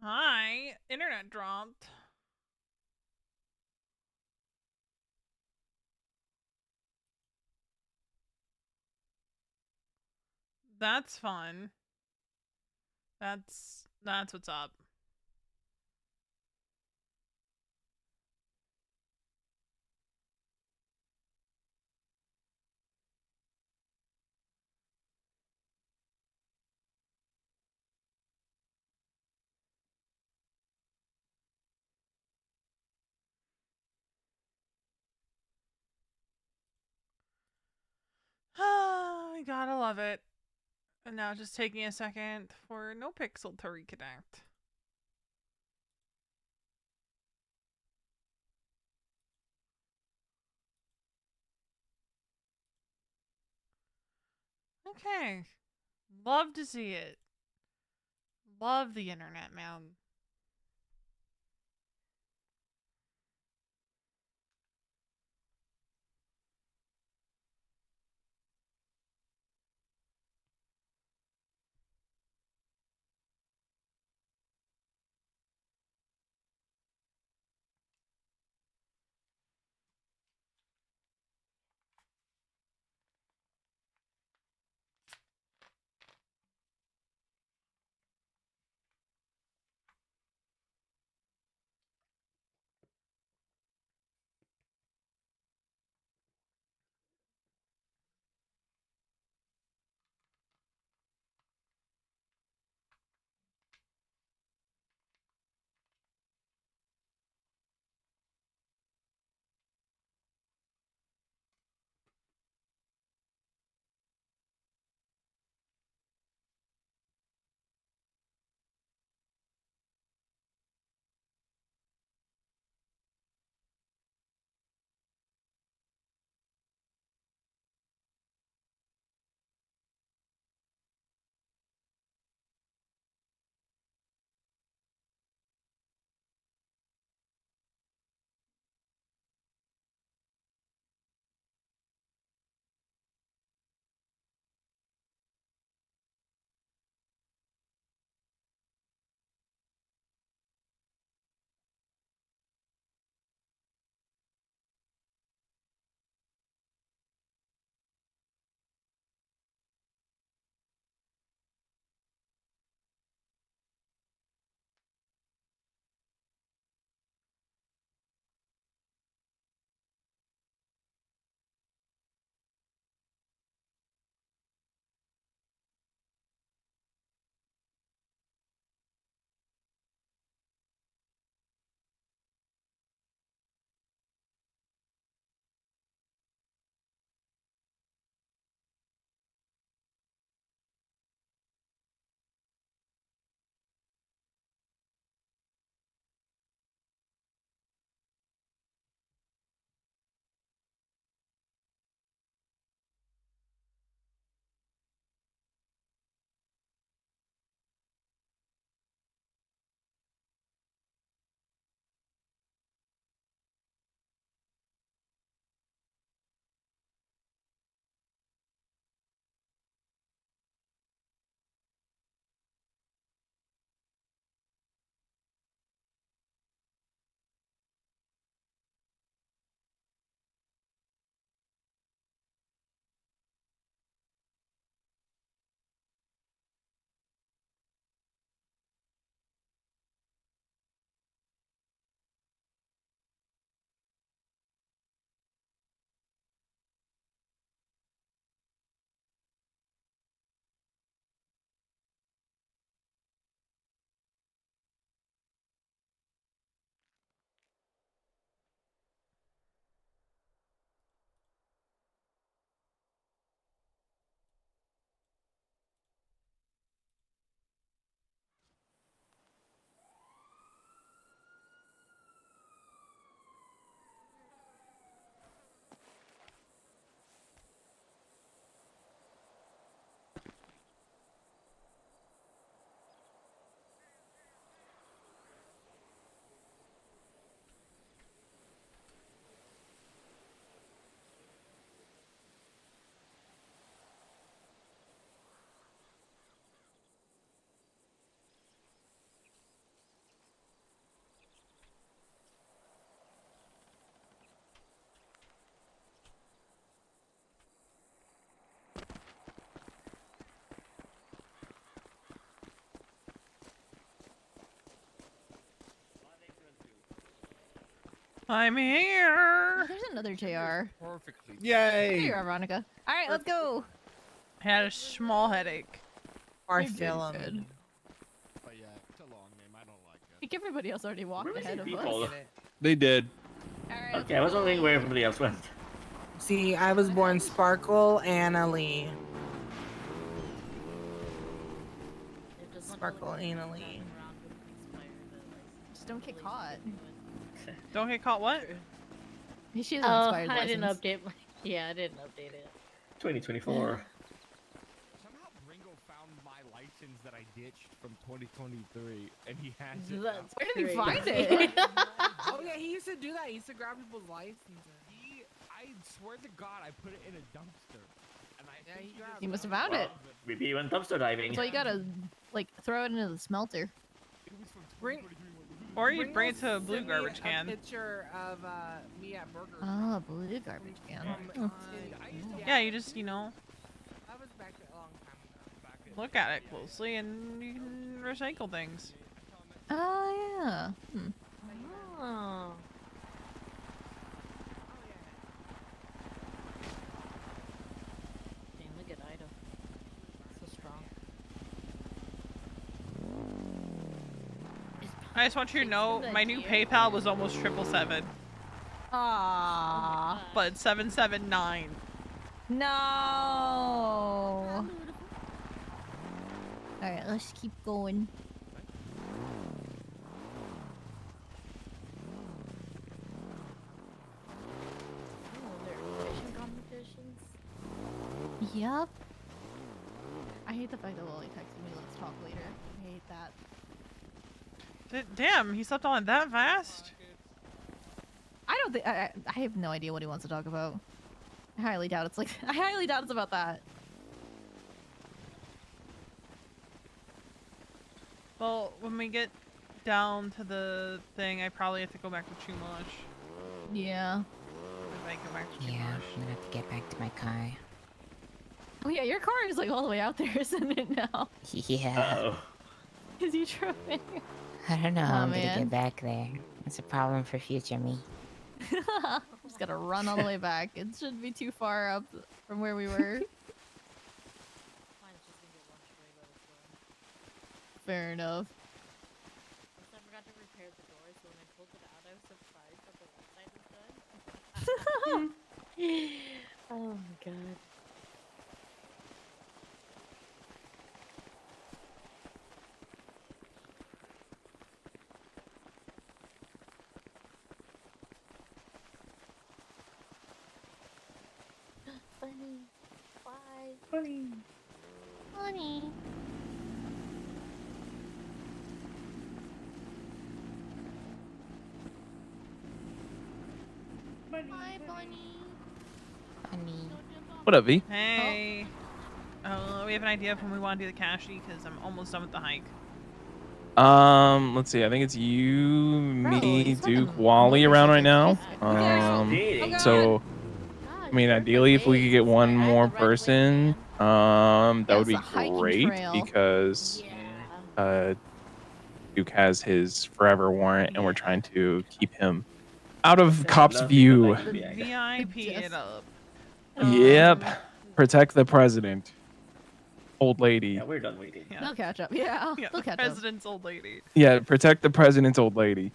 Hi, internet dropped. That's fun. That's what's up. I gotta love it. And now just taking a second for NoPixel to reconnect. Okay. Love to see it. Love the internet, man. I'm here. There's another JR. Perfectly. There you Yay! are, Veronica. All right, let's go. I had a small headache. I You're feel good. him. But yeah, it's a long name. I don't like I it. think everybody else already walked Where was ahead the of people? us. They did. All right, Okay, I was wondering where everybody else went. See, I was born Sparkle Anna Lee. Sparkle Anna Lee. Just don't get caught. Don't get caught. What? She has an Oh, expired I didn't license. update my. Yeah, I didn't update it. 2024. Somehow Ringo found my license that I ditched from 2023, and he has it. That's Where did he crazy. find it? Oh yeah, he used to do that. He used to grab people's licenses. I swear to God, I put it in a dumpster. And I Yeah, think he grabbed You must have it. found it. Maybe he went dumpster diving. So you gotta like throw it into the smelter. It was from Bring- 2023. Or you Ringo bring it to a blue sent me garbage can. A picture of me at Burger. Oh, blue garbage can. From, I used to Yeah, you just, you know, That was back a long time ago. back in- look at it closely and you can recycle things. Oh yeah. Hmm. Oh. Damn, look at Ida. So strong. I just want you to know, my new PayPal was almost 777, Aww. but it's 779. No. Alright, let's keep going. Oh, there are fishing competitions. Yep. I hate the fact that Lily texted me, let's talk later. I hate that. Damn, he slept on that fast? I don't think I have no idea what he wants to talk about. I highly doubt it's like I highly doubt it's about that. Well, when we get down to the thing, I probably have to go back to Chumash. Yeah. If I go back to Yeah, Chumash. I'm gonna have to get back to my car. Oh yeah, your car is like all the way out there, isn't it now? Yeah. Uh-oh. Is you drove in here? I don't know how I'm gonna man. get back there. It's a problem for future me. I'm just gonna run all the way back. It shouldn't be too far up from where we were. Mine's just gonna get lunch right out as well. Fair enough. Plus, I forgot to repair the door, so when I pulled it out, I was surprised that the left side was done. Oh my god. Bunny. Why? Funny. Bunny. Bye, Bunny. Honey. What up, V? Hey. We have an idea of when we want to do the cashy because I'm almost done with the hike. Let's see. I think it's you, me, he's Duke, fucking Wally around right now. Dating. So God, I mean, you're ideally, if we could get great. one I had more the right plan. person, that Yeah, would it's be a hiking great trail. because Yeah. Duke has his forever warrant, and we're trying to keep him out of cops' Love view. you, but The like, yeah. VIP Yes. it up. Yep. Protect the president. Old lady. Yeah, we're done waiting. Yeah. They'll catch up. Yeah, Yeah, they'll the catch up. president's old lady. Yeah, protect the president's old lady.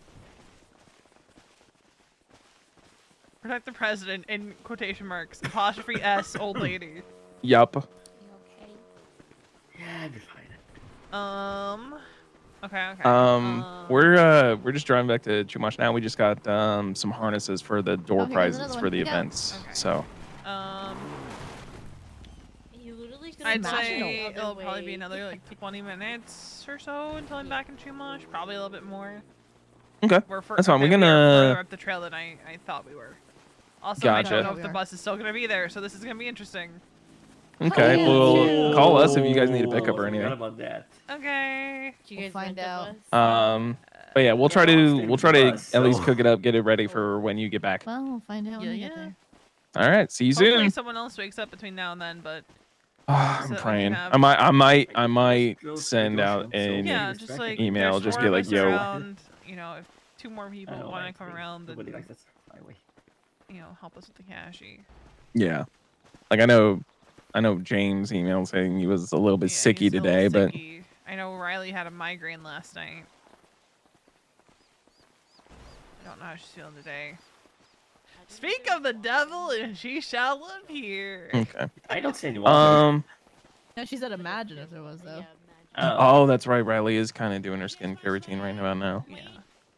Protect the president in quotation marks. Apostrophe S old lady. Yup. You okay? Yeah, I'd be fine. Okay. We're just driving back to Chumash now. We just got some harnesses for the door Okay, there's prizes another for one. the Yeah. events. Okay. So You literally could I'd Imagine say the it'll other probably be way. another like 20 minutes or so until I'm back in Chumash. Probably a little bit more. okay. We're That's fine. We're we are gonna- further up the trail than I thought we were. Also, I Gotcha. don't know Yeah, if we the are. bus is still gonna be there, so this is gonna be interesting. Okay. Oh, Well, call us if you guys need a pickup or Forgot anything. about that. Okay. Do you We'll guys find rent a out. bus? But yeah, we'll try Yeah, to Austin we'll try to bus, at least so- cook it up, get it ready for when you get back. Well, we'll find out when Yeah, we get yeah. there. All right. See you Hopefully soon. someone else wakes up between now and then, but I'm so we praying. have- I might Close to send the out door, so an yeah, maybe just distracted. like email, there's just four be of like, us yo. around, you know, if 2 more people I know, want right, to come right. around Nobody and, likes this highway. you know, help us with the cashy. Yeah. Like I know James emailed saying he was a little bit Yeah, sicky he's a little today, but sicky. I know Riley had a migraine last night. I don't know how she's feeling today. Speak of the devil, and she shall live here. okay. I don't see any water. No, she said imagine if there was though. Yeah, Oh, that's right. Riley is kind of doing her skincare routine right about now. Yeah,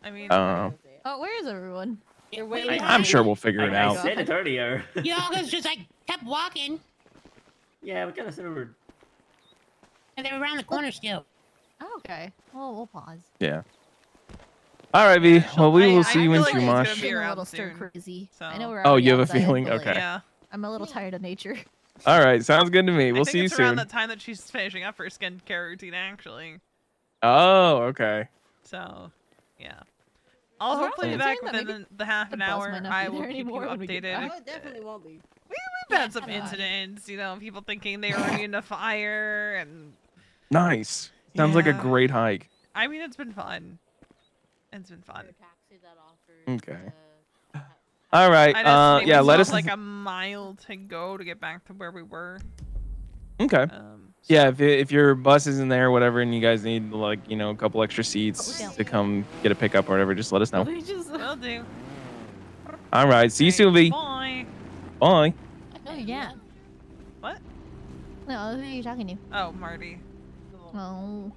I mean, Oh, where is everyone? You're way I- I'm sure we'll figure it I out. said it earlier. Yeah, it's just like kept walking, Yeah, we kind of said we were. and they were around the corner still. Oh, okay. Well, we'll pause. Yeah. All right, V. Well, we will I see you feel in like he's gonna Chumash. be Getting a around little stir soon, crazy. so- I know we're Oh, already you have a outside, feeling? but, like, Okay. yeah. I'm a little tired of nature. All right, sounds good to me. We'll I think see you it's around soon. that time that she's finishing up her skincare routine, actually. Oh, okay. So, yeah. I'll Well, hopefully be I'm back saying that within the half the an boss hour. might not I be will there keep you anymore when we get updated. back. Oh, it definitely won't be. We've had some God. incidents, you know, people thinking they were immune to fire, and Nice. Sounds like a Yeah. great hike. I mean, it's been fun. It's been fun. Okay. All right. I just Yeah. Let us. like a mile to go to get back to where we were. Okay. Yeah. If your bus isn't there or whatever, and you guys need like a couple extra seats to come get a pickup or whatever, just let us know. Will do. All right. See you soon, V. Bye. Bye. Oh, yeah. What? No, who are you talking to? Oh, Marty. Oh.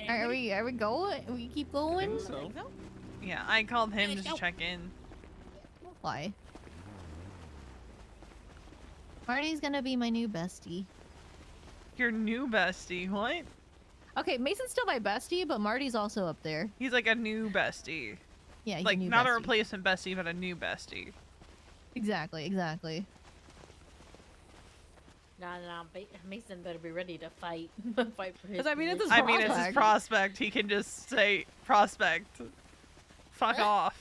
Are we going? We keep going? Yeah, I called him just to check in. Why? Marty's gonna be my new bestie. Your new bestie, what? Okay, Mason's still my bestie, but Marty's also up there. He's like a new bestie. Yeah, he's Like, a new not a bestie. replacement bestie, but a new bestie. Exactly. Nah, Mason better be ready to fight. Fight for his. 'Cause I mean, it's his I mean, it's his Prospect. prospect. He can just say, prospect. Fuck off.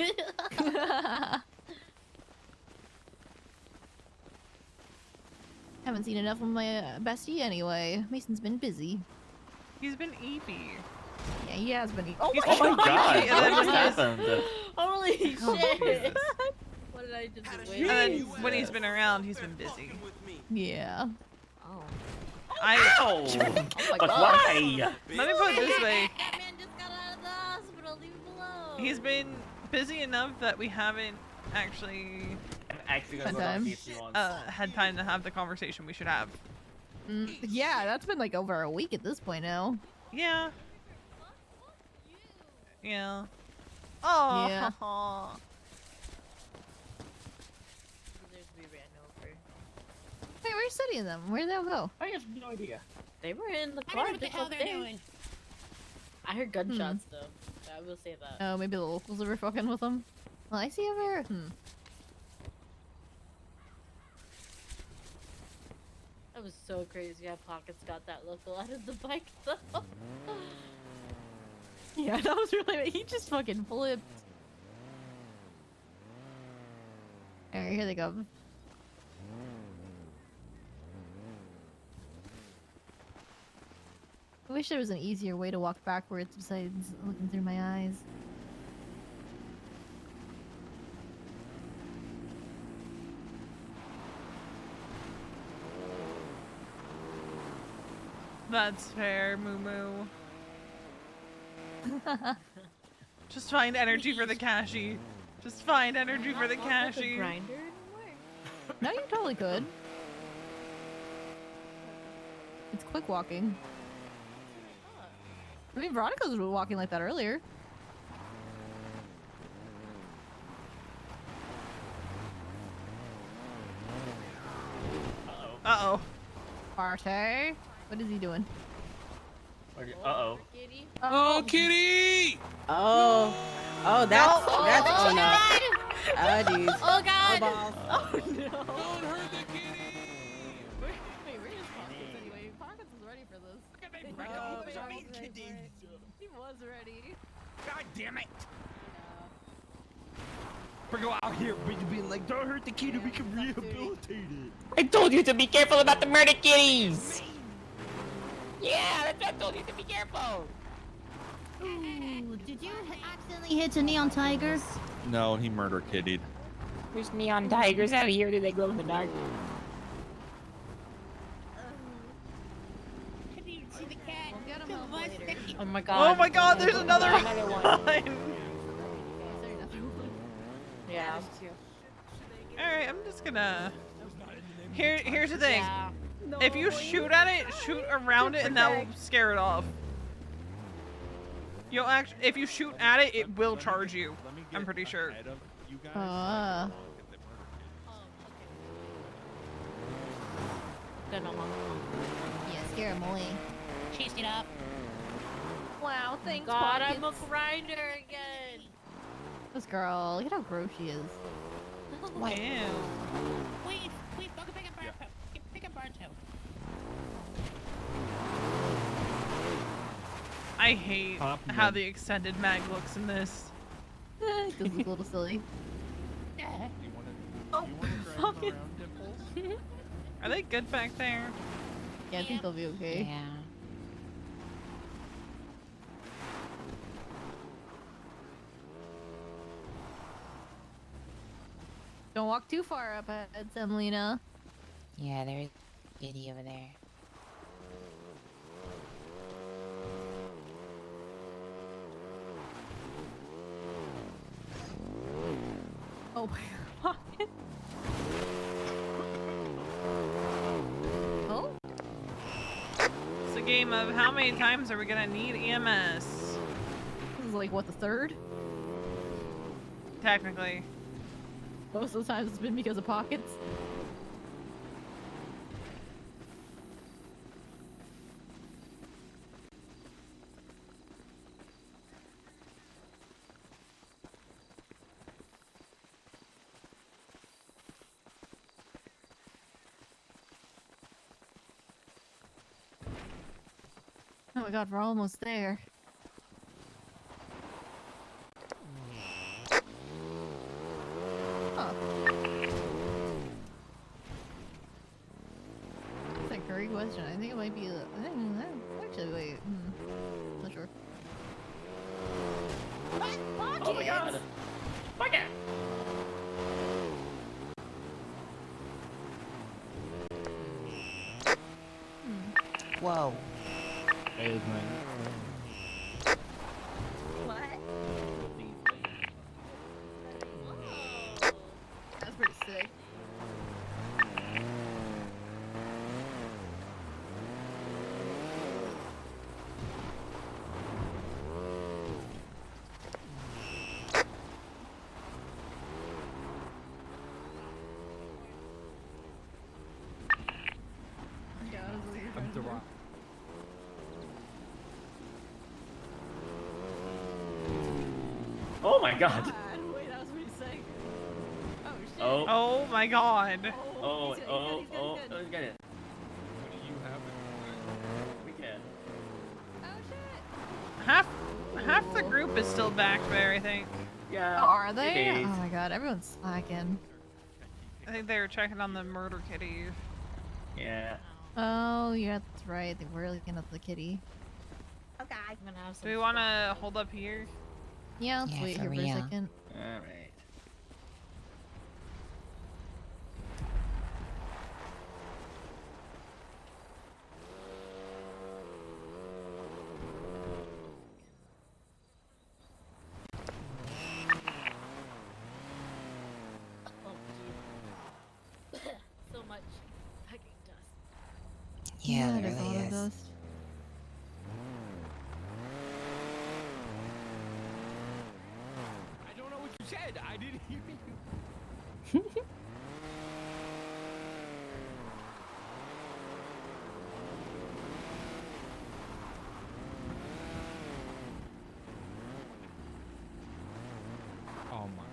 Haven't seen enough of my bestie anyway. Mason's been busy. He's been eepy. Yeah, he has been. Oh He's my Oh my god! And then What when just he's- happened? Holy Oh, shit! Jesus. What did I just And wait? then when he's been around, he's been busy. Yeah. Oh. Ow! my But God. why? Let me put it this way. That man just got out of the hospital. Leave him alone. He's been busy enough that we haven't actually I'm actually gonna Fun go down time. PC once. had time to have the conversation we should have. Yeah, that's been like over a week at this point now. Yeah. Yeah. Oh. Yeah. Hey, where's City of them? Where'd they all go? I have no idea. They were in the I car don't know what the just hell up they're there. doing. I heard gunshots though. I will say that. Oh, maybe the locals were fucking with them. Well, I see over. That was so crazy how Pockets got that local out of the bike though. Yeah, that was really. He just fucking flipped. Alright, here they go. I wish there was an easier way to walk backwards besides looking through my eyes. That's fair, Moo Moo. Just find energy for the cashy. Just find energy for the cashy. Grinder anymore? No, you totally could. It's quick walking. I mean, Veronica was walking like that earlier. Uh-oh. Party. What is he doing? Uh-oh. Oh, kitty! Oh, that's oh no. Oh jeez. Oh god! balls. Oh no! Don't hurt the kitty! Wait, we're just Pockets anyway. Pockets was ready for this. He was ready. God damn it! For go out here being like, don't hurt the kitty, we can rehabilitate it. I told you to be careful about the murder kitties! Yeah, that's what I told you to be careful! Ooh, did you accidentally hit a neon tiger? No, he murder kiddied. There's neon tigers out here. Do they glow in the dark? Couldn't even see the cat. We'll get him The out voice later. that- Oh my god. Oh my god, there's another Another one. one. Is there another one? Yeah. Alright, I'm just gonna... Here's the thing. Yeah. If you shoot at it, shoot around it, and that will scare it off. You'll actually, if you shoot at it, it will charge you. I'm pretty sure. Ah. Good no more. Yeah, scare him away. Chased it up. Wow, thanks, God, I'm a Pockets. grinder again. This girl, look at how gross she is. Ew. Wait, pick up Barto. Pick up Barto. I hate how the extended mag looks in this. It does look a little silly. Are they good back there? Yeah, I think they'll be okay. Yeah. Don't walk too far up ahead, Semolina. Yeah, there's kitty over there. Oh my god. Oh? It's a game of how many times are we gonna need EMS? This is like, what, the third? Technically. Most of the times it's been because of Pockets. Oh my god, we're almost there. Huh. That's a great question. I think it might be. Actually, wait. Not sure. Oh my god. Pocket. Whoa. That's pretty sick. Yeah, I was what you're trying to do. Oh my god. Wait, that was pretty sick. Oh shit. Oh. Oh my god. Oh. He's good, Oh. he's good, Oh. he's good. Let's get it. What do you have? We can. Oh shit. Half the group is still back there, I think. Yeah. Oh, are they? It is. Oh my god, everyone's slacking. I think they were checking on the murder kitty. Yeah. Oh, yeah, that's right. They were looking at the kitty. Okay. I'm gonna have some. Do we want to hold up here? Yeah, let's Yeah, wait for here for a real. second. Alright. Oh, geez. So much fucking dust. Yeah, there there's a lot really of is. dust. I don't know what you said. I didn't hear you. Oh my.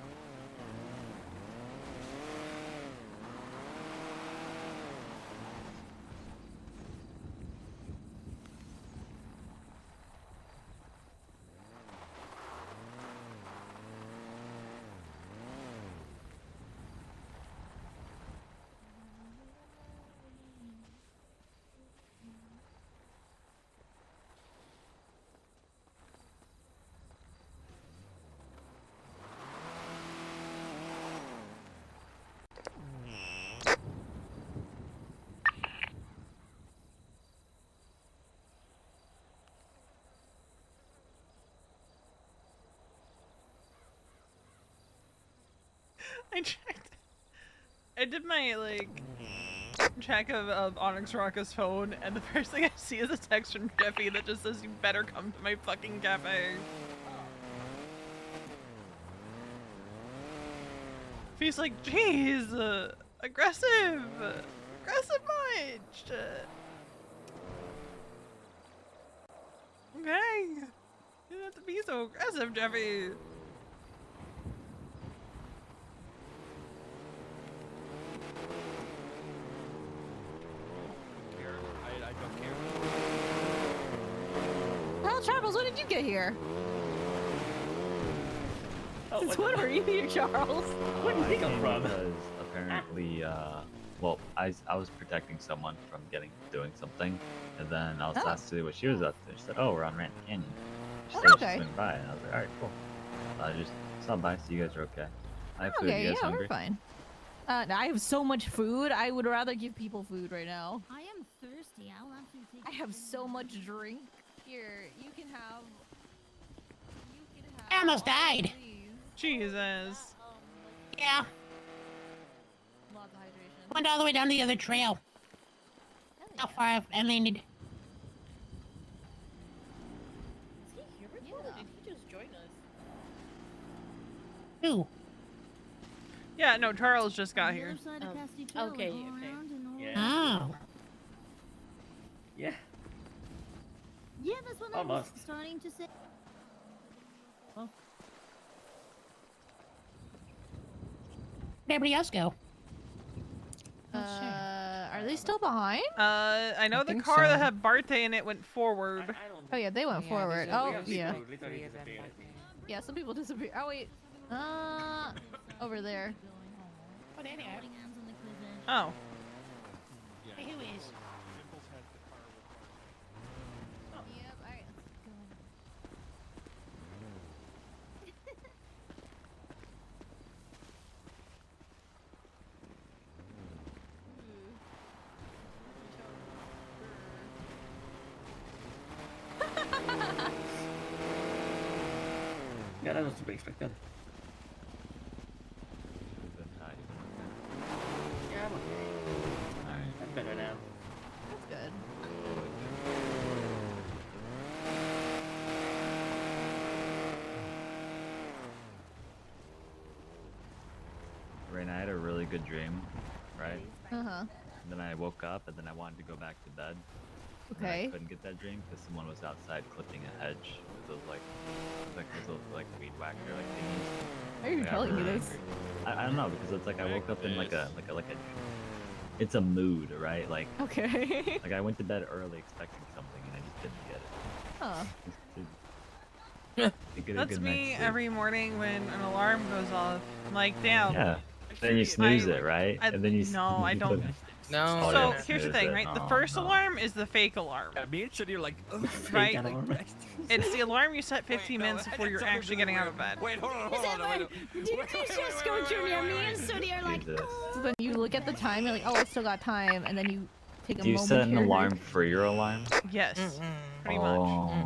I checked. I did my like check of Onyx Rocka's phone, and the first thing I see is a text from Jeffy that just says, "You better come to my fucking cafe." He's like, "Jeez, aggressive much." Okay, you don't have to be so aggressive, Jeffy. I don't care. Well, Charles, when did you get here? Since when were you here, Charles? Where did he come from? Because apparently, well, I was protecting someone from doing something, and then I was asked to see what she was up to. She said, "Oh, we're on Rant Canyon." She said Okay. she's been by, and I was like, "All right, cool." I just stopped by, see you guys are okay. I have food. Okay, You guys yeah, hungry? we're fine. No, I have so much food. I would rather give people food right now. I am thirsty. I'll absolutely take I have so much drink. Here, you can have. I almost died. Jesus. Yeah. Lots of hydration. Went all the way down the other trail. How far I landed. Is he here before, or did he just join us? Who? Yeah, no, Charles just got here. Okay, okay. Yeah. Oh. Yeah. Yeah, that's what Almost. I was starting to say. Where'd everybody else go? Are they still behind? I know the think car that so. had Barte in it went forward. Oh yeah, they went forward. there's a- Oh we have yeah. people literally disappeared, I think. Yeah, some people disappear. Oh wait. Over there. Oh, there they are. Oh. Hey, who is? Yep. All right. Yeah, that was to be expected. Yeah, I'm okay. Alright. I'm better now. That's good. Right now, I had a really good dream, right? Uh-huh. And then I woke up, and then I wanted to go back to bed. And then Okay. I couldn't get that dream because someone was outside clipping a hedge with those those little weed whacker thingies. Why are you I got telling me really this? angry. I don't know, because it's like I woke up in like a it's a mood, right? Like Okay. like I went to bed early expecting something and I just didn't get it. Huh. You get a That's good me night's sleep. every morning when an alarm goes off. I'm like, damn. Yeah. Then you snooze I- it, right? I- and then you no, I you don't. put- No. Oh, So yeah, here's the snooze thing, it. right? The Oh, first no. alarm is the fake alarm. Yeah, me and Shitty are like, ugh. Right? alarm. It's the alarm you set 15 Wait, no, minutes I before did you're something actually to the getting out of room. bed. Wait, hold on, hold on. Wait, Did you just go Junior? Me and Sudi are like, Jesus. So then you look at the time, you're like, oh, I still got time, and then you take a Do you moment set an here. alarm for your alarm? Yes, pretty much. Oh.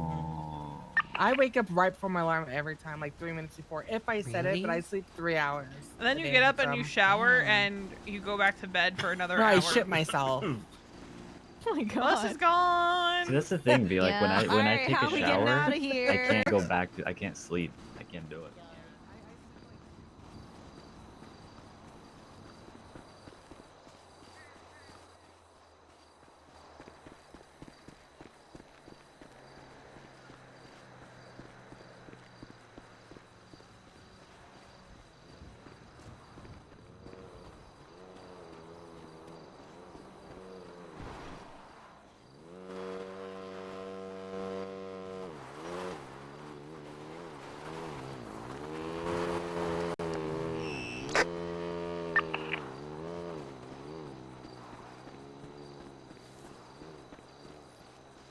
I wake up right before my alarm every time, like 3 minutes before, if I set it, but I Really? sleep 3 hours. And then a you day, get up and so- you shower and you go back to bed for another No, hour. I shit myself. Oh my Bus god. is gone. See, that's the thing, be like when I Alright, take how a we getting shower, outta here? I can't go back to I can't sleep. I can't do it.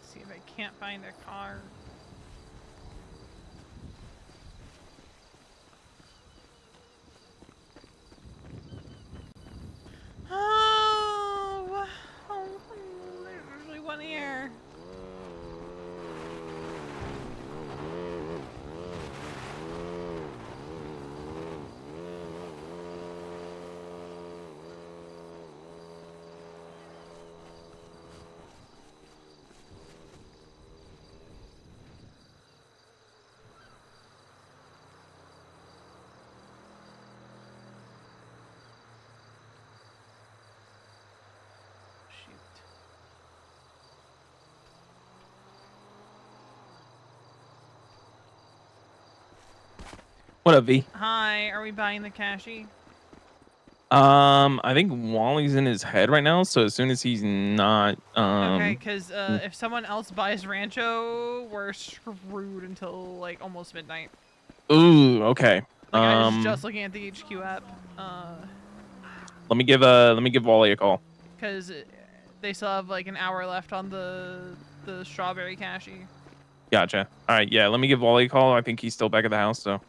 See if I can't find a car. Oh, there's usually one here. What up, V? Hi, are we buying the cashy? I think Wally's in his head right now, so as soon as he's not, Okay, because if someone else buys Rancho, we're screwed until like almost midnight. Ooh, okay. Like I was just looking at the HQ app. Let me give Wally a call. Because they still have like an hour left on the strawberry cashy. Gotcha. All right, yeah. Let me give Wally a call. I think he's still back at the house, so.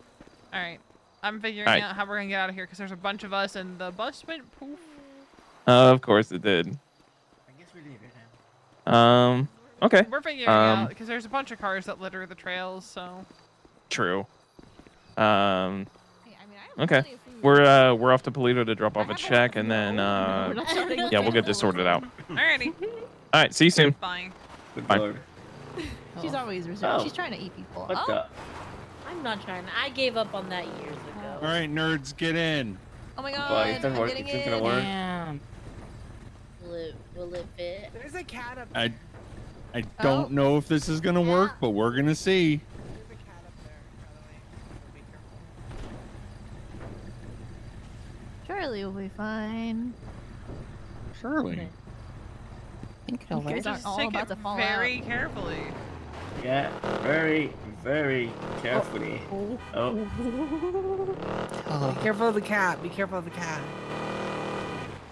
All right, I'm figuring All right. out how we're gonna get out of here because there's a bunch of us and the bus went poof. Of course it did. I guess we leave it now. Okay. We're figuring out because there's a bunch of cars that litter the trails, so. True. Hey, I mean, I have Okay. plenty of food. We're off to Polito to drop off a have a- check, and then We're not starting with yeah, we'll get that. this sorted out. Alrighty. All right. See you soon. Bye. Good Bye. lord. She's always reserved. Oh. She's trying to eat people. What Oh, the? I'm not trying. I gave up on that years ago. All right, nerds, get in. oh my god. Boy, it's I'm not work- getting it's not gonna in. work. Damn. Will it fit? There's a cat up I don't Oh. know if this is gonna work, but we're gonna see. There's a cat up there, Calaway. Be careful. Surely we'll be fine. Surely. I think it'll You work. guys aren't Just all take about it to fall very out. carefully. Yeah, very, very carefully. Oh, Oh. Be careful of the cat. Be careful of the cat.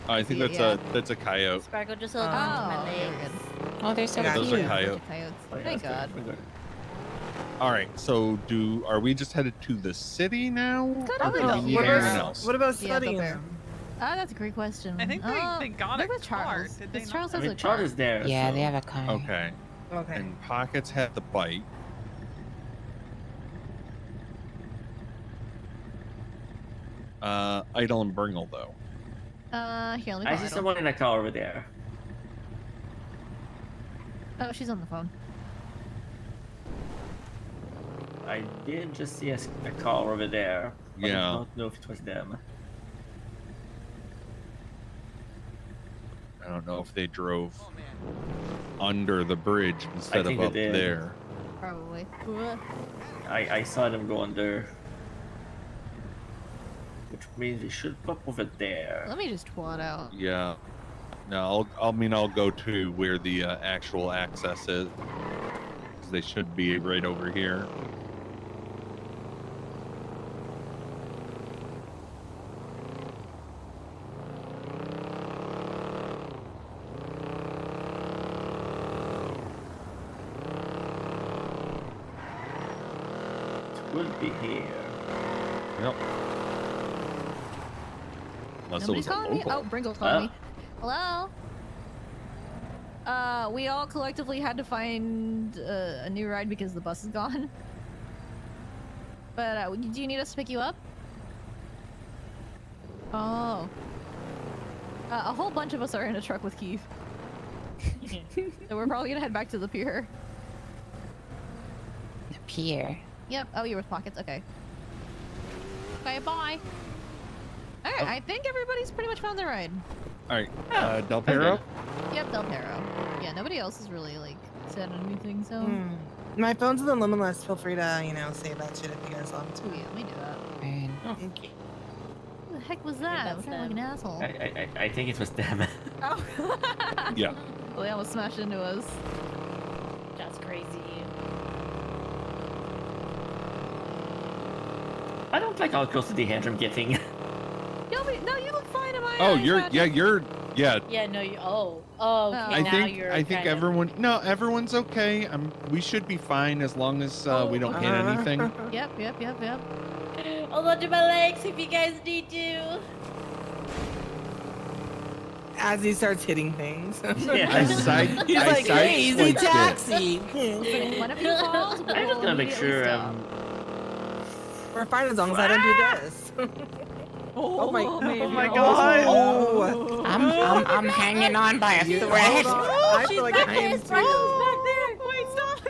I think Yeah. that's a coyote. Sparkle just hold Oh, on to my okay, we're legs. good. Oh, they're so Yeah, those are cute. coyote. Coyotes. oh yeah, Thank that's God. good, we're good. All right, so are we just headed to the city now? Probably Or do not. we need What anyone about- else? What about Yeah, studying Bill Bear. them? That's a great question. I think they got what a about car, Charles? did they Because not? Charles I has mean, a Charles car. is there. Yeah, so. they have a car. Okay. Okay. And Pockets had the bite. Idle and Bringle though. Here, let me I call see Idle. someone in a car over there. Oh, she's on the phone. I did just see a car over there. But Yeah. I don't know if it was them. I don't know if they drove under the bridge instead think of they up did. there. Probably. I saw them go under. Which means we should pop over there. Let me just twat out. Yeah. No, I'll go to where the actual access is. 'Cause they should be right over here. It would be here. Yep. Unless it Nobody's was a calling me? local. Oh, Bringle's calling me. Hello? We all collectively had to find a new ride because the bus is gone. But do you need us to pick you up? Oh. A whole bunch of us are in a truck with Keith. So we're probably gonna head back to the pier. The pier. Yep. Oh, you're with Pockets. Okay. Okay, bye. Alright, I think everybody's pretty much found their ride. All right, Del Perro. Yep, Del Perro. Yeah, nobody else has really, like, said anything, so... My phone's in the limit list. Feel free to, say that shit if you guys want to. Oh, yeah, let me do that. And Thank you. Who the heck was that? that's I'm trying like an asshole. I think it was them. Oh. Yeah. Well, they almost smashed into us. That's crazy. I don't like how close to the hedge I'm getting. No, you look fine in my Oh, eyes, you're Patrick. Yeah, no, you. Oh, okay. I now think you're. I think kind of- everyone's okay. We should be fine as long as we don't hit anything. Yep. Hold on to my legs if you guys need to. As he starts hitting things. Yeah. He's I like, hey, easy sideswiped it. taxi. When one of you falls, we'll I'm just gonna make immediately sure stop. We're fine as long as I don't do this. Oh my God. Oh. I'm hanging on by a thread. Hold on. I feel like I am too. Wait, stop!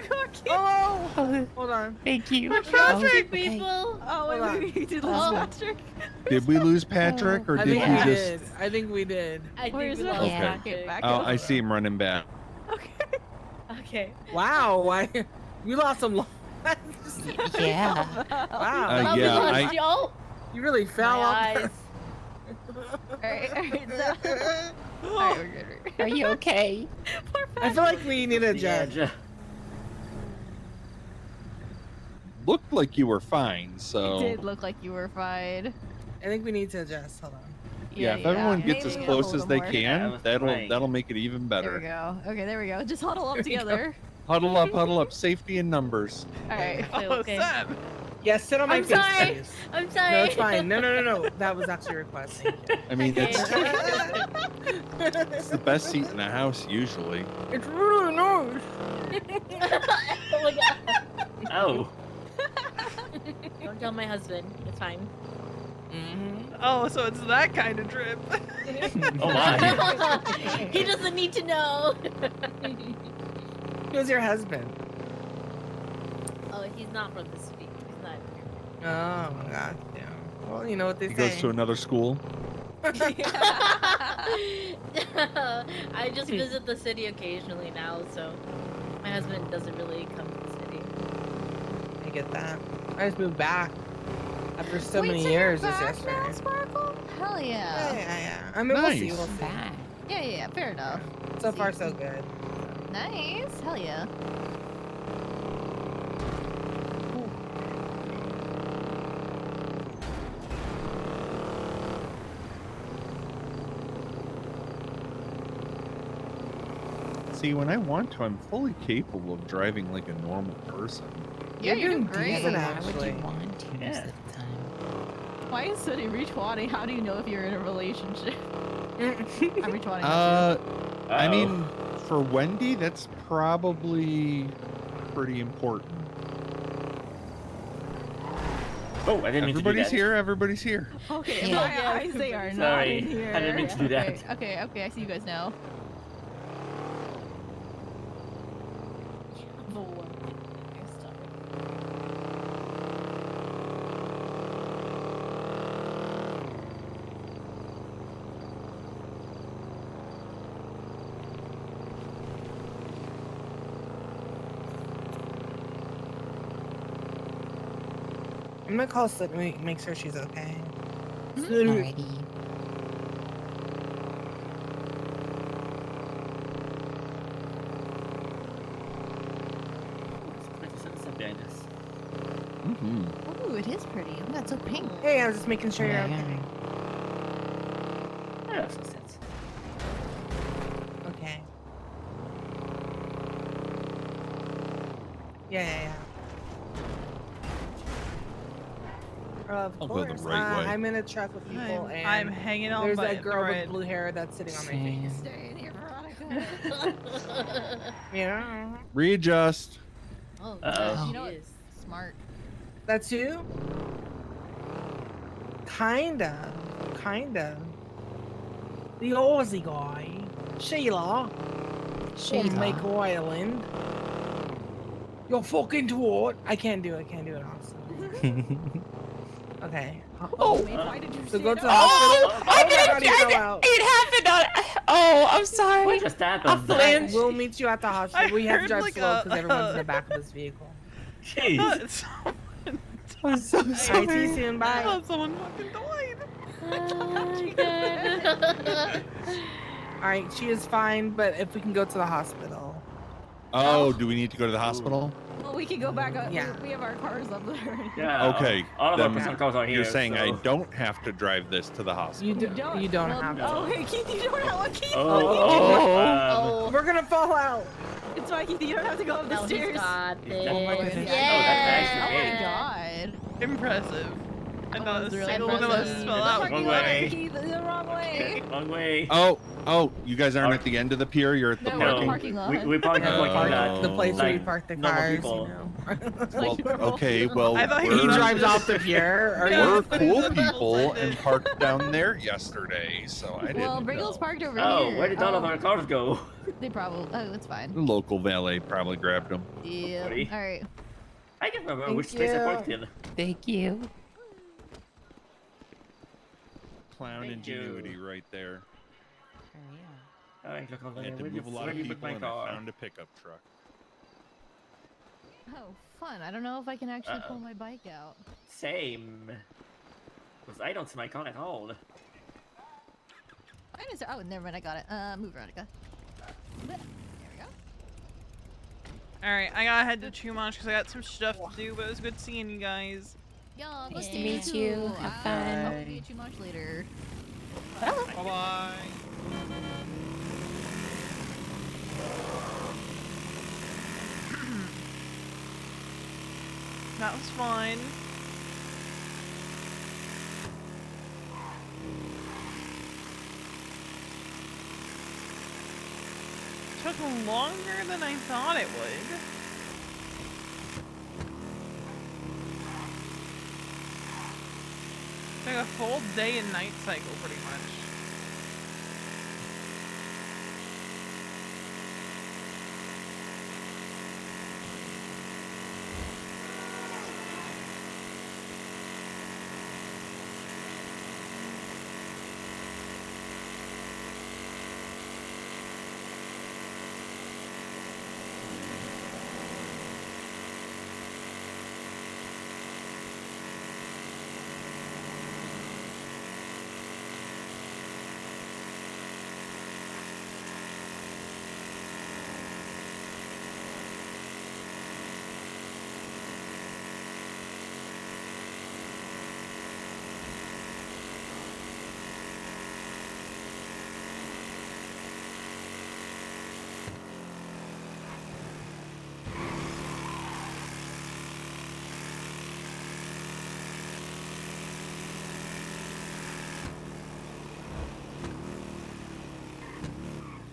Oh, hold on. Thank you. Patrick, People. Oh, Hold on. wait, you did lose Patrick. Did we lose Patrick, or I did think we we just? did. I think we did. I think Where's we that? lost Yeah. Patrick. Back Oh, up. I see him running back. Okay. Wow. Why? We lost some. Yeah. Wow. Yeah, I, Joe. You really fell My off. eyes. Alright, we're good. Are you okay? I feel like we need a The judge. edge. looked like you were fine, It so did look like you were fine. I think we need to adjust. Hold on. yeah. If everyone gets Maybe as a close little as they more. Yeah, I can, was that'll playing. make it even There we better. go. Okay, there we go. Just huddle up There we go. together. Huddle up. Safety in numbers. Alright. Okay, okay. Sam. Yes, sit on my I'm face, sorry. please. I'm sorry. No, it's fine. No. That was actually a request. Thank you. I mean, Okay. it's the best seat in the house usually. It's really nice. Oh my god. Oh. Don't tell my husband. It's fine. Oh, so it's that kind of trip. Oh my. He doesn't need to know. Who's your husband? Oh, he's not from the city. He's not here. Oh my god. Yeah. Well, you know what they He say. goes to another school. I just visit the city occasionally now, so my husband doesn't really come to the city. I get that. I just moved back after so Wait, many so you're years. This back now, yesterday. Sparkle? Hell yeah. Yeah. I mean, we'll see. Nice. We'll see. Bad. Yeah, fair enough. So far, so good. Nice. Hell yeah. See, when I want to, I'm fully capable of driving like a normal person. Yeah, You're you're doing doing great. decent, Why would actually. you want to most Yeah. of the time? Why is Sunny retwatting? How do you know if you're in a relationship? I'm retwatting. I mean, for Wendy, that's probably pretty important. Oh, I didn't mean to do Everybody's that. here. Everybody's here. Okay, in Yeah. my eyes they are not Sorry, in here. I didn't mean to do that. Okay, I see you guys now. I'm gonna call Sydney, make sure she's okay. Alrighty. Behind us. Mm-hmm. Ooh, it is pretty. Oh, that's so pink. Hey, I was just making sure you're Yeah. okay. That makes sense. Okay. Yeah. Of I'll go course. the right way. I'm in a truck with people, and I'm hanging on there's by a the girl right. with blue hair that's sitting on my face. Stay in here, Veronica. Yeah. Readjust. Oh, Uh-oh. You know she what? is. Smart. That's you? Kinda. The Aussie guy. Sheila. Sheila. From Make Island. You're fucking twat. I can't do it, Austin. Okay. Oh, why did you So say go to the that? hospital. I Oh my didn't. God, he fell out. It happened on. Oh, I'm sorry. What just happened? I flinched. We'll meet you at the hospital. We have to heard drive like slow a- because everyone's in the back of this vehicle. Jeez. I'm so Alright, see you soon. I Bye. thought someone fucking died. Oh my god. Alright, she is fine, but if we can go to the hospital. Oh, do we need to go to the hospital? Well, we can go back up. Yeah. We have our cars up there. Yeah. Okay, All of our then personal cars are here. You're saying I so- don't have to drive this to the hospital. You don't well, have to. Oh, hey, Keith, you don't have to. Keith. Oh. We're gonna fall out. It's fine, Keith. You don't have to go up the No, stairs. he's got this. Oh my goodness. Yeah. Oh my god. Impressive. I That thought was a really single one of us impressive. fell The out. parking Wrong lot, way. Keith, the wrong way. Wrong way. Oh, you guys aren't at the end of the pier. You're at the No, we're at the parking. parking lot. We parked in the parking lot. The place where you Like park the normal cars, you people. know. Well, okay. Well, I thought he He we're, drives off the pier. Or Yeah. we're But he cool said people double-sided. and parked down there yesterday, so I didn't Well, know. Briggle's parked over Oh, here. where did all of our cars go? They probably. Oh, it's fine. The local valet probably grabbed them. Yeah. Sorry. All right. I can't remember Thank which place I you. parked in. Thank you. Clown Thank ingenuity you. right there. Alright, look, I had to where move a lot where of did you put people my and I car? found a pickup truck. Oh, fun. I don't know if I can actually pull my bike out. Same. Because I don't see my car at all. Oh, never mind. I got it. Move, Veronica. There we go. Alright, I gotta head to Chumash because I got some stuff to do, but it was good seeing you guys. Yeah, Nice good to seeing meet you. too. Have I'll fun. be at Chumash later. Bye-bye. That was fun. Took longer than I thought it would. It's like a full day and night cycle, pretty much.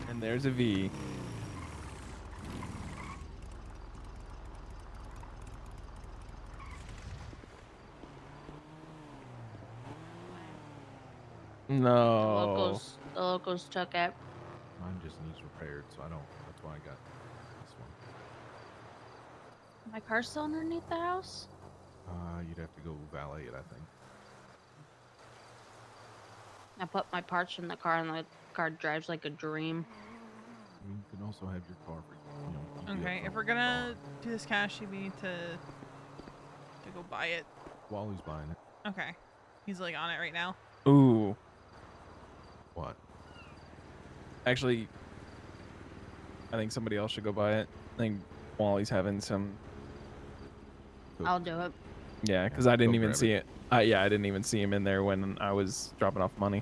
And there's a V. No. The locals took it. Mine just needs repaired, so I don't. That's why I got this one. My car's still underneath the house? You'd have to go valet it, I think. I put my parts in the car and the car drives like a dream. You can also have your car for, keep it Okay, up if we're gonna do this cash, you need to go buy it. Wally's buying it. Okay. He's like on it right now. Ooh. What? Actually, I think somebody else should go buy it. I think Wally's having some. I'll do it. Yeah, because I didn't even grab see it. Yeah, I didn't even see him in there when I was dropping off money.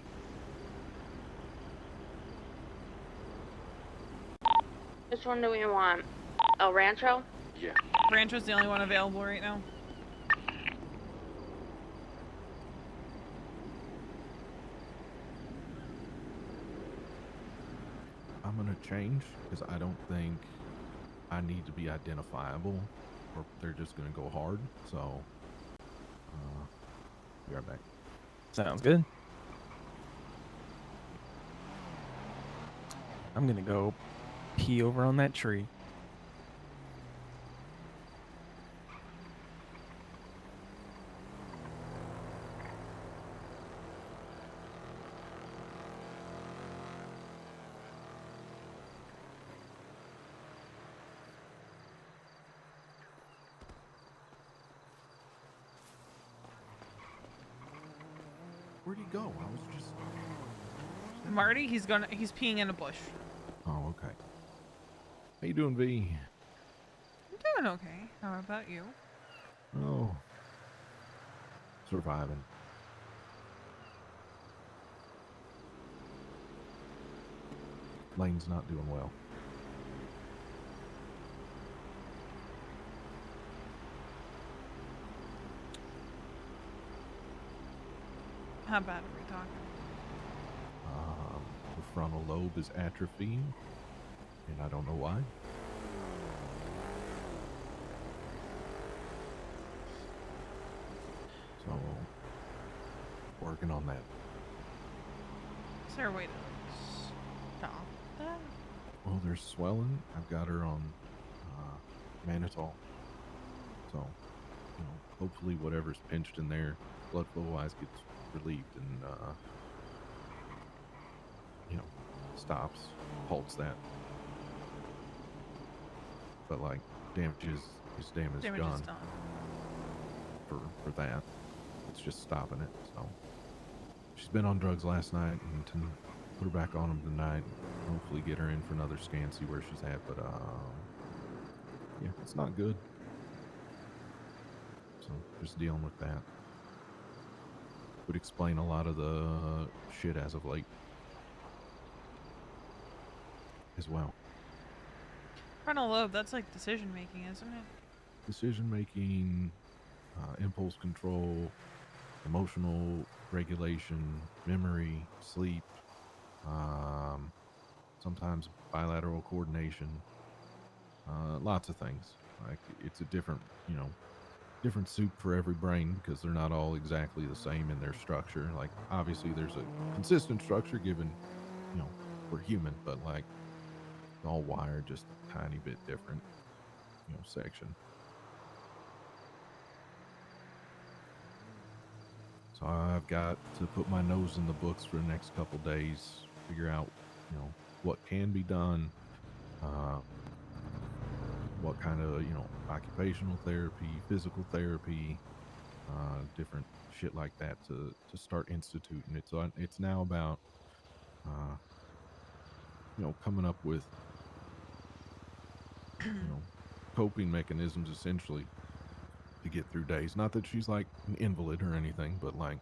Which one do we want? El Rancho? Yeah. Rancho's the only one available right now. I'm gonna change because I don't think I need to be identifiable, or they're just gonna go hard. So, be right back. Sounds good. I'm gonna go pee over on that tree. Where'd he go? I was just. Marty, he's peeing in a bush. Oh, okay. How you doing, V? I'm doing okay. How about you? Oh, surviving. Lane's not doing well. How bad are we talking? The frontal lobe is atrophying, and I don't know why. So, working on that. Is there a way to stop that? Well, there's swelling. I've got her on mannitol. So, hopefully whatever's pinched in there, blood flow-wise, gets relieved and, stops, halts that. But, like, damages his damage Damage done is done. for that. It's just stopping it. So she's been on drugs last night, and to put her back on them tonight. Hopefully get her in for another scan, see where she's at. But yeah, it's not good. So just dealing with that. Would explain a lot of the shit as of late as well. Frontal lobe, that's like decision making, isn't it? Decision making, impulse control, emotional regulation, memory, sleep, sometimes bilateral coordination, lots of things. Like it's a different, different soup for every brain because they're not all exactly the same in their structure. Like obviously there's a consistent structure given, we're human, but like all wired just a tiny bit different, section. So I've got to put my nose in the books for the next couple days, figure out, what can be done, what kind of, occupational therapy, physical therapy, different shit like that to start instituting it. So it's now about, coming up with, coping mechanisms essentially to get through days. Not that she's like an invalid or anything, but like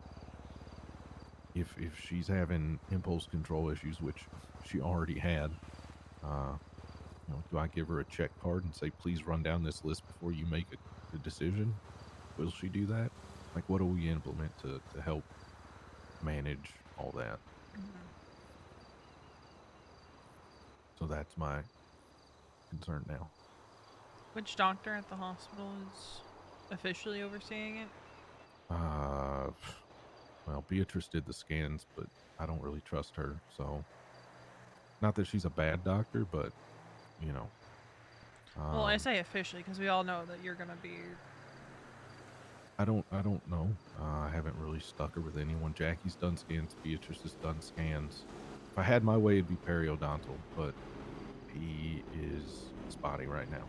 if she's having impulse control issues, which she already had, do I give her a check card and say, please run down this list before you make a decision? Will she do that? Like, what do we implement to help manage all that? So that's my concern now. Which doctor at the hospital is officially overseeing it? Well, Beatrice did the scans, but I don't really trust her. So, not that she's a bad doctor, but Well, I say officially because we all know that you're gonna be. I don't know. I haven't really stuck her with anyone. Jackie's done scans. Beatrice has done scans. If I had my way, it'd be periodontal, but he is spotty right now.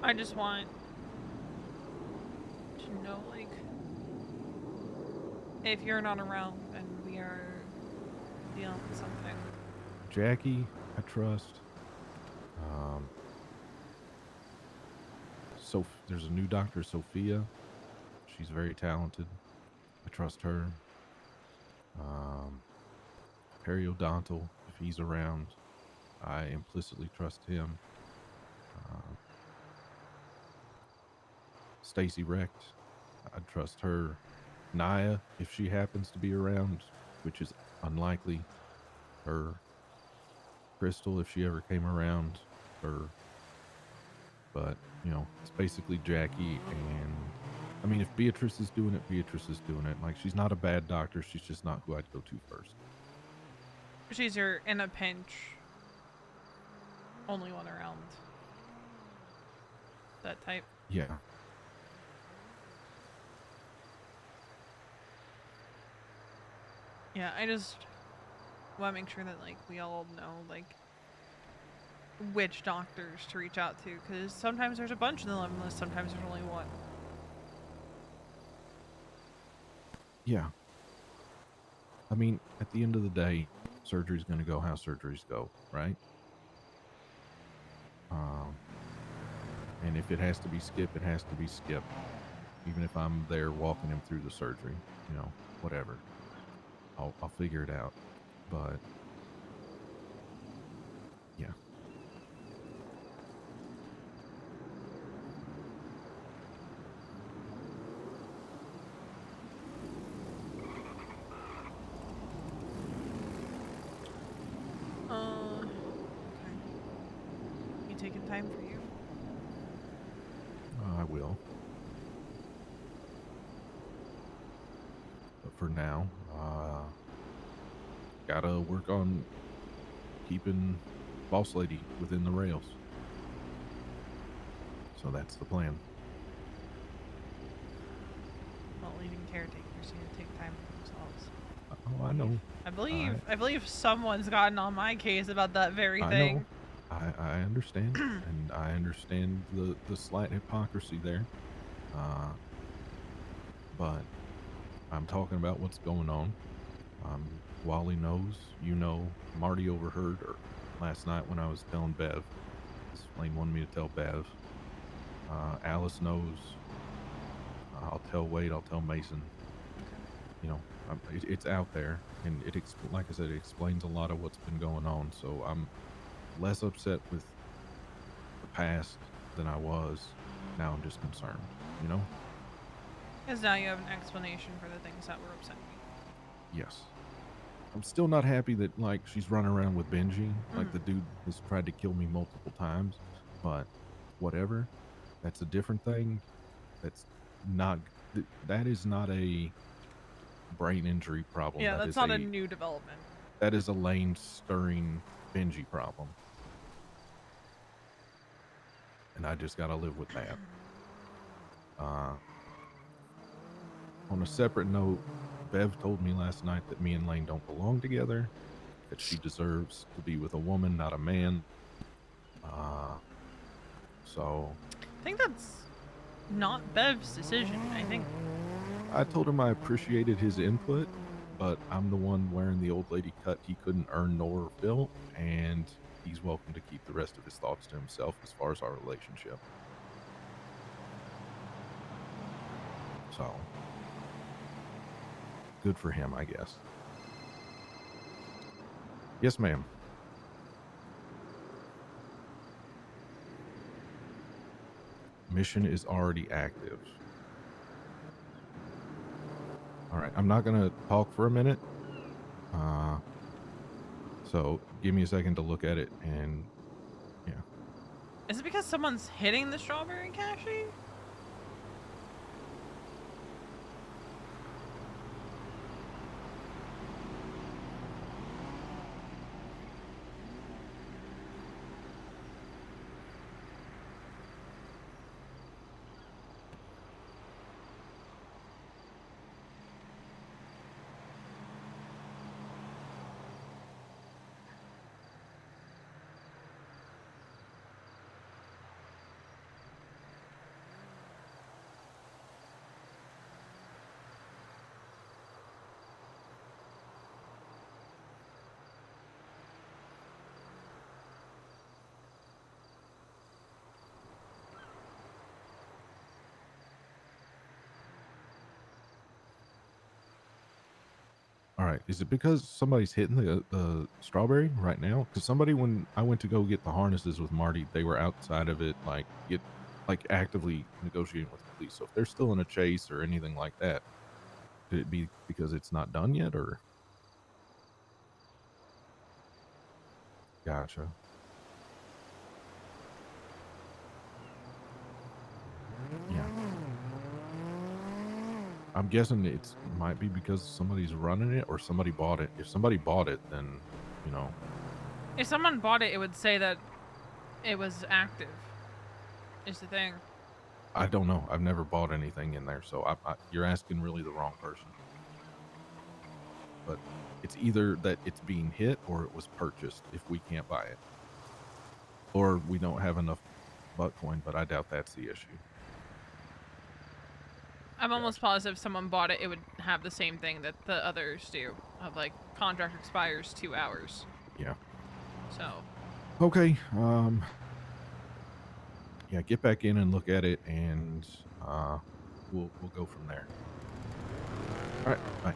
I just want to know, like, if you're not around and we are dealing with something. Jackie, I trust. So there's a new doctor, Sophia. She's very talented. I trust her. Periodontal, if he's around, I implicitly trust him. Stacy Recht, I trust her. Naya, if she happens to be around, which is unlikely. Her. Crystal, if she ever came around. Her. But, it's basically Jackie and... I mean, if Beatrice is doing it, Beatrice is doing it. Like, she's not a bad doctor. She's just not who I'd go to first. She's your in a pinch. Only one around. That type. Yeah. Yeah, I just want to make sure that, like, we all know, like, which doctors to reach out to, because sometimes there's a bunch in the 11 list, sometimes there's only one. Yeah. I mean, at the end of the day, surgery's going to go how surgeries go, right? And if it has to be skipped, it has to be skipped. Even if I'm there walking him through the surgery, whatever. I'll figure it out. But yeah. Okay. You taking time for you? I will. But for now, gotta work on keeping Boss Lady within the rails. So that's the plan. Well, leaving caretakers here to take time for themselves. Oh, I know. I believe someone's gotten on my case about that very I thing. know. I understand, and I understand the slight hypocrisy there. But I'm talking about what's going on. Wally knows, you know, Marty overheard last night when I was telling Bev. Lane wanted me to tell Bev. Alice knows. I'll tell Wade. I'll tell Mason. You know, it's out there, and like I said, it explains a lot of what's been going on. So I'm less upset with the past than I was. Now I'm just concerned. You know? Because now you have an explanation for the things that were upsetting you. Yes. I'm still not happy that like she's running around with Benji. Like the dude has tried to kill me multiple times, but whatever. That's a different thing. That's not. That is not a brain injury problem. Yeah, that's not a new development. That is a lane stirring Benji problem, and I just gotta live with that. On a separate note, Bev told me last night that me and Lane don't belong together, that she deserves to be with a woman, not a man. So I think that's not Bev's decision. I told him I appreciated his input, but I'm the one wearing the old lady cut he couldn't earn nor fill, and he's welcome to keep the rest of his thoughts to himself as far as our relationship. So good for him, I guess. Yes, ma'am. Mission is already active. All right, I'm not gonna talk for a minute. So give me a second to look at it, and yeah. Is it because someone's hitting the strawberry cashy? All right, is it because somebody's hitting the strawberry right now? Because somebody, when I went to go get the harnesses with Marty, they were outside of it, like actively negotiating with the police. So if they're still in a chase or anything like that, could it be because it's not done yet, or? Gotcha. Yeah. I'm guessing it might be because somebody's running it or somebody bought it. If somebody bought it, then, you know. If someone bought it, it would say that it was active. Is the thing. I don't know. I've never bought anything in there, so you're asking really the wrong person. But it's either that it's being hit or it was purchased if we can't buy it. Or we don't have enough butt coin, but I doubt that's the issue. I'm almost positive if someone bought it, it would have the same thing that the others do. Of like, contract expires 2 hours. Yeah. So. Okay. Yeah, get back in and look at it, and we'll go from there. All right. Bye.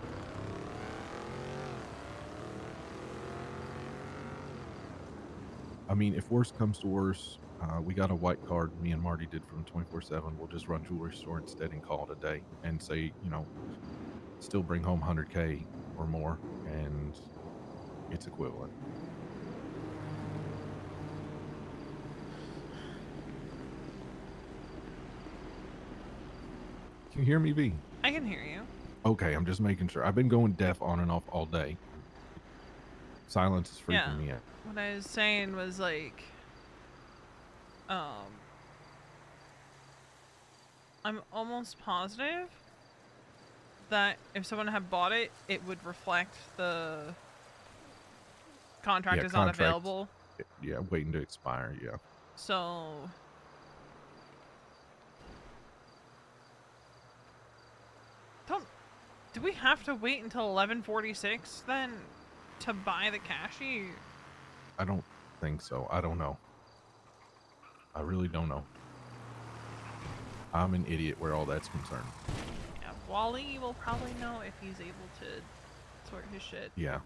I mean, if worse comes to worse, we got a white card me and Marty did from 24/7. We'll just run jewelry store instead and call it a day and say, you know, still bring home 100K or more, and it's equivalent. Can you hear me, V? I can hear you. Okay, I'm just making sure. I've been going deaf on and off all day. Silence is freaking me out. What I was saying was like, I'm almost positive that if someone had bought it, it would reflect the contract Yeah, is not contract. available. Yeah, waiting to expire. Yeah. So do we have to wait until 11:46 then to buy the cashy? I don't think so. I don't know. I really don't know. I'm an idiot where all that's concerned. Yeah, Wally will probably know if he's able to sort his shit. Yeah.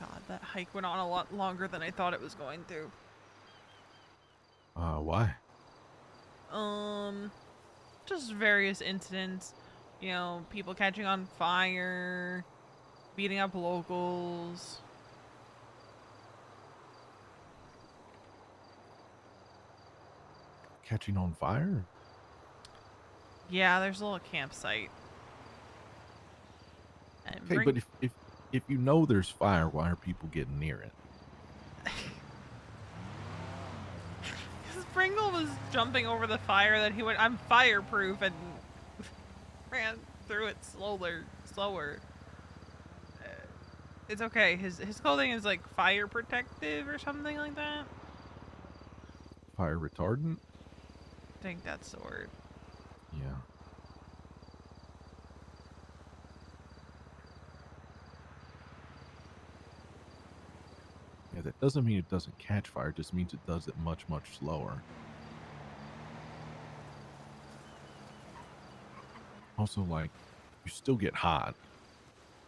God, that hike went on a lot longer than I thought it was going to. Why? Just various incidents. You know, people catching on fire, beating up locals. Catching on fire? Yeah, there's a little campsite. And Okay, but if you know there's fire, why are people getting near it? Because Pringle was jumping over the fire that he went, I'm fireproof, and ran through it slower. It's okay. His clothing is like fire protective or something like that. Fire retardant? I think that's the word. Yeah. Yeah, that doesn't mean it doesn't catch fire. It just means it does it much, much slower. Also, like, you still get hot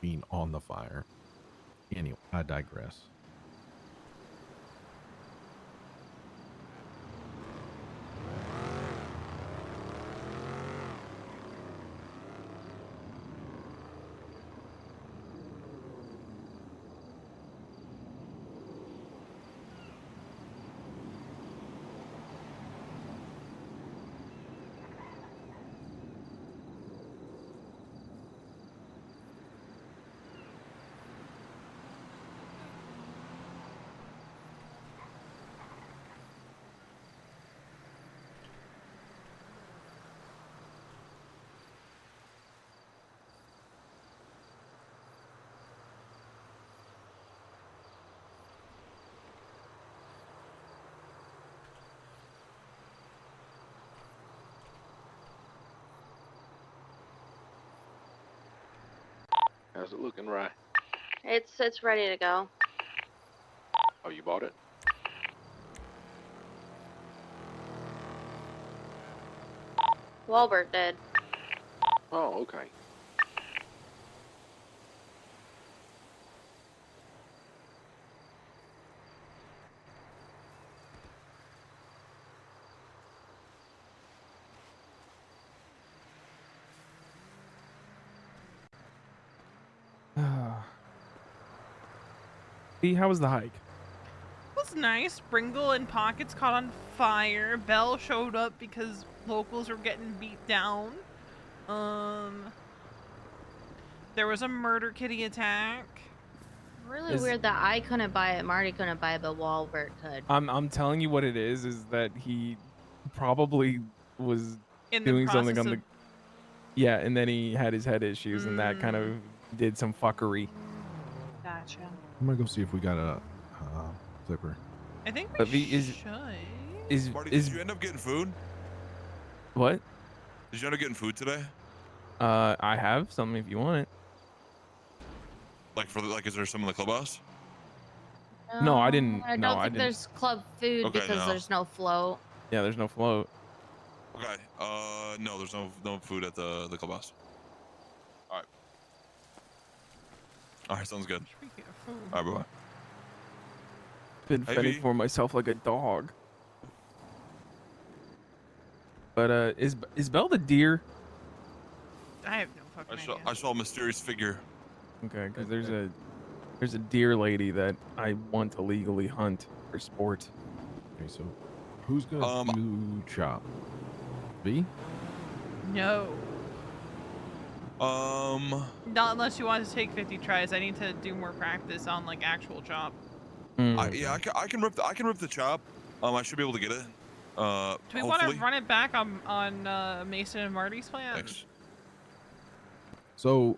being on the fire. Anyway, I digress. How's it looking, Rye? It's ready to go. Oh, you bought it? Walbert did. Oh, okay. See, how was the hike? was nice. Bringle and Pockets caught on fire. Belle showed up because locals were getting beat down. There was a murder kitty attack. Really weird that I couldn't buy it, Marty couldn't buy it, but Walbert could. I'm telling you what it is that he probably was In the doing something process on the of- yeah, and then he had his head issues, and that kind of did some fuckery. Gotcha. I'm gonna go see if we got a zipper. I think we But is should. Marty, did you end up getting food? what? Did you end up getting food today? I have something if you want it. Like is there some in the clubhouse? No, I didn't. I no, don't I think didn't. there's club food Okay, because no. there's no float. Yeah, there's no float. Okay. No, there's no food at the clubhouse. All right. All right, sounds good. All right, bye. Been Hey, fending V. for myself like a dog. But is Belle the deer? I have no fucking idea. I saw a mysterious figure. Okay, because there's a deer lady that I want to legally hunt for sport. Okay, so who's gonna do chop? V? No. Not unless you want to take 50 tries. I need to do more practice on like actual chop. Yeah, I can rip the chop. I should be able to get it. Do we want to run it back on Mason and Marty's plan? Thanks. So,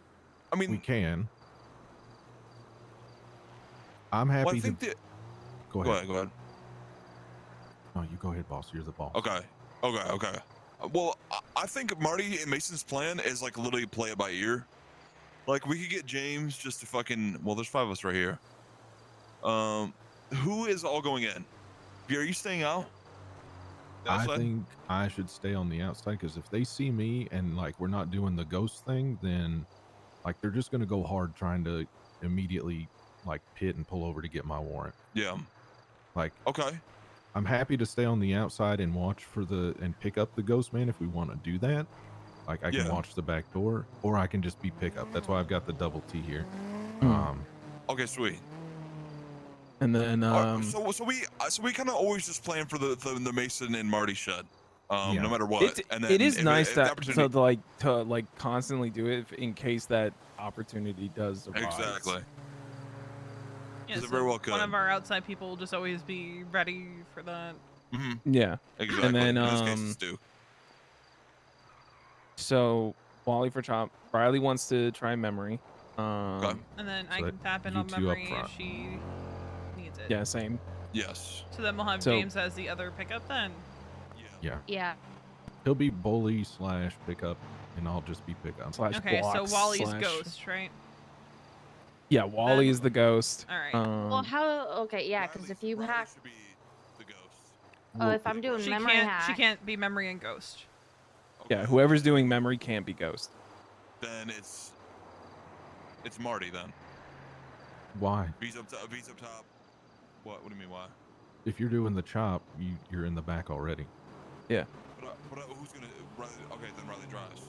I mean, we can. I'm happy Well, I think to. Go ahead. No, you go ahead, boss. You're the boss. Okay. Well, I think Marty and Mason's plan is like literally play it by ear. Like we could get James just to fucking. Well, there's 5 of us right here. Who is all going in? Are you staying out? I Outside? think I should stay on the outside because if they see me and like we're not doing the ghost thing, then like they're just gonna go hard trying to immediately like pit and pull over to get my warrant. Yeah. Like okay. I'm happy to stay on the outside and watch for and pick up the ghost man if we want to do that. Like I can Yeah. watch the back door, or I can just be pickup. That's why I've got the double T here. Okay, sweet. And then So we kind of always just plan for the Mason and Marty shed, no matter what. It is nice if to, the opportunity- to constantly do it in case that opportunity does arise. Exactly. Yeah, Is it very well one could. of our outside people will just always be ready for that. Yeah. Exactly. And then In this case, it's Stu. So Wally for chop. Riley wants to try memory. And then I so can tap in you on two up memory if front. she needs it. Yeah, same. Yes. So then we'll have So- James as the other pickup then. Yeah. Yeah. He'll be bully / pickup, and I'll just be pickup. Okay, so Wally's ghost, right? Yeah, Wally is the ghost. All right. Well, how? Okay, yeah, because if you hack. Oh, if I'm doing She memory can't. hack. She can't be memory and ghost. Yeah, whoever's doing memory can't be ghost. Then it's Marty then. Why? V's up top. What? What do you mean why? If you're doing the chop, you're in the back already. Yeah. But who's gonna? Riley, okay, then Riley drives.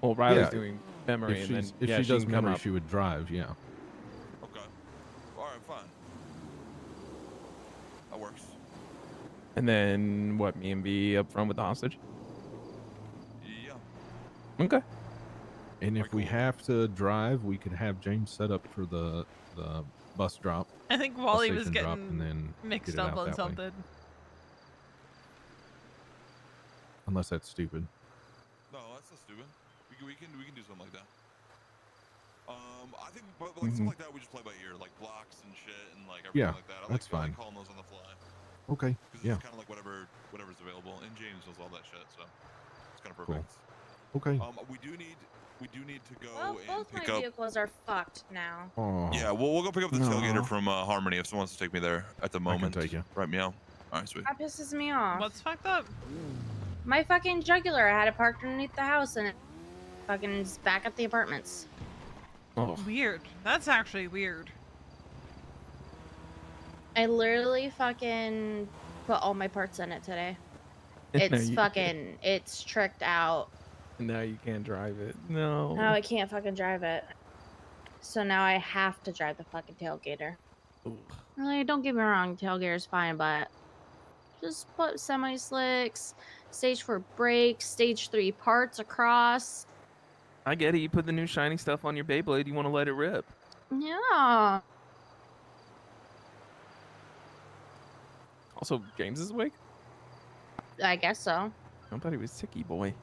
Well, Riley's Yeah. doing memory, If and then she's- if yeah, she does can come memory, up. she would drive. Yeah. Okay. All right, fine. That works. And then what? Me and B up front with the hostage. Yeah. Okay. And if we have to drive, we could have James set up for the bus drop. I think bus Wally was station drop, getting and then mixed get it up out on that way. something. Unless that's stupid. No, that's not stupid. We can do something like that. I think but like something like that we just play by ear, like blocks and shit and like everything Yeah, like that. that's I like fine. calling those on the fly. Okay. Because Yeah. it's kind of like whatever's available, and James knows all that shit, so it's kind of Cool. perfect. Okay. We do need to go Well, and both my pick up. vehicles are fucked now. Oh. Yeah, we'll go pick up the No. tailgater from Harmony if someone wants to take me there at the moment. take you. Right, meow. All right, sweet. That pisses me off. What's fucked up? My fucking jugular. I had it parked underneath the house and it fucking is back at the apartments. Oh. Weird. That's actually weird. I literally fucking put all my parts in it today. Now It's you- fucking, it's tricked out. Now you can't drive it. No. Now I can't fucking drive it. So now I have to drive the fucking tailgater. Like, don't get me wrong, tailgate is fine, but just put semi-slicks, stage 4 brakes, stage 3 parts across. I get it. You put the new shiny stuff on your Beyblade. You want to let it rip. Yeah. Also, James is awake? I guess so. I thought he was sicky boy.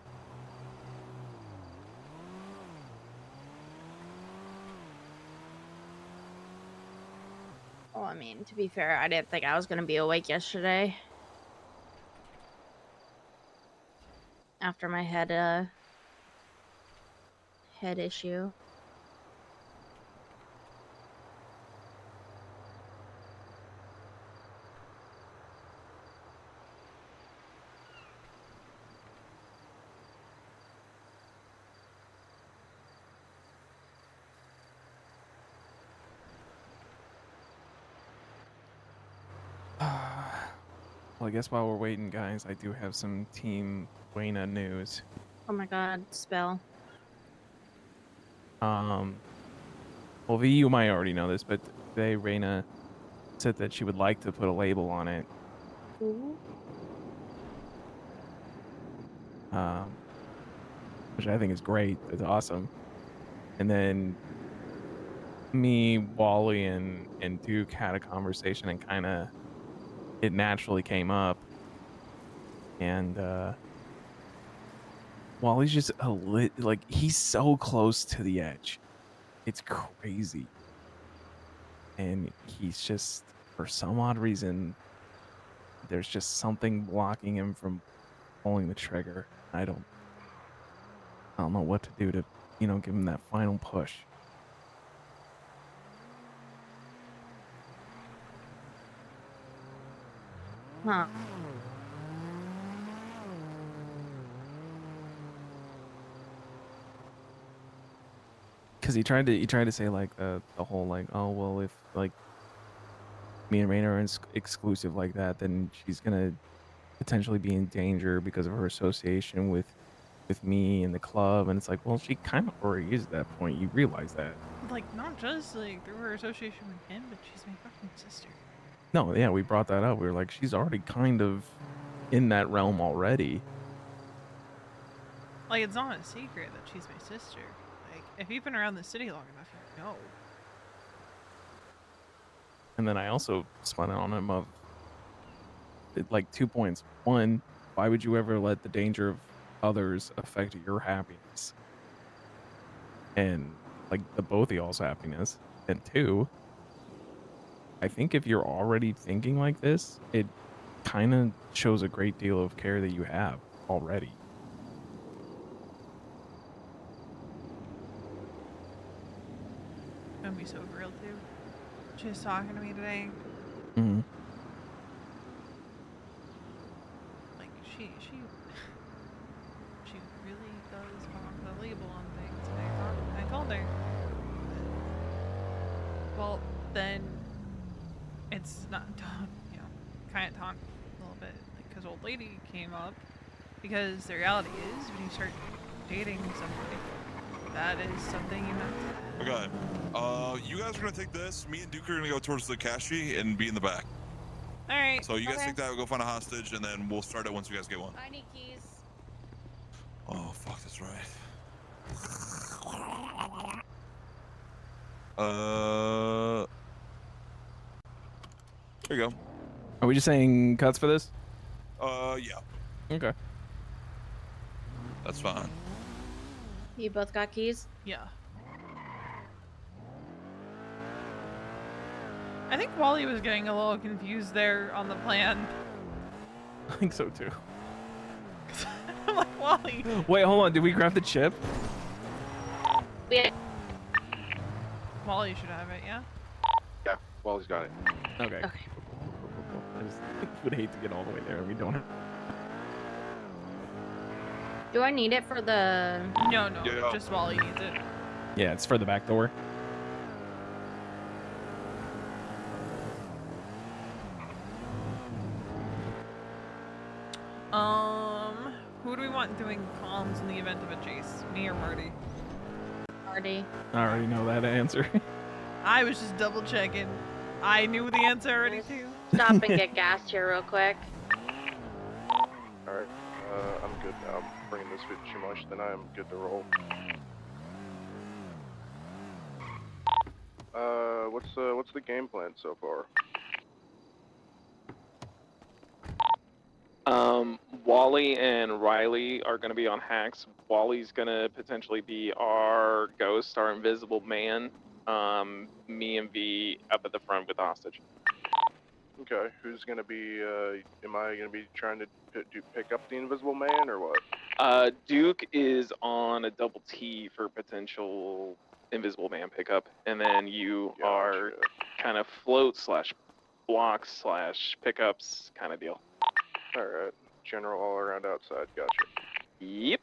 Well, I mean, to be fair, I didn't think I was going to be awake yesterday. After my head issue. Well, I guess while we're waiting, guys, I do have some Team Wayna news. Oh my god, spell. Well, V, you might already know this, but today Reyna said that she would like to put a label on it. Ooh. Which I think is great. It's awesome. And then me, Wally, and Duke had a conversation, and kind of it naturally came up. And Wally's just like, he's so close to the edge. It's crazy. And he's just, for some odd reason, there's just something blocking him from pulling the trigger. I don't know what to do to, give him that final push. Huh. Because he tried to say like the whole like, oh well, if like me and Raina are exclusive like that, then she's gonna potentially be in danger because of her association with me and the club. And it's like, well, she kind of already is at that point. You realize that? Like, not just like through her association with him, but she's my fucking sister. No, yeah, we brought that up. We were like, she's already kind of in that realm already. Like, it's not a secret that she's my sister. Like, if you've been around the city long enough, you know. And then I also spun it on him of like 2 points. One, why would you ever let the danger of others affect your happiness? And like the both of y'all's happiness. And two, I think if you're already thinking like this, it kind of shows a great deal of care that you have already. Gonna be so real too. She was talking to me today. Mm-hmm. Like she really does want the label on things, and I told her. Well, then it's not, kind of talk a little bit, like, because old lady came up, because the reality is when you start dating somebody, that is something you have to. Okay. You guys are gonna take this. Me and Duke are gonna go towards the cashy and be in the back. All right. So you guys take that, we'll go find a hostage, and then we'll start it once you guys get one. I need keys. Oh fuck, that's right. There you go. Are we just saying cuts for this? Yeah. Okay. That's fine. You both got keys? Yeah. I think Wally was getting a little confused there on the plan. I think so too. I'm like, Wally. Wait, hold on. Did we grab the chip? Yeah. Wally should have it, yeah? Yeah, Wally's got it. Okay. Okay. I just would hate to get all the way there and we don't have. Do I need it for the... No, Yeah. just Wally needs it. Yeah, it's for the back door. Who do we want doing comms in the event of a chase? Me or Marty? Marty. I already know that answer. I was just double checking. I knew the answer already too. Stop and get gas here real quick. Alright, I'm good now. I'm bringing this bit too much, then I'm good to roll. What's the game plan so far? Wally and Riley are going to be on hacks. Wally's going to potentially be our ghost, our invisible man. Me and V up at the front with the hostage. Okay, who's gonna be, am I gonna be trying to pick up the invisible man, or what? Duke is on a double T for potential invisible man pickup, and then you are kind of float / blocks / pickups kind of deal. Alright, general all around outside, gotcha. Yep.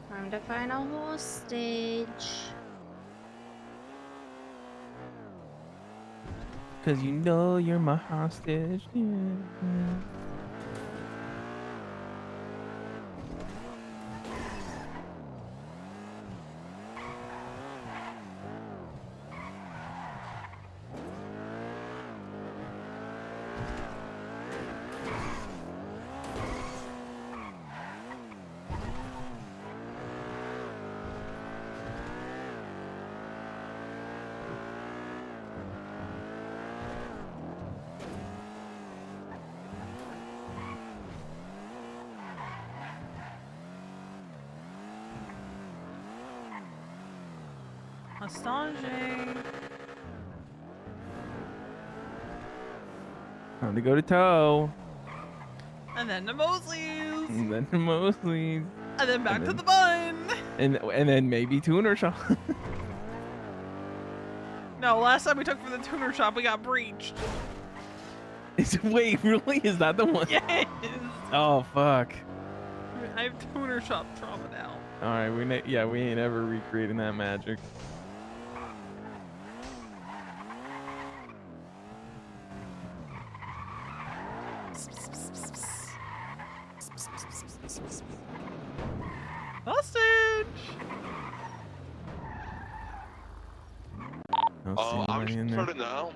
Time to find a hostage. Cause you know you're my hostage. Yeah. Astonishing. Time to go to toe. And then to Mosley's. And then to Mosley's. And then back to the bun. And then maybe tuner shop. No, last time we took for the tuner shop, we got breached. Wait, really? Is that the one? Yes. Oh fuck. I have tuner shop trauma now. All right, we ain't ever recreating that magic. Hostage. I'm just starting now.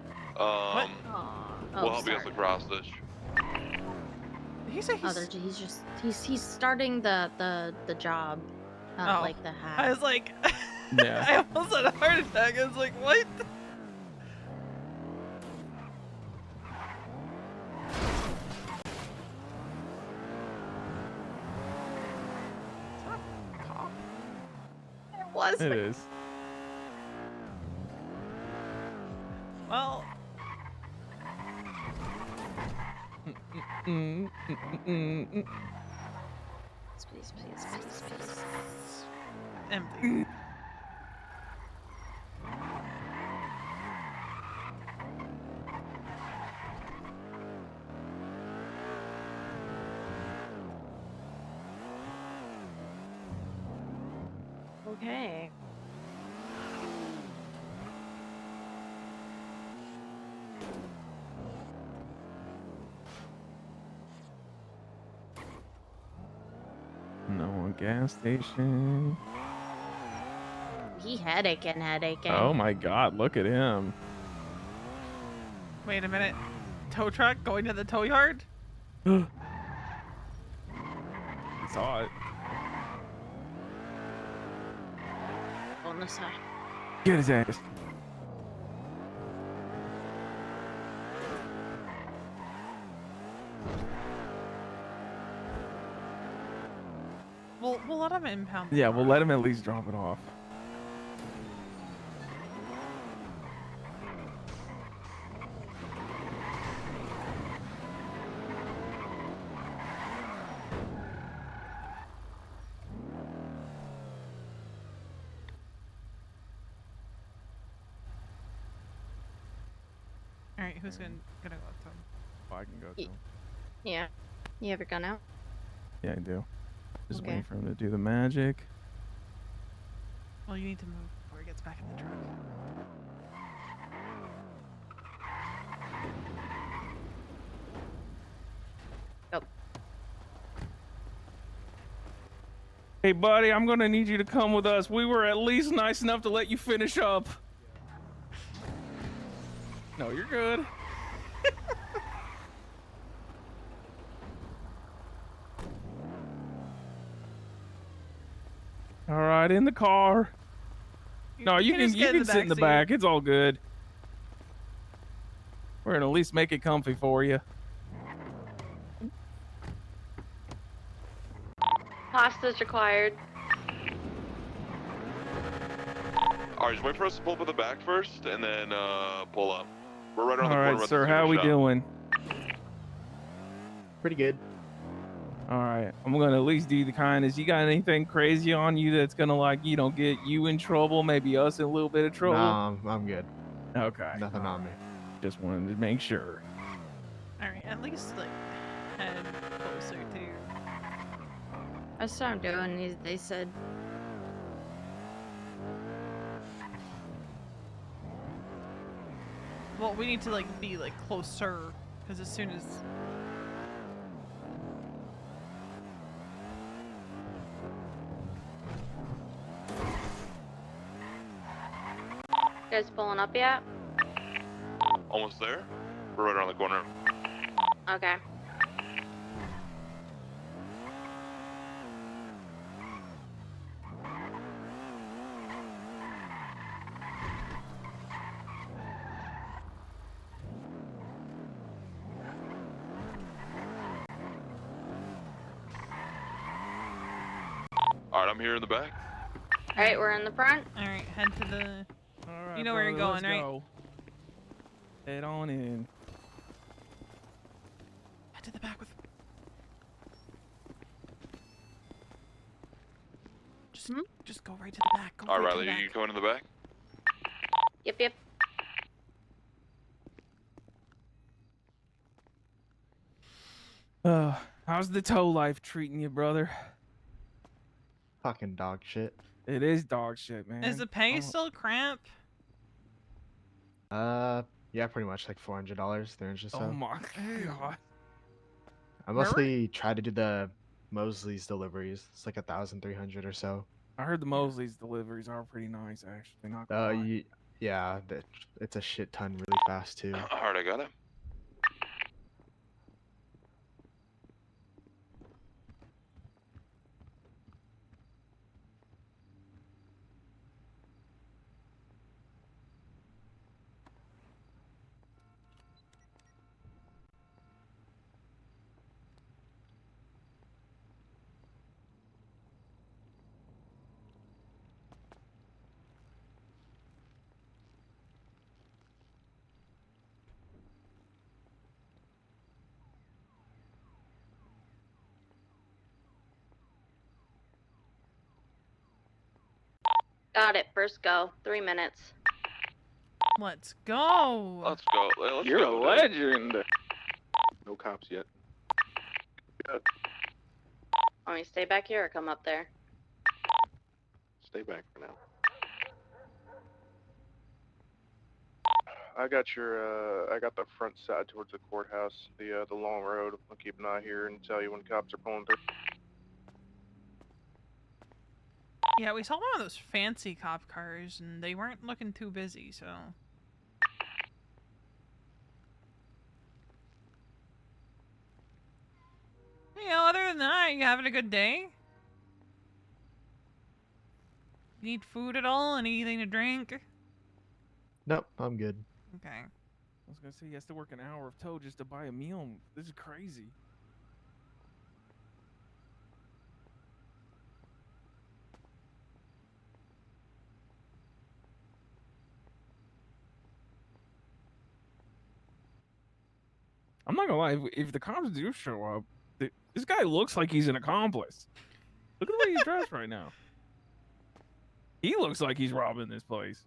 We'll help you get the hostage. He said he's starting the job, not like the hack. I was like, yeah. I almost had a heart attack. I was like, what? It was. It is. Well. Space. Empty. Okay. No gas station. He headaching. Oh my god, look at him. Wait a minute. Tow truck going to the tow yard? He saw it. On the side. Get his ass. We'll let him impound. Yeah, we'll let him at least drop it off. Alright, who's gonna go to him? Oh, I can go too. Yeah. You have your gun out? Yeah, I do. Just Okay. waiting for him to do the magic. Well, you need to move before he gets back in the truck. Hey, buddy, I'm gonna need you to come with us. We were at least nice enough to let you finish up. No, you're good. All right, in the car. No, you can just get in the sit in the back seat. back. It's all good. We're gonna at least make it comfy for you. Hostage required. All right, just wait for us to pull up at the back first, and then pull up. We're right around All the corner right, at sir. the How zero we shop. doing? Pretty good. All right, I'm gonna at least do the kindness. You got anything crazy on you that's gonna like, get you in trouble? Maybe us in a little bit of trouble. Nah, I'm good. Okay. Nothing on me. Just wanted to make sure. All right, at least like head closer to. That's what I'm doing. They said. Well, we need to like be like closer, because as soon as. You guys pulling up yet? Almost there. We're right around the corner. Okay. All right, I'm here in the back. All right, we're in the front. All right, head to the. All right, You know where you're brother, going, right? go. Head on in. Head to the back with. Just go right to the back. Go All right right, to the Riley, back. you coming in the back? Yep. How's the tow life treating you, brother? Fucking dog shit. It is dog shit, man. Is the pay still cramp? Yeah, pretty much like $400, $300 or so. Oh my god. I mostly try to do the Mosley's deliveries. It's like 1,300 or so. I heard the Mosley's deliveries are pretty nice, actually. Not gonna lie. Yeah, it's a shit ton really fast too. All right, I got it. Got it. First go. 3 minutes. Let's go. Let's go. Let's You're go, a dude. legend. No cops yet. Want me to stay back here or come up there? Stay back for now. I got I got the front side towards the courthouse, the long road. I'll keep an eye here and tell you when cops are pulling through. Yeah, we saw one of those fancy cop cars, and they weren't looking too busy, so. You know, other than that, you having a good day? Need food at all? Anything to drink? Nope, I'm good. Okay. I was gonna say, you have to work an hour of tow just to buy a meal. This is crazy. I'm not gonna lie, if the cops do show up, this guy looks like he's an accomplice. Look at the way he's dressed right now. He looks like he's robbing this place.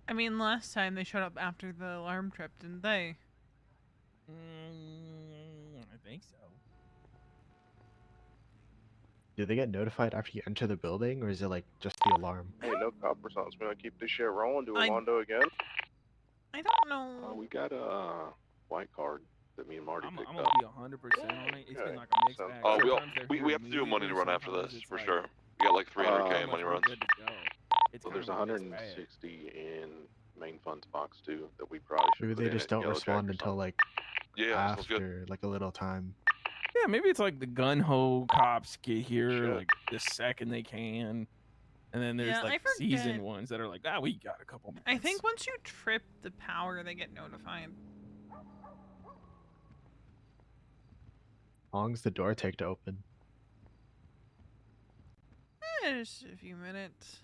I mean, last time they showed up after the alarm trip, didn't they? I think so. Do they get notified after you enter the building, or is it like just the alarm? Hey, no cop response. We gonna keep this shit rolling. Do I- Alondo again. I don't know. We got a white card that me and Marty I'm picked gonna up. be 100% on it. It's been like a mixed Sounds bag. Oh, Sometimes they're we here have to do a money immediately, run after sometimes this it's for like, sure. We got like 300k pretty in much money we're runs. good to go. It's So kind there's of a mixed bag. 160 in main funds box too that we probably should Maybe put they in just at don't Yellow Jack respond or until something. like Yeah, sounds good. after like a little time. Yeah, maybe it's like the gun ho cops get here Shit. like the second they can. And then there's Yeah, I like forget. seasoned ones that are like, we got a couple minutes. I think once you trip the power, they get notified. How long's the door take to open? Just a few minutes.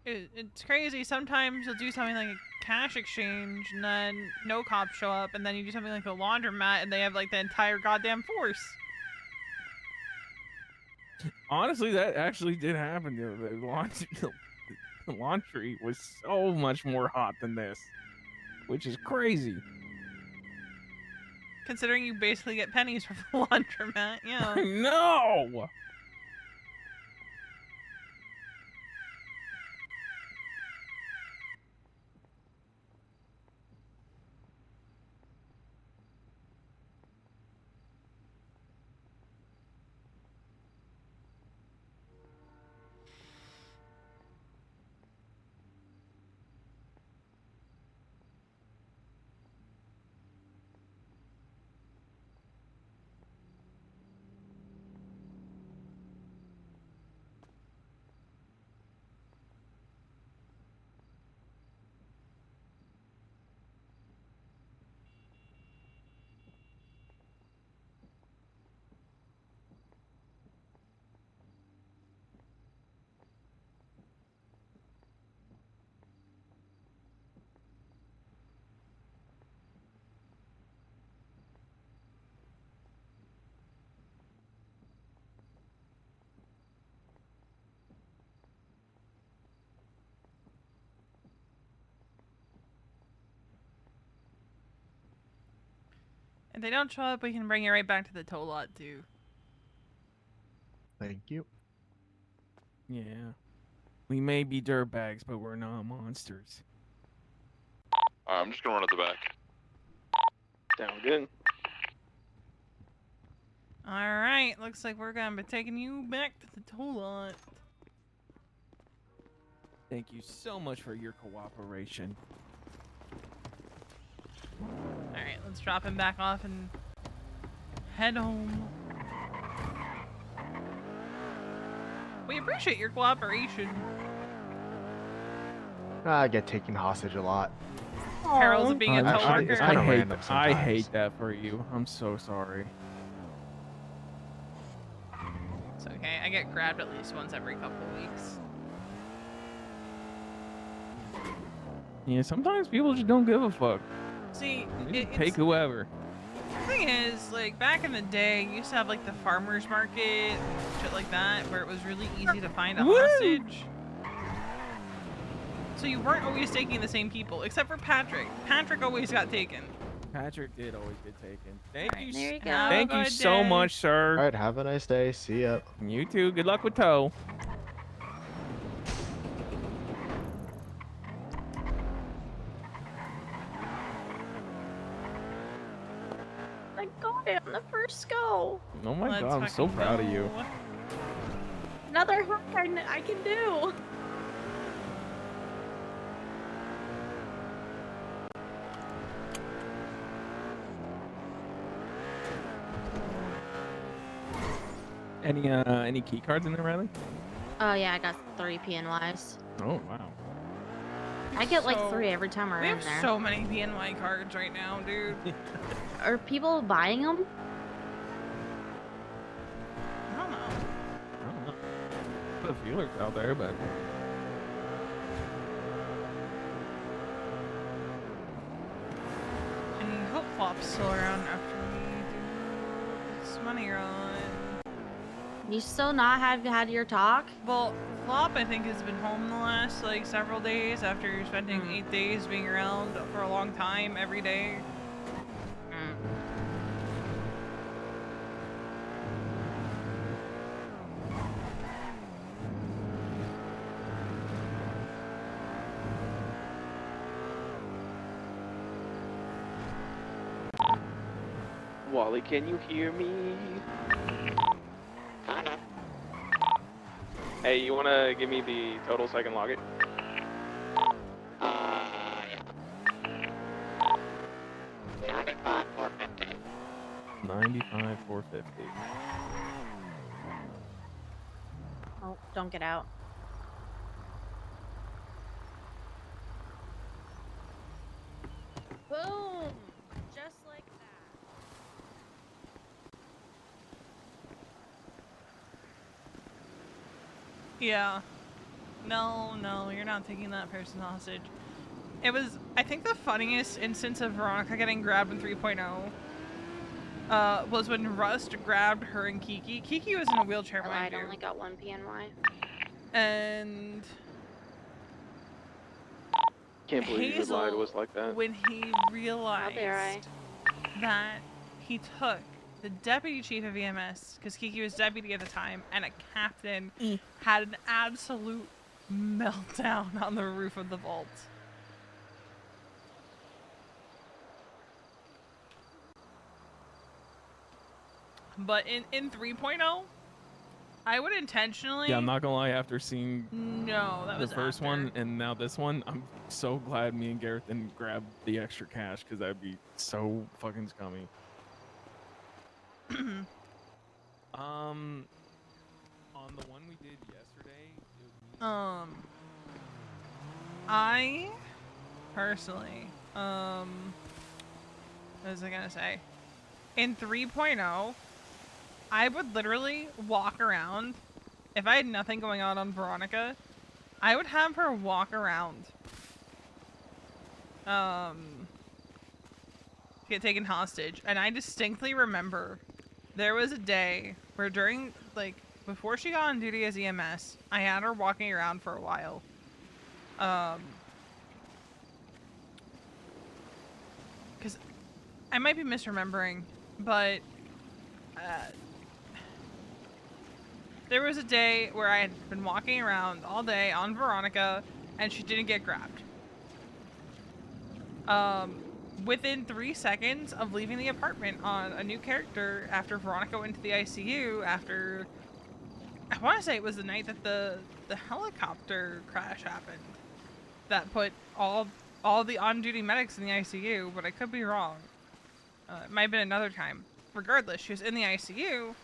It's crazy. Sometimes you'll do something like a cash exchange, and then no cops show up, and then you do something like a laundromat, and they have like the entire goddamn force. Honestly, that actually did happen. The laundry was so much more hot than this, which is crazy. Considering you basically get pennies from the laundromat, yeah. No! If they don't show up, we can bring you right back to the tow lot, too. Thank you. Yeah. We may be dirtbags, but we're not monsters. Alright, I'm just gonna run at the back. Sound good. Alright, looks like we're gonna be taking you back to the tow lot. Thank you so much for your cooperation. Alright, let's drop him back off and head home. We appreciate your cooperation. I get taken hostage a lot. Perils of being a tow Actually, worker. it's kinda random I sometimes. hate that for you. I'm so sorry. It's okay, I get grabbed at least once every couple weeks. Yeah, sometimes people just don't give a fuck. See, They just take whoever. the thing is, like, back in the day, you used to have, like, the farmer's market, shit like that, where it was really easy to find a hostage. So you weren't always taking the same people, except for Patrick. Patrick always got taken. Patrick did always get taken. Thank you. there you go. Thank you Good so day. much, sir. All right, have a nice day. See ya. You too. Good luck with tow. I got it on the first go. Oh my Let's god, I'm so fucking proud of you. go. Another hack I can do. Any key cards in there, Riley? Oh yeah, I got 3 PNYs. Oh wow. I get like So- 3 every time We we're in have there. so many BNY cards right now, dude. Are people buying them? I don't know. I don't know. Put feelers out there, but Any hope flops still around after we do this money run? You still not have had your talk? Well, Flop, I think, has been home the last, like, several days after spending 8 days being around for a long time every day. Wally, can you hear me? Hey, you wanna give me the total so I can log it? 95, 450. Oh, don't get out. Boom! Just like that. Yeah. No, you're not taking that person hostage. It was, I think, the funniest instance of Veronica getting grabbed in 3.0 was when Rust grabbed her and Kiki. Kiki was in a wheelchair, I mind lied, you. only got one PNY. And Can't believe you lied was like that. when he realized that he took the deputy chief of EMS, because Kiki was deputy at the time, and a captain, had an absolute meltdown on the roof of the vault. But in 3.0, I would intentionally... Yeah, I'm not gonna lie, after seeing No, that the was first after. one and now this one, I'm so glad me and Gareth didn't grab the extra cash, because that'd be so fucking scummy. On the one we did yesterday, I personally, what was I gonna say? In 3.0, I would literally walk around. If I had nothing going on Veronica, I would have her walk around. Get taken hostage. And I distinctly remember there was a day where during, like, before she got on duty as EMS, I had her walking around for a while. Because I might be misremembering, but there was a day where I had been walking around all day on Veronica, and she didn't get grabbed. Within 3 seconds of leaving the apartment on a new character after Veronica went to the ICU after, I want to say it was the night that the helicopter crash happened that put all the on-duty medics in the ICU, but I could be wrong. It might have been another time. Regardless, she was in the ICU,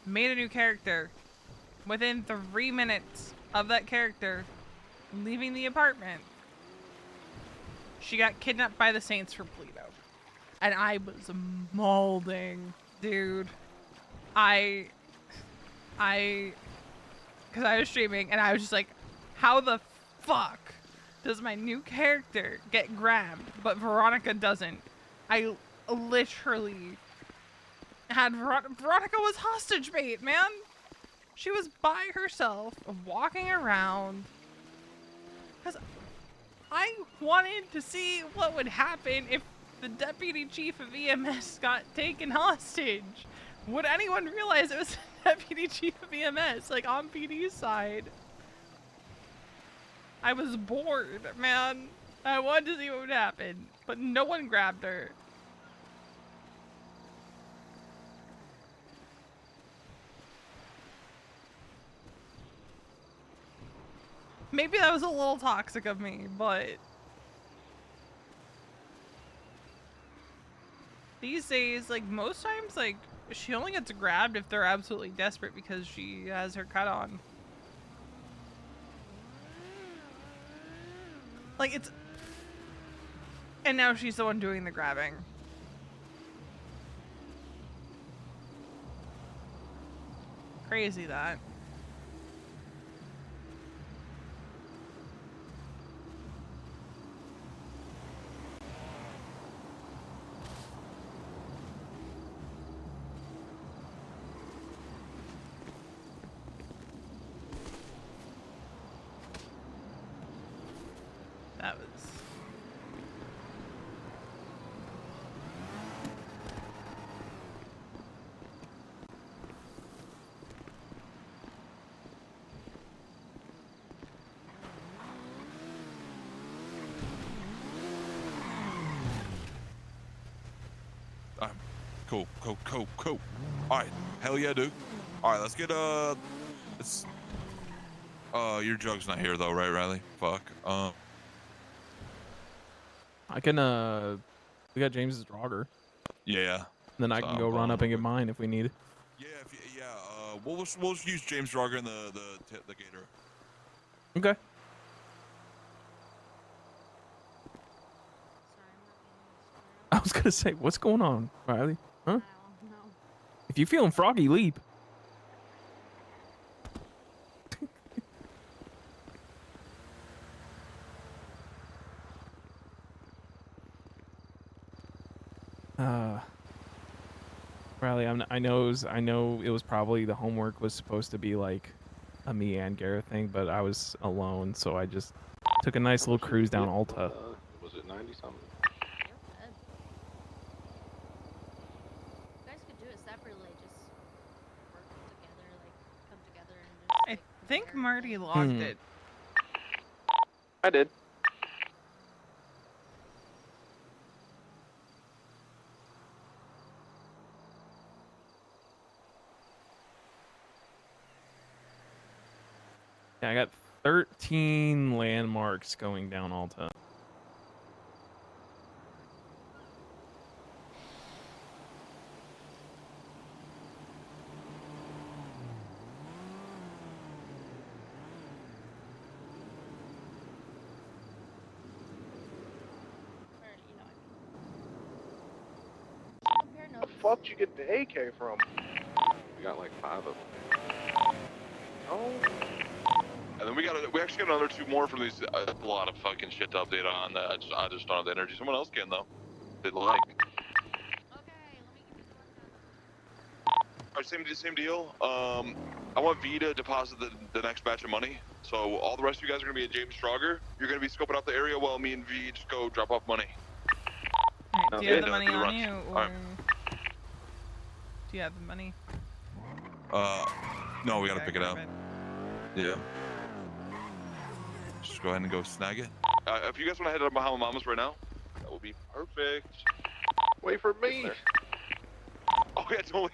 made a new character. Within 3 minutes of that character leaving the apartment, she got kidnapped by the Saints for Pluto. And I was molding, dude. Because I was streaming, and I was just like, how the fuck does my new character get grabbed, but Veronica doesn't? I literally had Veronica was hostage bait, man. She was by herself, walking around. Because I wanted to see what would happen if the deputy chief of EMS got taken hostage. Would anyone realize it was the deputy chief of EMS, like, on PD's side? I was bored, man. I wanted to see what would happen, but no one grabbed her. Maybe that was a little toxic of me, but these days, like, most times, like, she only gets grabbed if they're absolutely desperate because she has her cut on. Like, it's... And now she's the one doing the grabbing. Crazy, that. That was. Cool. All right, hell yeah, dude. All right, let's get let's. Your jug's not here though, right, Riley? Fuck. I can we got James's Draugr. Yeah. Then I So can I'm go run going up and get quick. mine if we need. Yeah, we'll just use James Draugr and the Gator. Okay. I was gonna say, what's going on, Riley? Huh? If you feeling froggy, leap. Riley, I know it was probably the homework was supposed to be like a me and Gareth thing, but I was alone, so I just took a nice little cruise down Alta. Was it 90 something? You guys could do it separately, just work together, like come together and just. I think Marty logged it. I did. Yeah, I got 13 landmarks going down Alta. Compare notes. The fuck did you get the AK from? We got like 5 of them. Oh. And then we actually got another 2 more from these. A lot of fucking shit to update on. I just don't have the energy. Someone else can though. They'd like. All right, same deal. I want V to deposit the next batch of money. So all the rest of you guys are gonna be at James Draugr. You're gonna be scoping out the area while me and V just go drop off money. Alright, do you have the money do the on runs. you, All or right. do you have the money? No, we gotta Okay, pick it up. perfect. Yeah. Just go ahead and go snag it. If you guys want to head to Bahama Mamas right now, that would be perfect. Wait for me. Oh yeah, totally.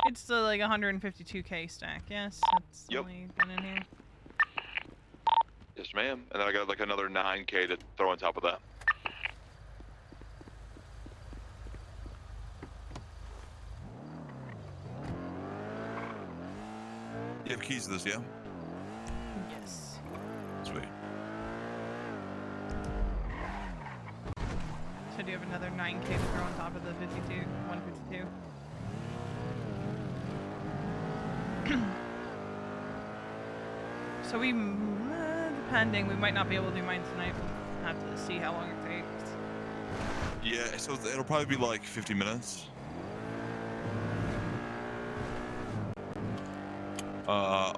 It's the like 152k stack. Yes, that's only been in here. Yes, ma'am. And then I got like another 9K to throw on top of that. You have keys to this, yeah? Yes. Sweet. So do you have another 9k to throw on top of the 152? So we, depending, we might not be able to do mine tonight. We'll have to see how long it takes. Yeah, so it'll probably be like 50 minutes.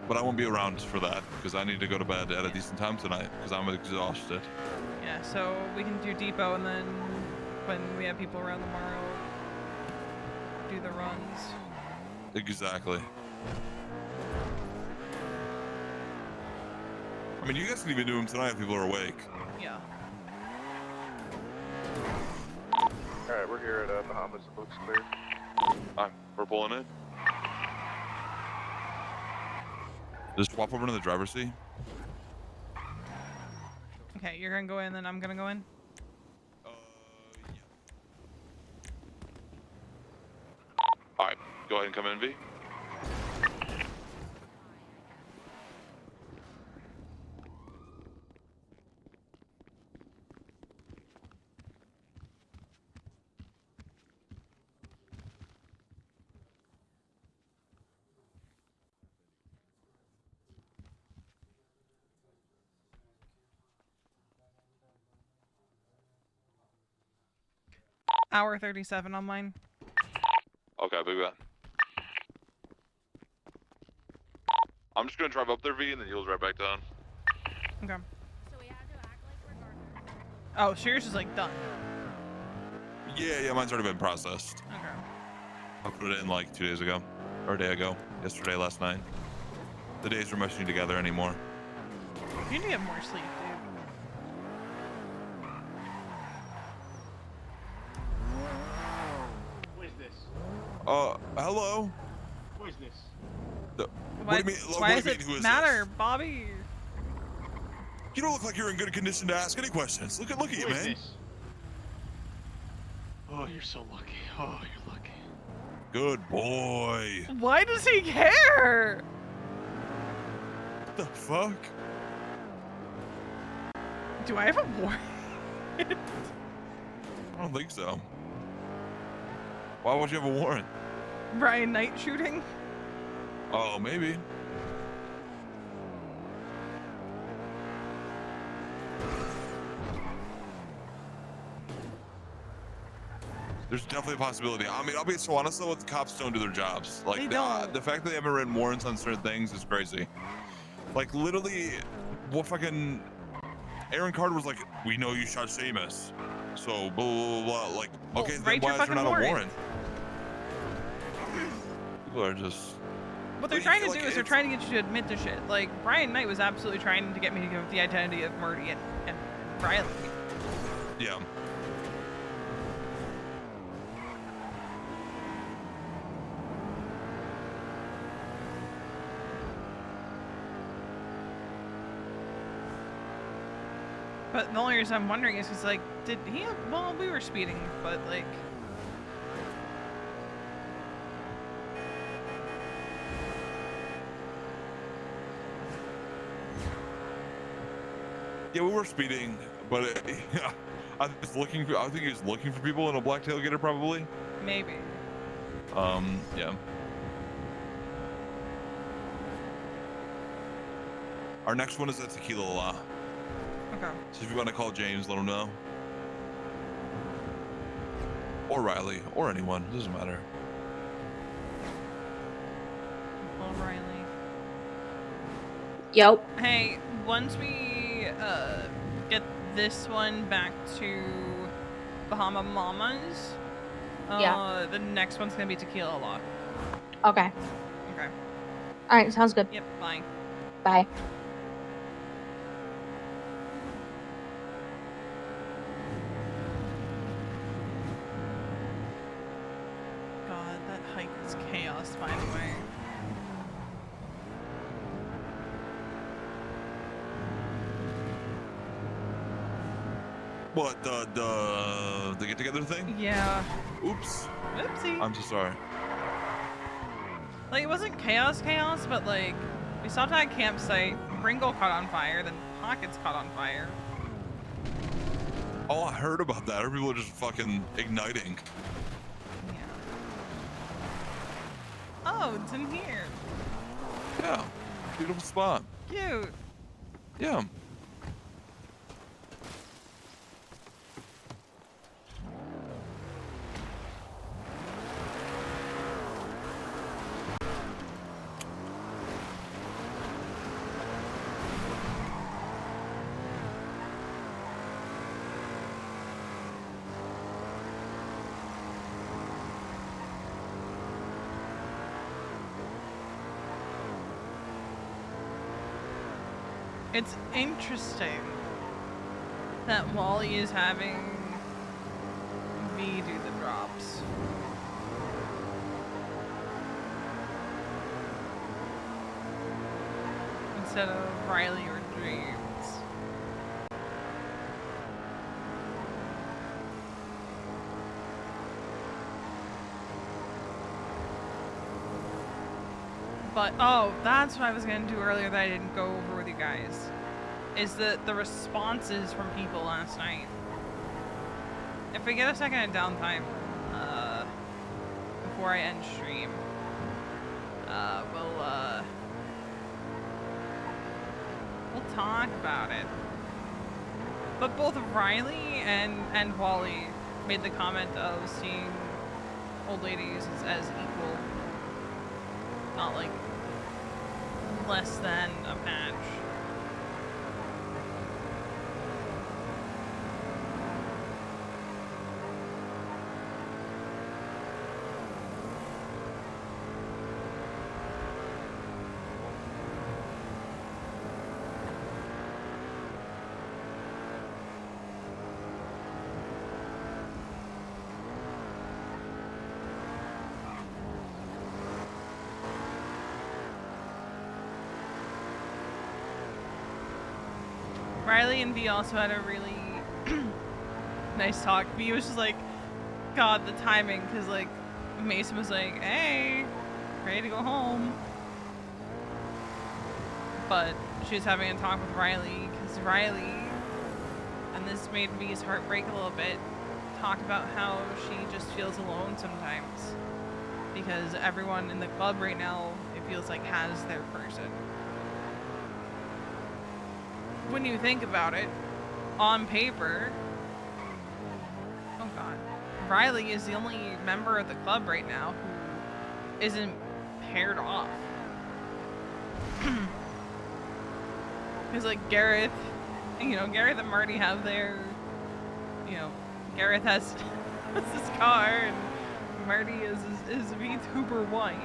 But I won't be around for that because I need to go to bed at a decent time tonight because I'm exhausted. Yeah, so we can do depot and then when we have people around tomorrow, do the runs. Exactly. I mean, you guys can even do them tonight if people are awake. Yeah. Alright, we're here at Bahamas. It looks clear. Alright, we're pulling in. Just swap over to the driver's seat. Okay, you're gonna go in, then I'm gonna go in. Alright, go ahead and come in, V. Hour 37 on mine. Okay, big bet. I'm just gonna drive up there, V, and then you'll drive back down. Okay. So we had to act like we're gardeners. Oh, so yours is like done. Yeah, mine's already been processed. Okay. I put it in like 2 days ago, or a day ago. Yesterday, last night. The days are meshing together anymore. You need to get more sleep, dude. Who is this? Hello? Who is this? What do you mean? Why What does do you mean, it who is matter, this? Bobby? You don't look like you're in good condition to ask any questions. Look at you, Who is man. this? Oh, you're so lucky. Oh, you're lucky. Good boy. Why does he care? What the fuck? Do I have a warrant? I don't think so. Why would you have a warrant? Brian Knight shooting? Oh, maybe. There's definitely a possibility. I mean, I'll be so honest though, the cops don't do their jobs. They Like don't. the fact that they haven't written warrants on certain things is crazy. Like literally, what fucking Aaron Carter was like, we know you shot Seamus, so blah blah blah. Blah. Like, Well, okay, then write your why is there fucking not warrant. a warrant? People are just. What they're But, trying to like, do is they're it's- trying to get you to admit to shit. Like, Brian Knight was absolutely trying to get me to give the identity of Murdy and Riley. Yeah. But the only reason I'm wondering is because, like, did he have, well, we were speeding, but, like... Yeah, we were speeding, but yeah, I was looking for. I think he was looking for people in a black tailgater, probably. Maybe. Yeah. Our next one is at Tequila La. Okay. So if you want to call James, let him know. Or Riley, or anyone, doesn't matter. Well, Riley. Yep. Hey, once we get this one back to Bahama Mamas, Yeah. the next one's gonna be Tequila La. Okay. Okay. All right. Sounds good. Yep. Bye. Bye. God, that hike is chaos, by the way. What the get together thing? Yeah. Oops. Oopsie. I'm so sorry. Like, it wasn't chaos, but, like, we stopped at a campsite, Ringo caught on fire, then Pockets caught on fire. Oh, I heard about that. Other people are just fucking igniting. Oh, it's in here. Yeah. Beautiful spot. Cute. Yeah. It's interesting that Wally is having V do the drops. Instead of Riley or James. But, oh, that's what I was going to do earlier that I didn't go over with you guys. Is the responses from people last night. If we get a second of downtime, before I end stream, we'll talk about it. But both Riley and Wally made the comment of seeing old ladies as equal, not like less than a patch. Riley and V also had a really nice talk. V was just like, God, the timing, because like Mason was like, hey, ready to go home. But she was having a talk with Riley, because Riley, and this made V's heart break a little bit, talked about how she just feels alone sometimes. Because everyone in the club right now, it feels like, has their person. When you think about it, on paper, oh god, Riley is the only member of the club right now who isn't paired off. Because like Gareth, Gareth and Marty have their, Gareth has his car and Marty is his VTuber wife.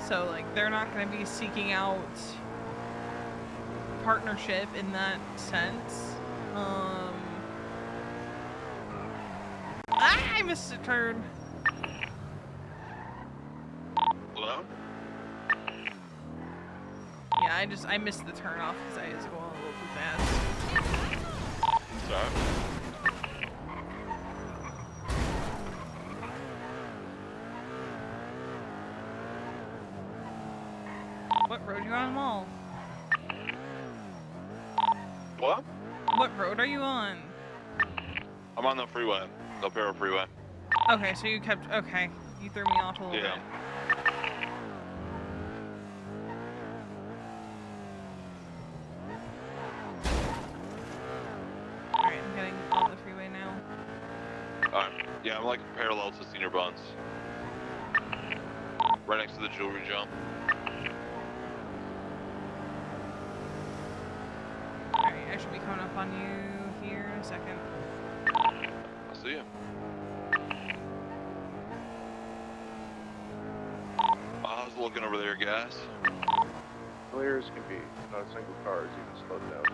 So, like, they're not going to be seeking out partnership in that sense. I missed a turn. Hello? Yeah, I missed the turn off because I was going a little too fast. Sorry. What road are you on, Mall? What? What road are you on? I'm on the freeway. The Pero freeway. Okay, so you kept... Okay, you threw me off a little bit. Alright, I'm getting on the freeway now. Yeah, I'm like parallel to Senior Buns. Right next to the jewelry jump. Alright, I should be coming up on you here in a second. I'll see you. How's it looking over there, guys? Clear as can be. Not a single car is even slowed down.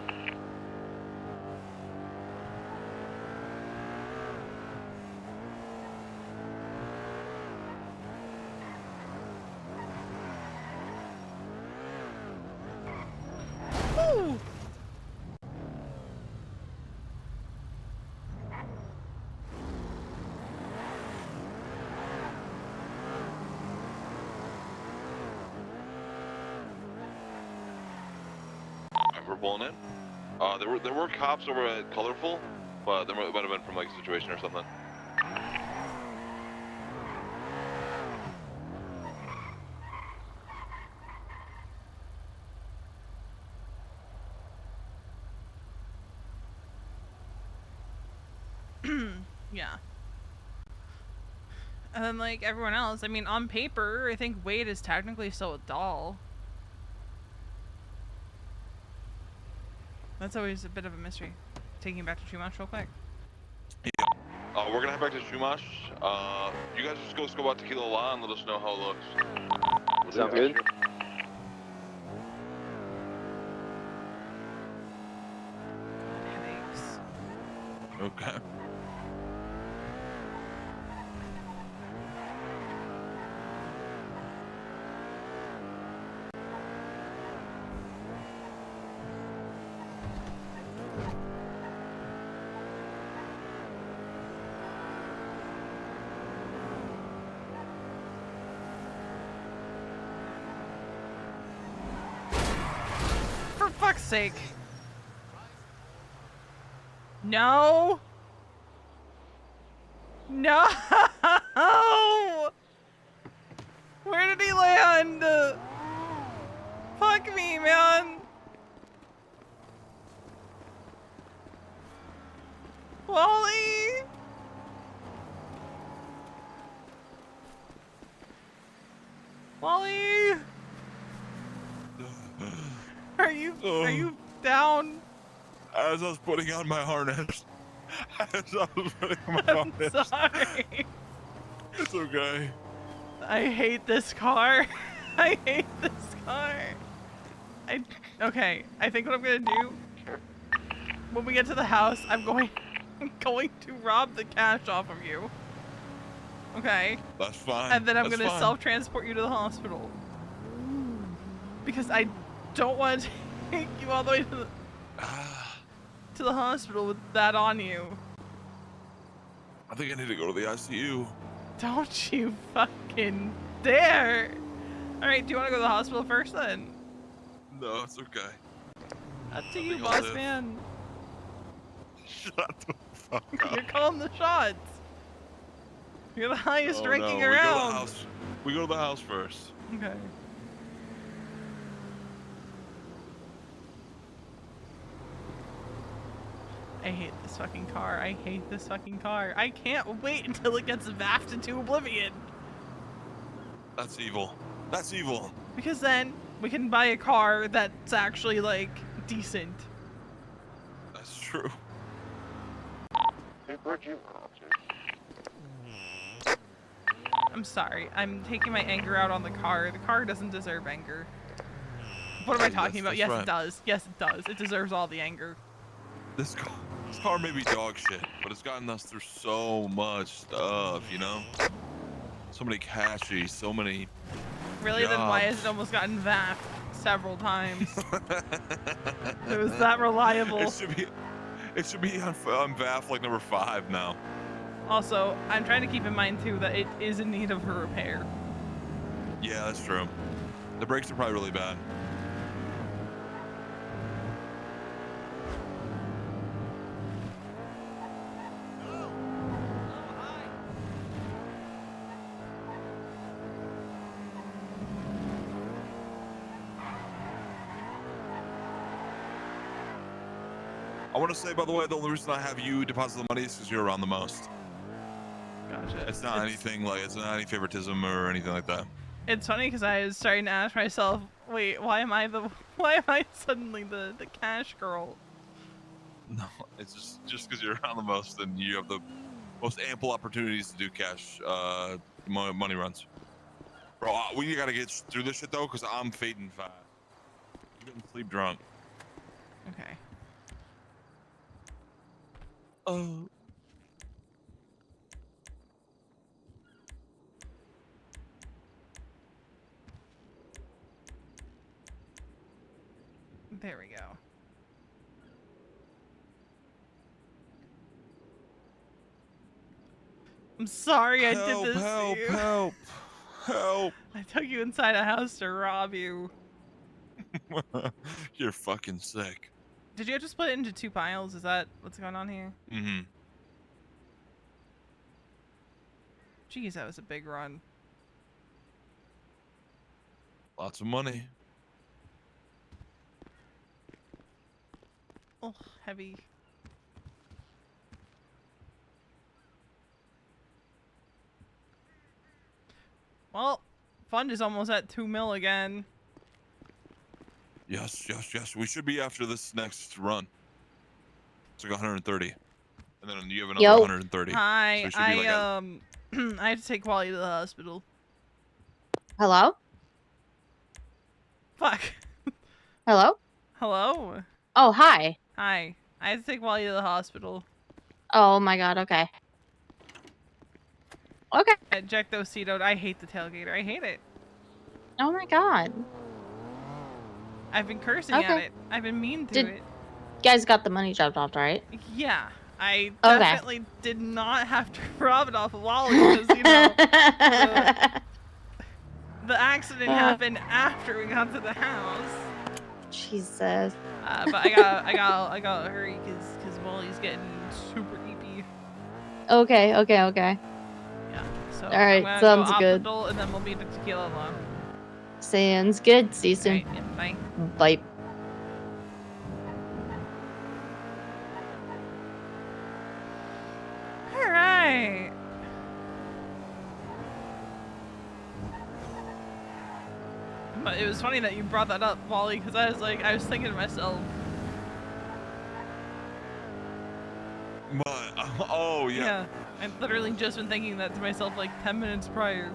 Ooh! We're pulling in. There were cops over at Colorful, but there might have been from like a situation or something. Yeah. And then, like, everyone else, I mean, on paper, I think Wade is technically still a doll. That's always a bit of a mystery. Taking it back to Chumash real quick. Yeah. We're gonna head back to Chumash. You guys just go scope out Tequila La and let us know how it looks. Sounds good. Headaches. Okay. For fuck's sake. No. No. Where did he land? Fuck me, man. Wally! Wally! Are you down? As I was putting on my harness. As I was putting on my harness. Sorry. It's okay. I hate this car. I hate this car. Okay, I think what I'm gonna do when we get to the house, I'm going to rob the cash off of you. Okay. That's fine. And then I'm That's gonna fine. self-transport you to the hospital. Because I don't want to take you all the way to the hospital with that on you. I think I need to go to the ICU. Don't you fucking dare! Alright, do you want to go to the hospital first then? No, it's okay. Up to you, think I'll boss live. man. Shut the fuck up. You're calling the shots. You're the highest ranking no, around. We go to the house first. Okay. I hate this fucking car. I hate this fucking car. I can't wait until it gets vaffed into oblivion. That's evil. That's evil. Because then we can buy a car that's actually like decent. That's true. I'm sorry. I'm taking my anger out on the car. The car doesn't deserve anger. What am I talking about? That's Yes, right. it does. Yes, it does. It deserves all the anger. This car may be dog shit, but it's gotten us through so much stuff, you know? So many cashies, so many Really? Then why has jobs. it almost gotten vaffed several times? It was that reliable. It should be on VAF like number 5 now. Also, I'm trying to keep in mind too that it is in need of a repair. Yeah, that's true. The brakes are probably really bad. I want to say, by the way, the only reason I have you deposit the money is because you're around the most. Gotcha. It's not anything like, it's not any favoritism or anything like that. It's funny because I was starting to ask myself, wait, why am I suddenly the cash girl? No, it's just because you're around the most and you have the most ample opportunities to do cash money runs. Bro, we gotta get through this shit though, because I'm fading fast. I'm getting sleep drunk. Okay. Oh. There we go. I'm sorry I did this to you. Help! I took you inside a house to rob you. You're fucking sick. Did you have to split it into 2 piles? Is that what's going on here? Mm-hmm. Jeez, that was a big run. Lots of money. Oh, heavy. Well, fund is almost at 2 mil again. Yes. We should be after this next run. It's like 130. And then you have another 130. Hi, So it should be like I have to take Wally to the hospital. Hello? Fuck. Hello? Hello? Oh, hi. Hi. I have to take Wally to the hospital. Oh my god, okay. Okay. Ejectocetoed. I hate the tailgater. I hate it. Oh my god. I've been cursing at Okay. it. I've been mean to Did- it. You guys got the money dropped off, right? Yeah. I Okay. definitely did not have to rob it off of Wally because, you know, the accident happened after we got to the house. Jesus. But I gotta hurry because Wally's getting super eepy. Okay. Yeah. So Alright, I'm gonna sounds go good. optical and then we'll meet at Tequila Lawn. Sounds good. See you soon. Alright, yeah, bye. Bye. it was funny that you brought that up, Wally, because I was thinking to myself. But oh yeah. Yeah, I've literally just been thinking that to myself like 10 minutes prior.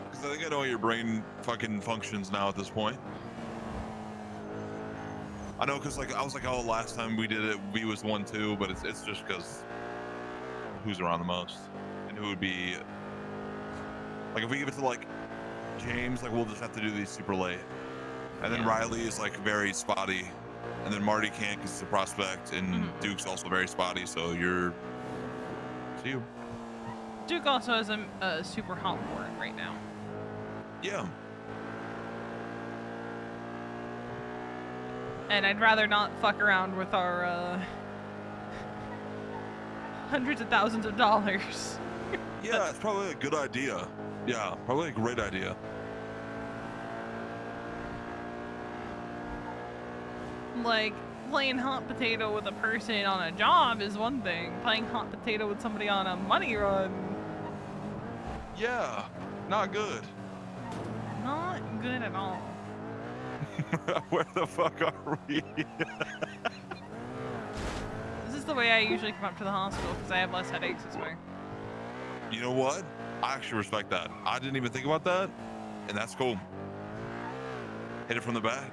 Because I think I know how your brain fucking functions now at this point. I know, because like I was like, oh, last time we did it, V was the one too, but it's just because who's around the most and who would be like if we give it to like James, like we'll just have to do these super late, and then Riley is like very spotty, and then Marty can't because he's a prospect, and Duke's also very spotty. So it's you. Duke also has a super hot board right now. Yeah. And I'd rather not fuck around with our hundreds of thousands of dollars. Yeah, it's probably a good idea. Yeah, probably a great idea. Like, playing hot potato with a person on a job is one thing. Playing hot potato with somebody on a money run. Yeah, not good. Not good at all. Where the fuck are we? This is the way I usually come up to the hospital because I have less headaches this way. You know what? I actually respect that. I didn't even think about that, and that's cool. Hit it from the back.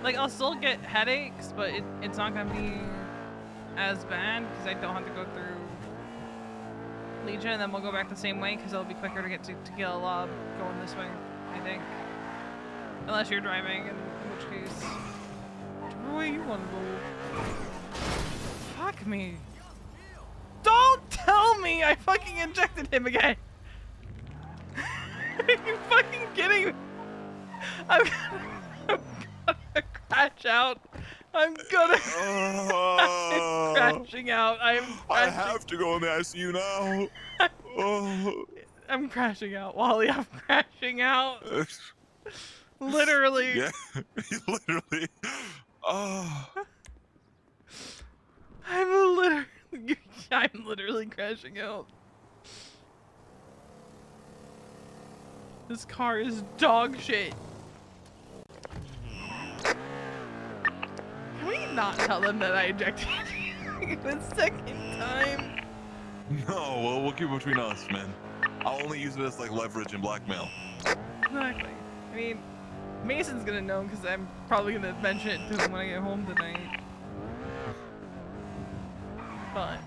Like, I'll still get headaches, but it's not gonna be as bad because I don't have to go through Legion, and then we'll go back the same way because it'll be quicker to get to Tequila Lob going this way, I think. Unless you're driving, in which case, whichever way you want to go. Fuck me. Don't tell me I fucking injected him again. Are you fucking kidding me? I'm gonna crash out. I'm crashing out. I'm crashing. I have to go in the ICU now. I'm crashing out, Wally. I'm crashing out. Literally. Yeah, literally. Oh. I'm literally crashing out. This car is dog shit. Can we not tell them that I ejected the second time? No, we'll keep it between us, man. I'll only use it as like leverage and blackmail. Exactly. I mean, Mason's gonna know because I'm probably gonna mention it to him when I get home tonight. But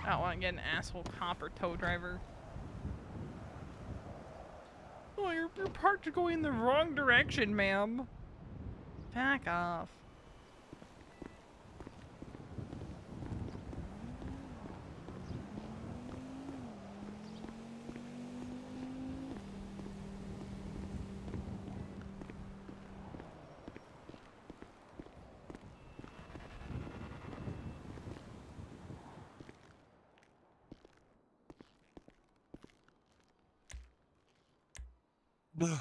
I don't want to get an asshole cop or tow driver. Oh, you're parked going the wrong direction, ma'am. Back off. Yeah,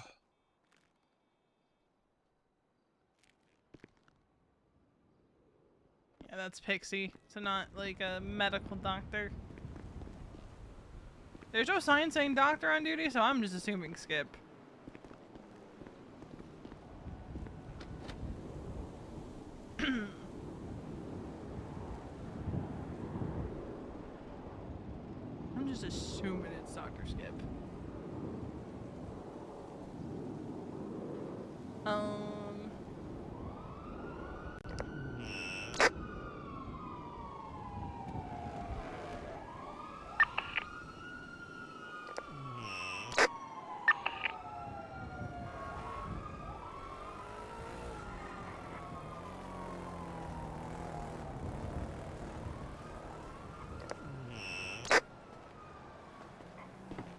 that's Pixie. So not like a medical doctor. There's no sign saying doctor on duty, so I'm just assuming Skip. I'm just assuming it's Dr. Skip.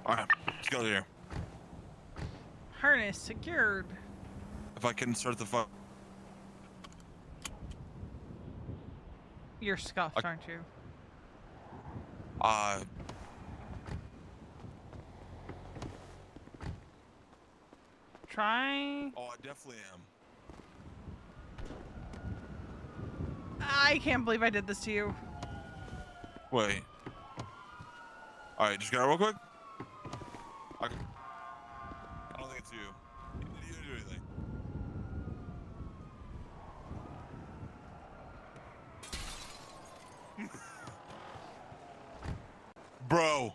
Alright, let's go here. Harness secured. If I can start the fuck. You're scuffed, aren't you? try. Oh, I definitely am. I can't believe I did this to you. Wait. All right, just get out real quick. I don't think it's you. You didn't do anything. Bro.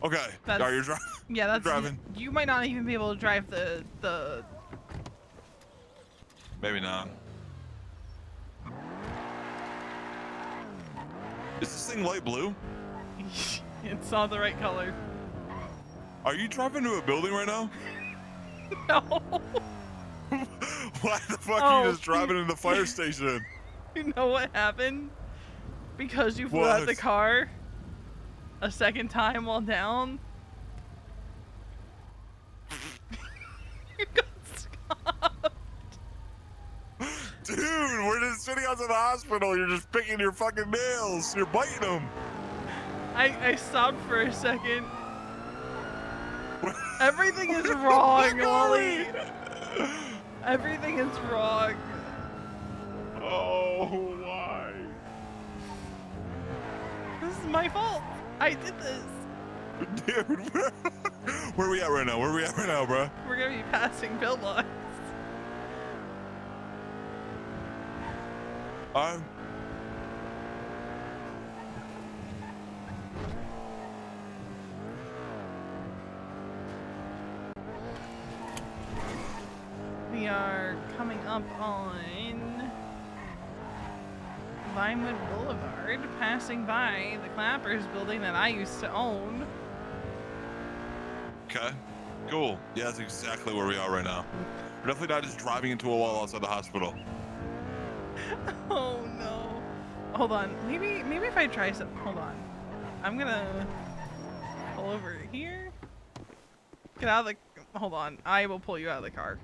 Okay. That's, You're driving. Yeah, that's driving. You might not even be able to drive the. Maybe not. Is this thing light blue? It's not the right color. Are you driving to a building right now? No. Why the fuck are you just driving into the fire station? You know what happened? Because you flew out the car a second time while down. You got stopped. Dude, we're just sitting outside the hospital. You're just picking your fucking nails. You're biting them. I stopped for a second. Everything is wrong, Wally. Everything is wrong. Oh, why? This is my fault. I did this. Dude, where are we at right now? Where are we at right now, bro? We're gonna be passing bill lines. We are coming up on Vinewood Boulevard, passing by the Clappers building that I used to own. Okay, cool. Yeah, that's exactly where we are right now. We're definitely not just driving into a wall outside the hospital. Oh no. Hold on. Maybe if I try something. Hold on. I'm gonna pull over here. Get out of the. Hold on. I will pull you out of the car.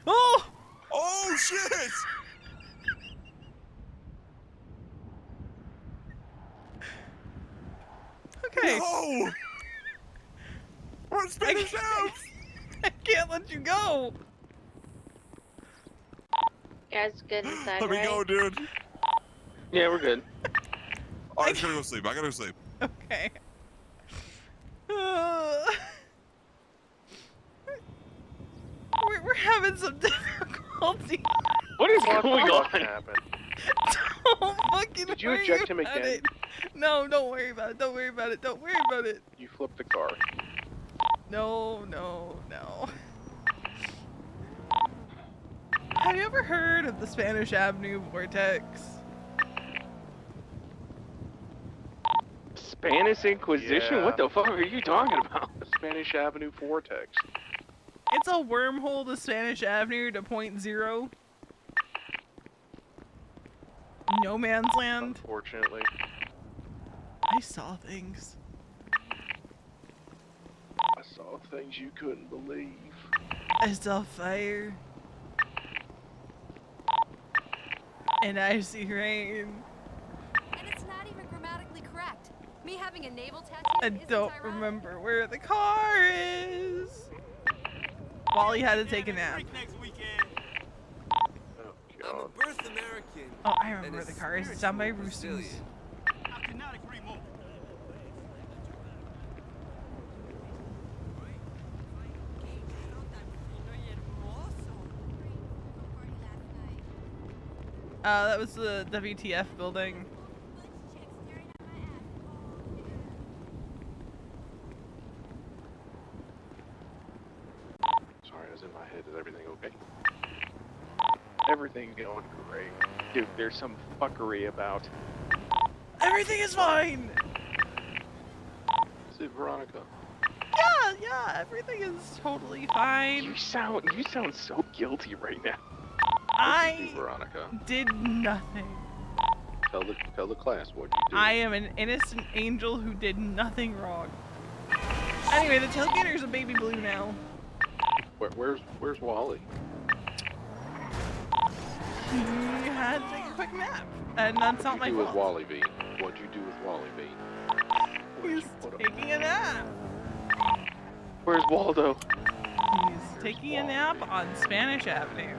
Oh! Oh shit! Okay. No! We're in Spanish out! I can't let you go. You guys good inside, Let me right? go, dude. Yeah, we're good. I just gotta go sleep. I gotta go sleep. Okay. We're having some difficulty. What is What going the on? fuck happened? Don't fucking Did you worry eject him about again? it. No, don't worry about it. Don't worry about it. Don't worry about it. You flipped the car. No, no, no. Have you ever heard of the Spanish Avenue Vortex? Spanish Inquisition? Yeah. What the fuck are you talking about? The Spanish Avenue Vortex. It's a wormhole to Spanish Avenue to point zero. No man's land. Unfortunately. I saw things. I saw things you couldn't believe. I saw fire. And I see rain. And it's not even grammatically correct. Me having a naval tattoo I isn't don't ironic. remember where the car is. Wally had to take a nap. I'm a birth American. Oh, I remember where the car is. It's down by Roosters. I could not agree more. That was the WTF building. Sorry, I was in my head. Is everything okay? Everything's going great. Dude, there's some fuckery about. Everything is fine. Is it Veronica? Yeah, everything is totally fine. You sound so guilty right now. I Veronica. did nothing. Tell the class what you did. I am an innocent angel who did nothing wrong. Anyway, the tailgater's a baby blue now. Where's Wally? He had to take a quick nap, and that's not my What'd you do with fault. Wally V? What'd you do with Wally V? He's taking a nap. Where's Waldo? He's taking a nap on Spanish Avenue.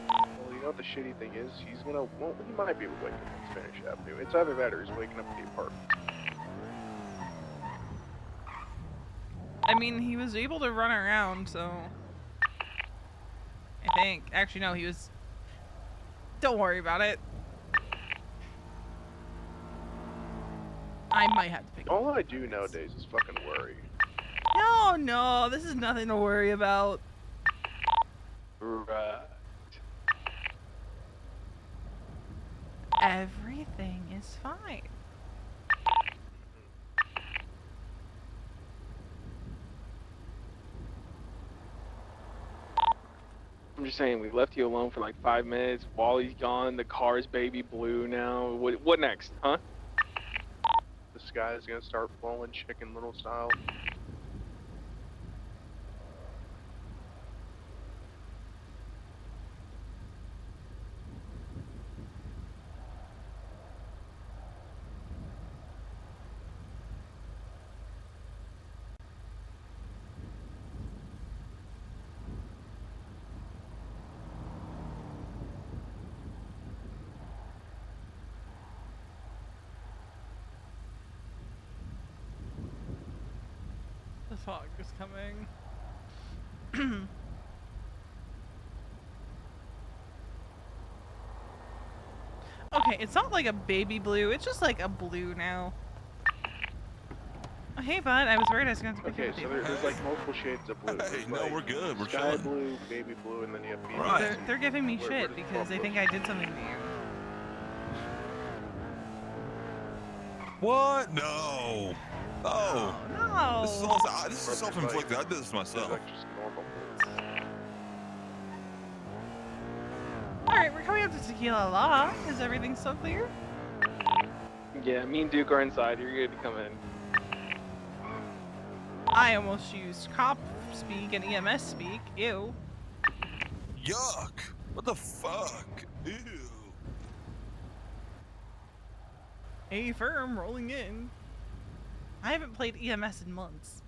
Well, you know what the shitty thing is? He might be able to wake up on Spanish Avenue. It's either that or he's waking up at the apartment. I mean, he was able to run around, so I think. Actually, no, he was. Don't worry about it. I might have to pick him up. All I do nowadays is fucking worry. No, this is nothing to worry about. Right. Everything is fine. I'm just saying, we left you alone for like 5 minutes. Wally's gone. The car's baby blue now. What next, huh? The sky is gonna start falling Chicken Little style. The fog is coming. Okay, it's not like a baby blue. It's just like a blue now. Oh, hey, bud. I was worried I was going to pick Okay, up so there's like multiple shades of blue. Hey, There's no, like we're good. We're sky chilling. blue, baby blue, and then you have BB. Right. They're giving me Where shit does because they Buffalo think I did something to you. What? No. Oh. No. This is self-inflicted. I did this myself. Like just normal Alright, we're coming up to Tequila La. Is everything still clear? Yeah, me and Duke are inside. You're good to come in. I almost used cop speak and EMS speak. Ew. Yuck. What the fuck? Ew. A firm rolling in. I haven't played EMS in months.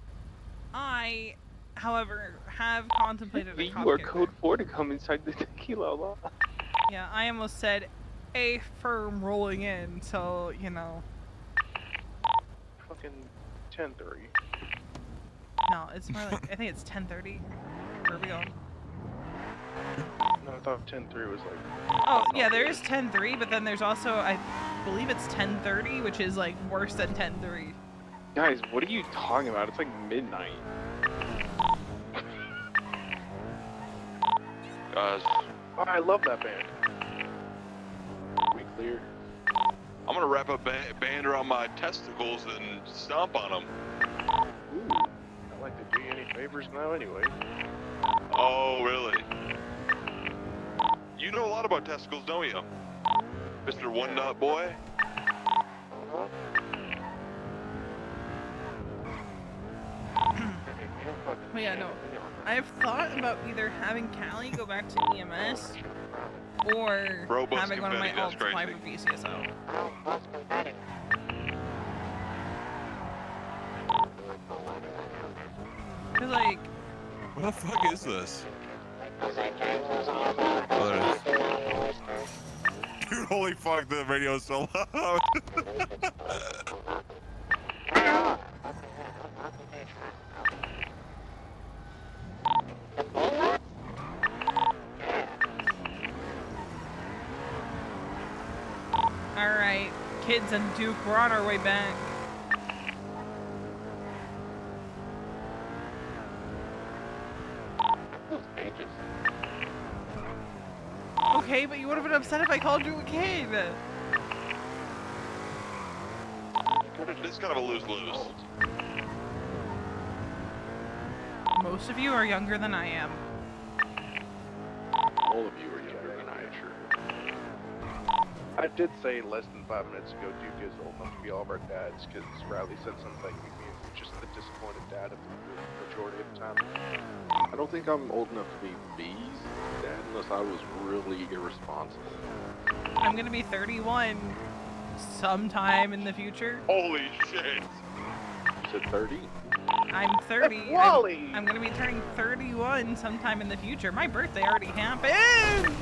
I, however, have contemplated a You cop are character. code 4 to come inside the tequila law. Yeah, I almost said a firm rolling in, so, you know. fucking 10:30. No, it's more like, I think it's 10:30. Where are we going? No, I thought 10:03 was like. Oh, yeah, there is 10:03, but then there's also, I believe it's 10:30, which is like worse than 10:03. Guys, what are you talking about? It's like midnight. Guys, Oh, I love that band. we clear. I'm gonna wrap a band around my testicles and stomp on them. Ooh, I like to do you any favors now anyway. Oh, really? You know a lot about testicles, don't you? Mr. One Nut Boy? But yeah, no. I've thought about either having Callie go back to EMS or Robust having one of my confetti, that's alts apply crazy. for VCSO. Cause like, What the fuck is this? Oh, there it is. Dude, holy fuck, the radio is so loud. alright, kids and Duke, we're on our way back. Okay, but you would have been upset if I called you a kid. It's kind of a lose-lose. Most of you are younger than I am. All of you are younger than I am, sure. I did say less than 5 minutes ago, Duke is old enough to be all of our dads, because Riley said something like me and just the disappointed dad of the majority of the time. I don't think I'm old enough to be B's dad unless I was really irresponsible. I'm gonna be 31 sometime in the future. Holy shit! You said 30? I'm 30. Wally! I'm gonna be turning 31 sometime in the future. My birthday already happened!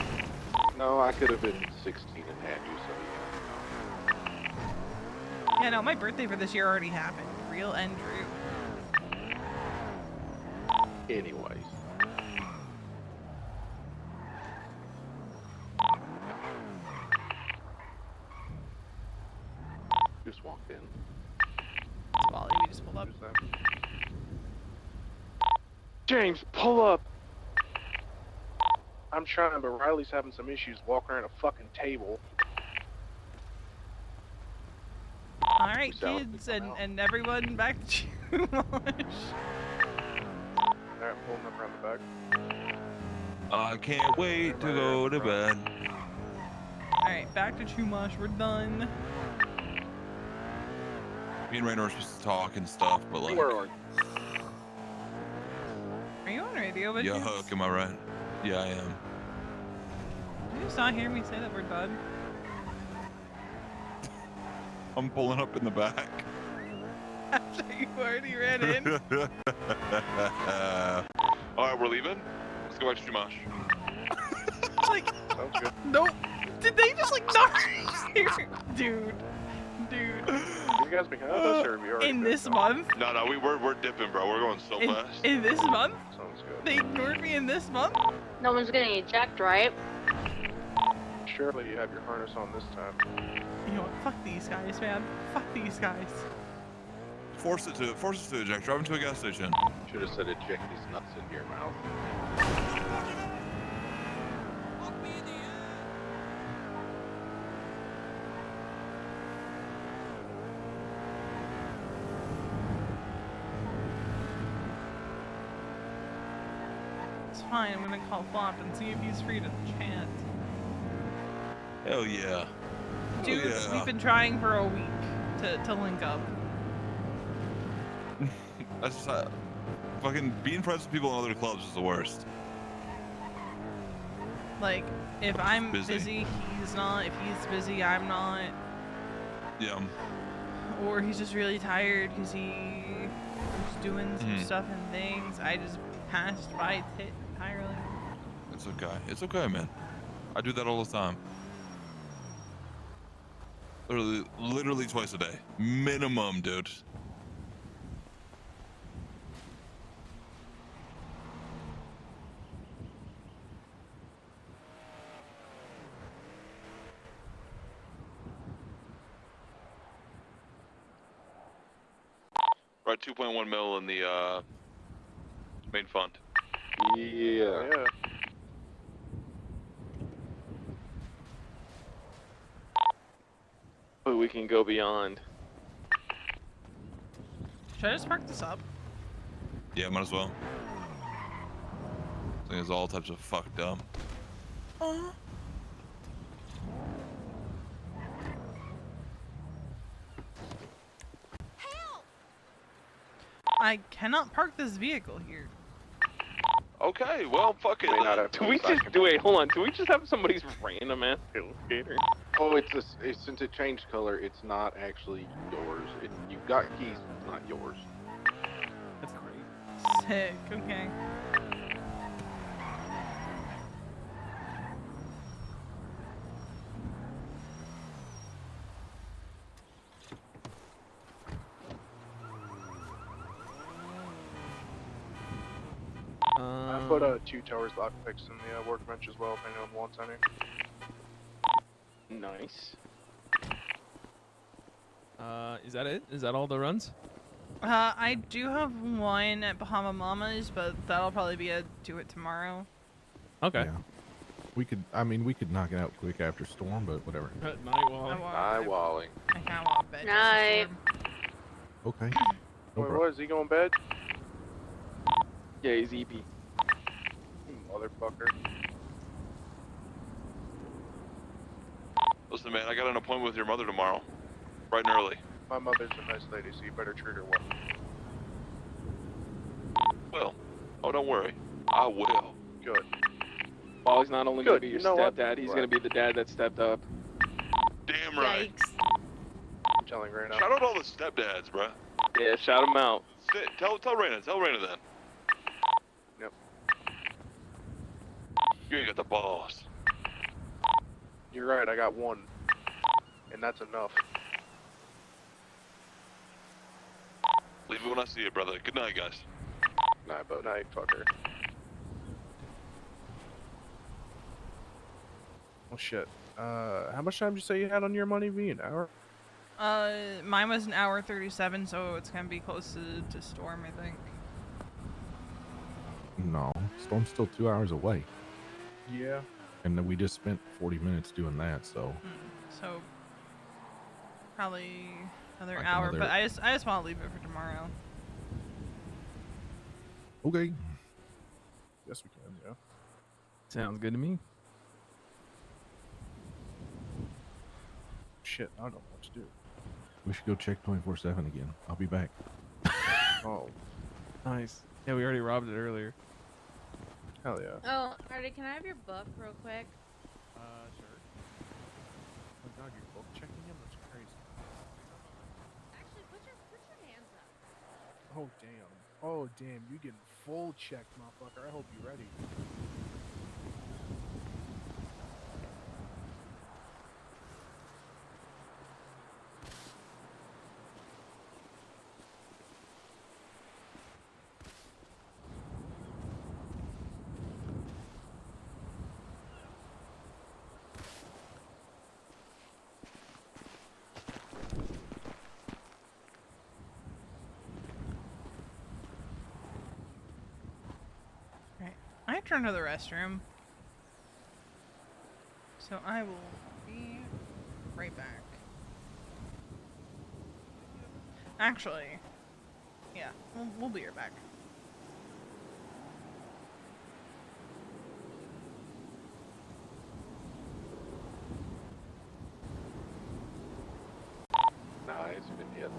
No, I could have been 16 and had you, so yeah. Yeah, no, my birthday for this year already happened. Real and true. Anyways. Just walked in. It's Wally, we just pulled up. James, pull up. I'm trying, but Riley's having some issues walking around a fucking table. Alright, kids, and everyone back to Chumash. Alright, I'm pulling up around the back. I can't wait to go to bed. Alright, back to Chumash, we're done. Me and Rainer were supposed to talk and stuff, but like. Where are you? Are you on radio with Yeah, kids? Hook, am I right? Yeah, I am. Did you just not hear me say that we're done? I'm pulling up in the back. After you already ran in? Alright, we're leaving. Let's go back to Chumash. Like, sounds good. Nope. Did they just like not here? Dude. You guys behind us, or have you already In been this gone? month? No, we're dipping, bro. We're going so fast. In this month? Sounds good. They ignored me in this month? No one's getting ejected, right? Surely you have your harness on this time. You know what? Fuck these guys, man. Fuck these guys. Force us to eject. Drive him to a gas station. Should have said eject these nuts into your mouth. It's fine. I'm gonna call Flop and see if he's free to chat. Hell yeah. Dude, Hell yeah. we've been trying for a week to link up. That's just fucking being friends with people in other clubs is the worst. Like, if I'm busy. busy, he's not. If he's busy, I'm not. Yeah. Or he's just really tired because he's doing some stuff and things. I just passed by it entirely. It's okay. It's okay, man. I do that all the time. Literally twice a day. Minimum, dude. Right, 2.1 mil in the main fund. Yeah. But we can go beyond. Should I just park this up? Yeah, might as well. I think it's all types of fucked up. I cannot park this vehicle here. Okay, well, fuck it. Do we just wait? Hold on. Do we just have somebody's random ass tailgater? Oh, since it changed color, it's not actually yours. You've got keys, it's not yours. That's great. Sick. Okay. I put 2 towers lockpicks in the workbench as well, if anyone wants any. Nice. Is that it? Is that all the runs? I do have one at Bahama Mama's, but that'll probably be a do it tomorrow. Okay. Yeah. We could knock it out quick after storm, but whatever. Night Wally. Night Wally. I kind of want bed. Night. Okay. No Wait, problem. what? Is he going to bed? Yeah, he's EP. Motherfucker. Listen, man, I got an appointment with your mother tomorrow. Bright and early. My mother's a nice lady, so you better treat her well. will. Oh, don't worry. I will. Good. Wally's not only gonna Good, be your you know what? stepdad, he's Glad. gonna be the dad that stepped up. Damn right. I'm telling you right now. Shout out all the stepdads, bruh. Yeah, shout him out. Tell Raina then. Yep. You ain't got the balls. You're right, I got one. And that's enough. Leave it when I see you, brother. Good night, guys. Night, but night, fucker. Oh shit. How much time did you say you had on your money? V? An hour? Mine was an hour 37, so it's gonna be close to Storm, I think. No, Storm's still 2 hours away. Yeah. And then we just spent 40 minutes doing that, so So probably another Like hour, another- but I just want to leave it for tomorrow. okay. Yes, we can. Yeah. Sounds good to me. Shit, I don't know what to do. We should go check 24/7 again. I'll be back. Oh, Nice. Yeah, we already robbed it earlier. hell yeah. Oh, Artie, can I have your book real quick? Sure. Oh god, you're book checking him? That's crazy. Actually, put your hands up. Oh damn. Oh damn, you getting full checked, motherfucker. I hope you're ready. I have to run to the restroom. So I will be right back. Actually, yeah, we'll be right back. Nah, it's been yet.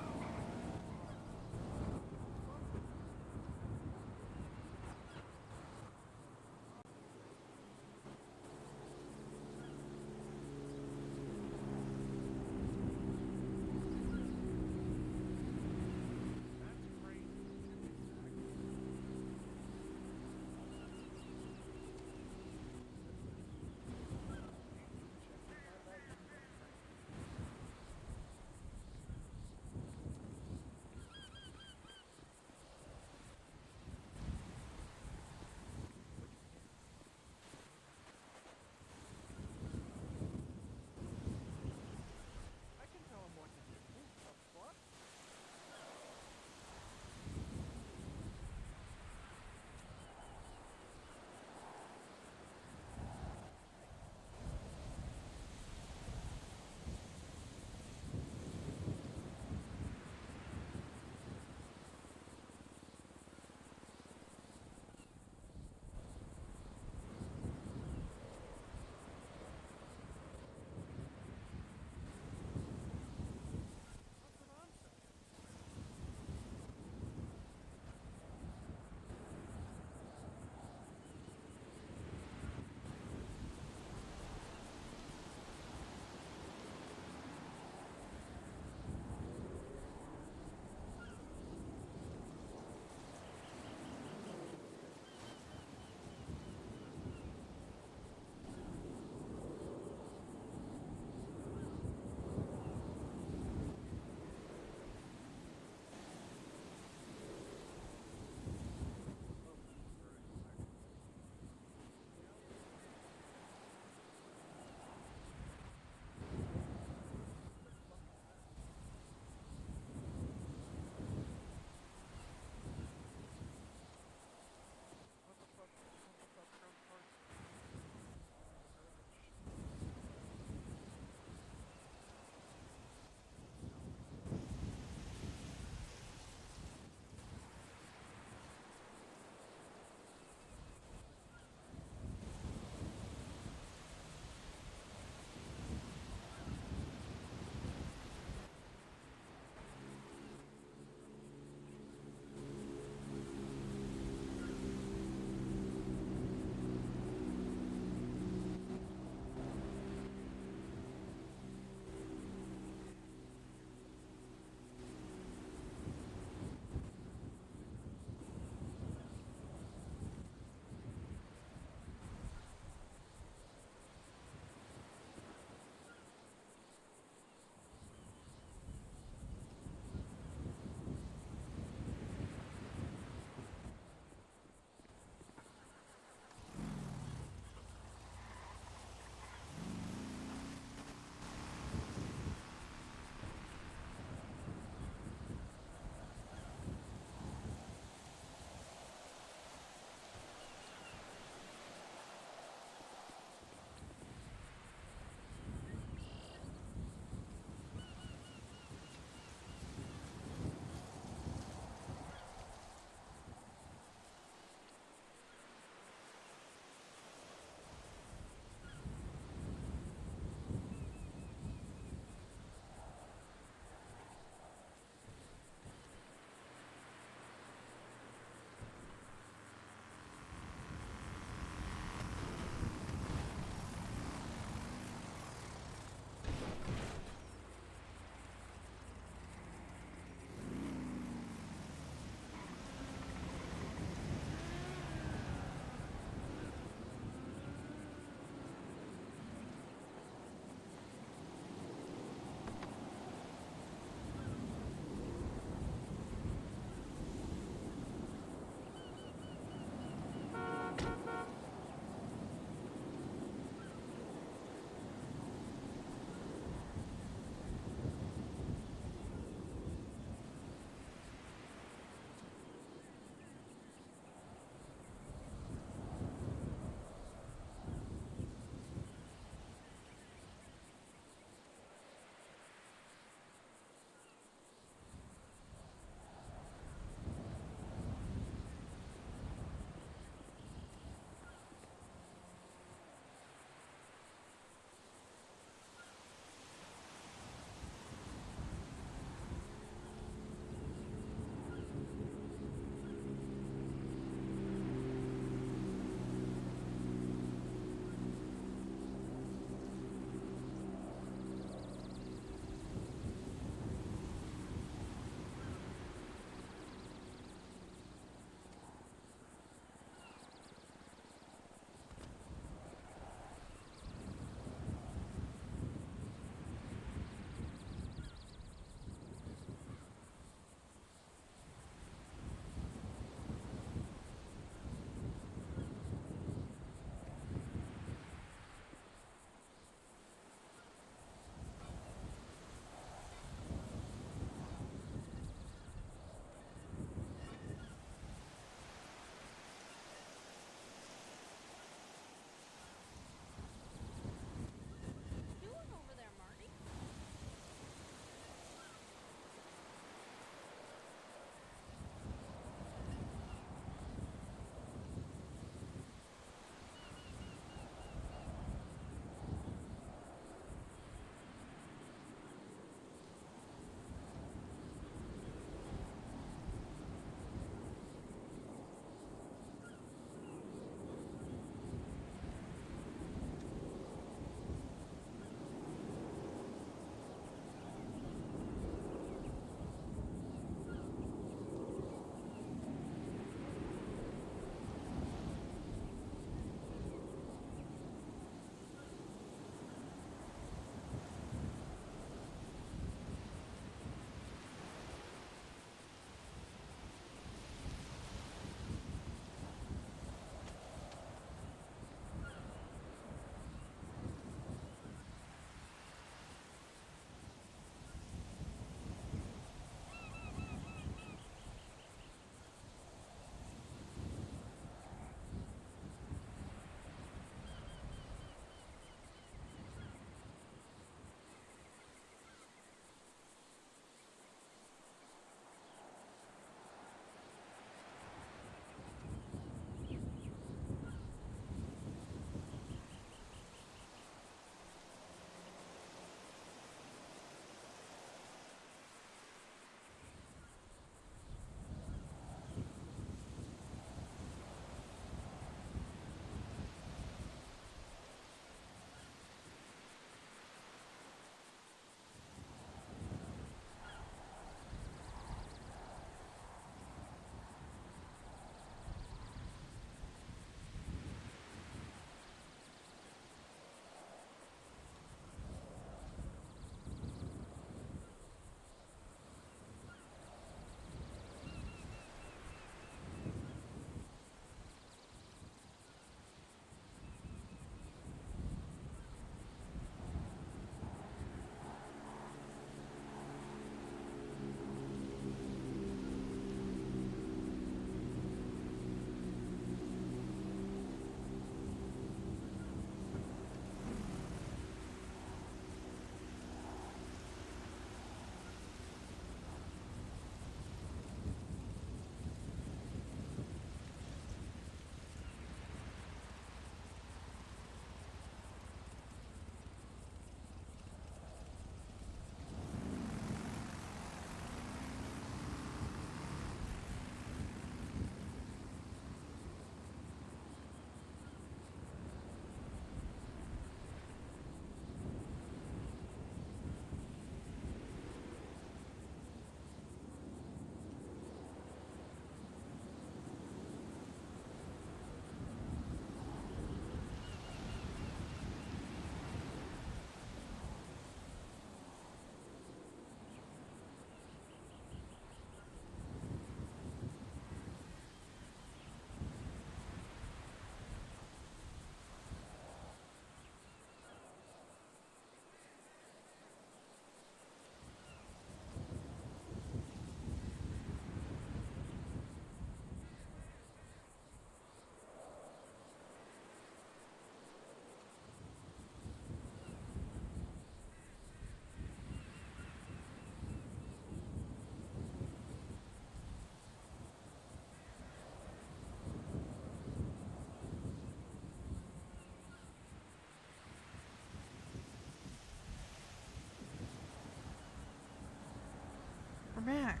back.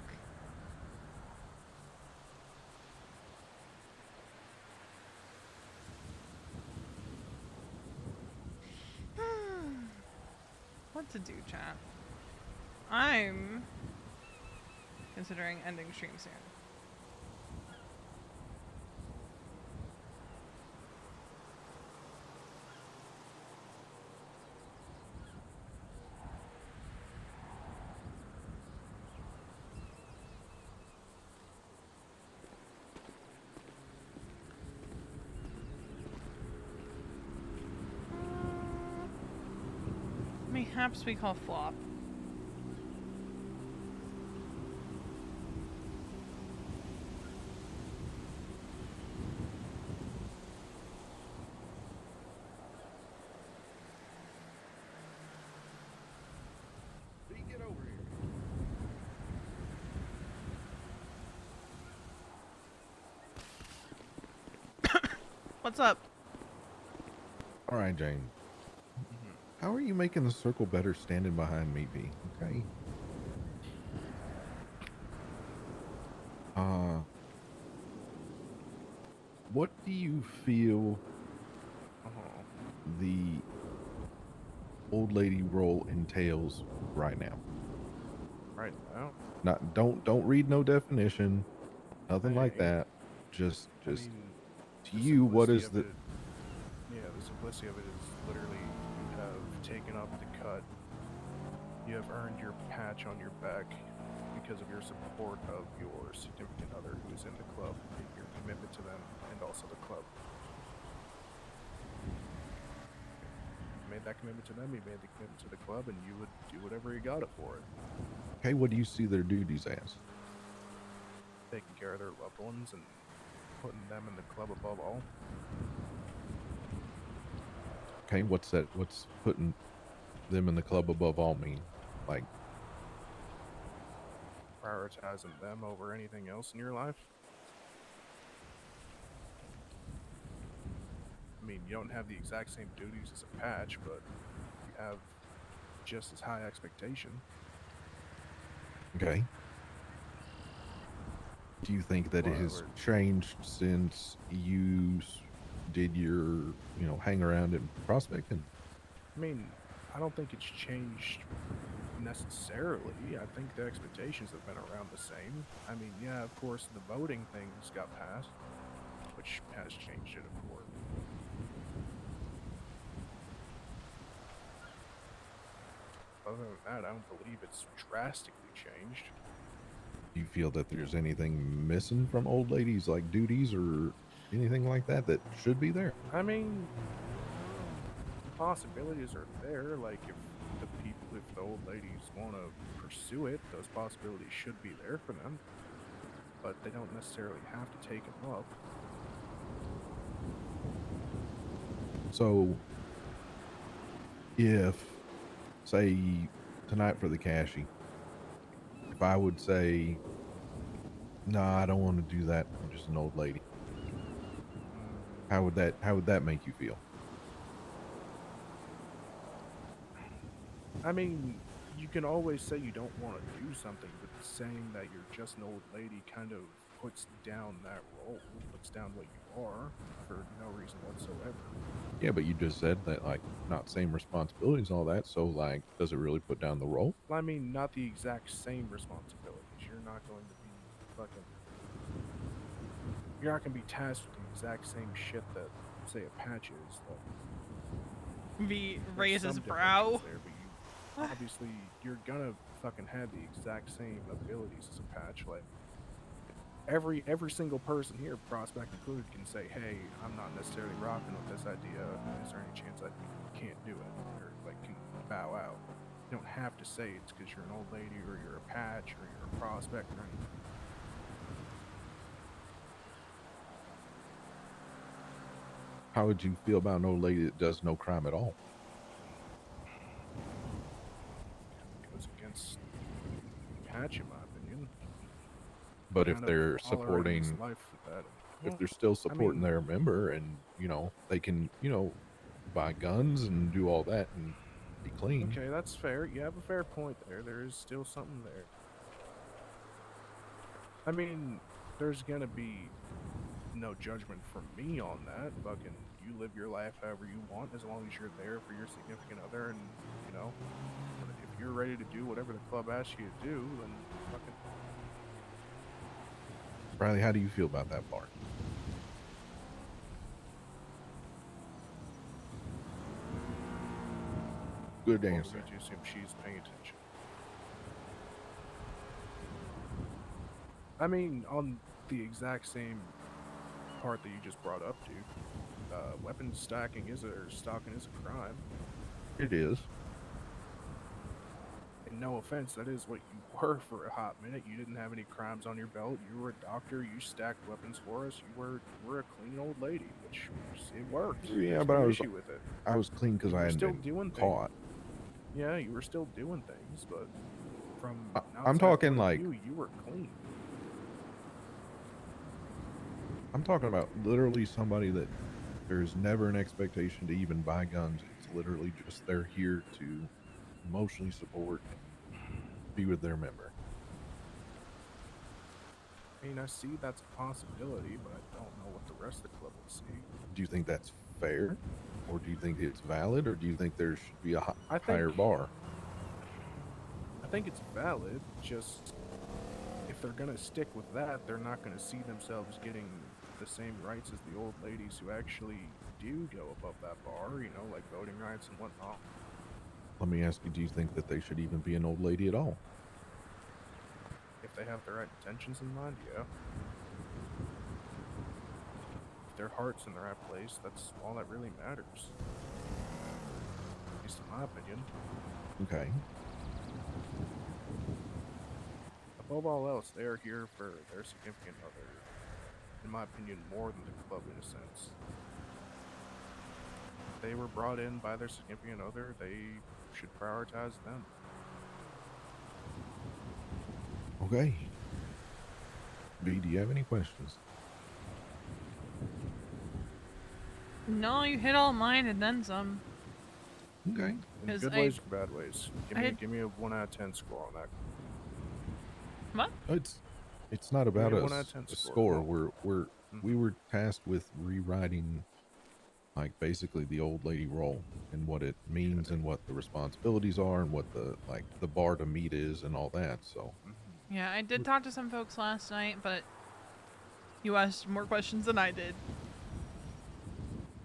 What to do, chat? I'm considering ending stream soon. Mayhaps we call flop. Get over here. What's up? All right, Jane. How are you making the circle better standing behind me, V? Okay. What do you feel the old lady role entails right now? Right now? Don't read no definition, nothing like that. Just I to mean, you, what is the simplicity of it is literally you have taken up the cut. You have earned your patch on your back because of your support of your significant other who is in the club, and your commitment to them and also the club. You made that commitment to them, you made the commitment to the club, and you would do whatever you got it for it. Okay, what do you see their duties as? Taking care of their loved ones and putting them in the club above all. Okay, what's putting them in the club above all mean? Like, Prioritizing them over anything else in your life. I mean, you don't have the exact same duties as a patch, but you have just as high expectation. okay. Do you think that it has changed since you did your, hang around and prospecting? I mean, I don't think it's changed necessarily. I think the expectations have been around the same. I mean, yeah, of course, the voting things got passed, which has changed it, of course. Other than that, I don't believe it's drastically changed. Do you feel that there's anything missing from old ladies, like duties or anything like that should be there? I mean, the possibilities are there. Like, if the old ladies want to pursue it, those possibilities should be there for them. But they don't necessarily have to take them up. So, if, say, tonight for the cashy, if I would say, no, I don't want to do that, I'm just an old lady, how would that make you feel? I mean, you can always say you don't want to do something, but saying that you're just an old lady kind of puts down that role, puts down what you are for no reason whatsoever. Yeah, but you just said that, like, not same responsibilities and all that, so, like, does it really put down the role? I mean, not the exact same responsibilities. You're not going to be you're not going to be tasked with the exact same shit that, say, a patch is. V raises brow. There, but obviously, you're gonna fucking have the exact same abilities as a patch. Like, every single person here, prospect included, can say, hey, I'm not necessarily rocking with this idea. Is there any chance I can't do it? Or, like, can bow out. You don't have to say it's because you're an old lady or you're a patch or you're a prospect or anything. How would you feel about an old lady that does no crime at all? Goes against patch, in my opinion. But if they're supporting, if they're still supporting their member and, they can, buy guns and do all that and be clean. Okay, that's fair. You have a fair point there. There is still something there. I mean, there's gonna be no judgment from me on that. Fucking, you live your life however you want, as long as you're there for your significant other, and you know, if you're ready to do whatever the club asks you to do, then fucking. Riley, how do you feel about that part? Good Well, answer. we're going to assume she's paying attention. I mean, on the exact same part that you just brought up, dude, weapon stocking is a crime. It is. And no offense, that is what you were for a hot minute. You didn't have any crimes on your belt. You were a doctor. You stacked weapons for us. You were a clean old lady, which it worked. Yeah, There's but no I was issue with it. I was clean because You I were hadn't still been doing caught. things. Yeah, you were still doing things, but from an I'm outside talking point of like view, you were clean. I'm talking about literally somebody that there's never an expectation to even buy guns. It's literally just they're here to emotionally support and be with their member. I mean, I see that's a possibility, but I don't know what the rest of the club will see. Do you think that's fair, or do you think it's valid, or do you think there should be a I think- higher bar? I think it's valid, just if they're gonna stick with that, they're not gonna see themselves getting the same rights as the old ladies who actually do go above that bar, you know, like voting rights and whatnot. Let me ask you, do you think that they should even be an old lady at all? If they have the right intentions in mind, yeah. If their heart's in the right place, that's all that really matters. At least in my opinion. Okay. Above all else, they are here for their significant other. In my opinion, more than the club in a sense. If they were brought in by their significant other, they should prioritize them. Okay. B, do you have any questions? No, you hit all mine and then some. Okay. In 'Cause good ways or bad ways. Give me a 1 out of 10 score on that. What? It's not about me a 1 out a of 10 score. score. We were tasked with rewriting, like, basically the old lady role and what it means and what the responsibilities are and what the bar to meet is and all that. So Yeah, I did talk to some folks last night, but you asked more questions than I did.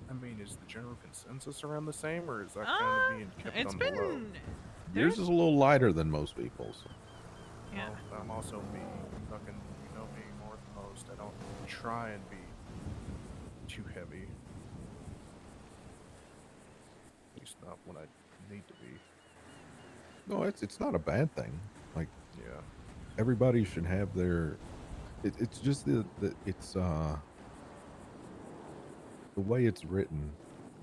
I mean, is the general consensus around the same, or is that kind of being kept It's on the low? been... yours is a little lighter than most people's. Yeah. Well, I'm also me. Fucking, you know me more than most. I don't try and be too heavy. At least not when I need to be. No, it's not a bad thing. Like, yeah, everybody should have their. It's just it's the way it's written.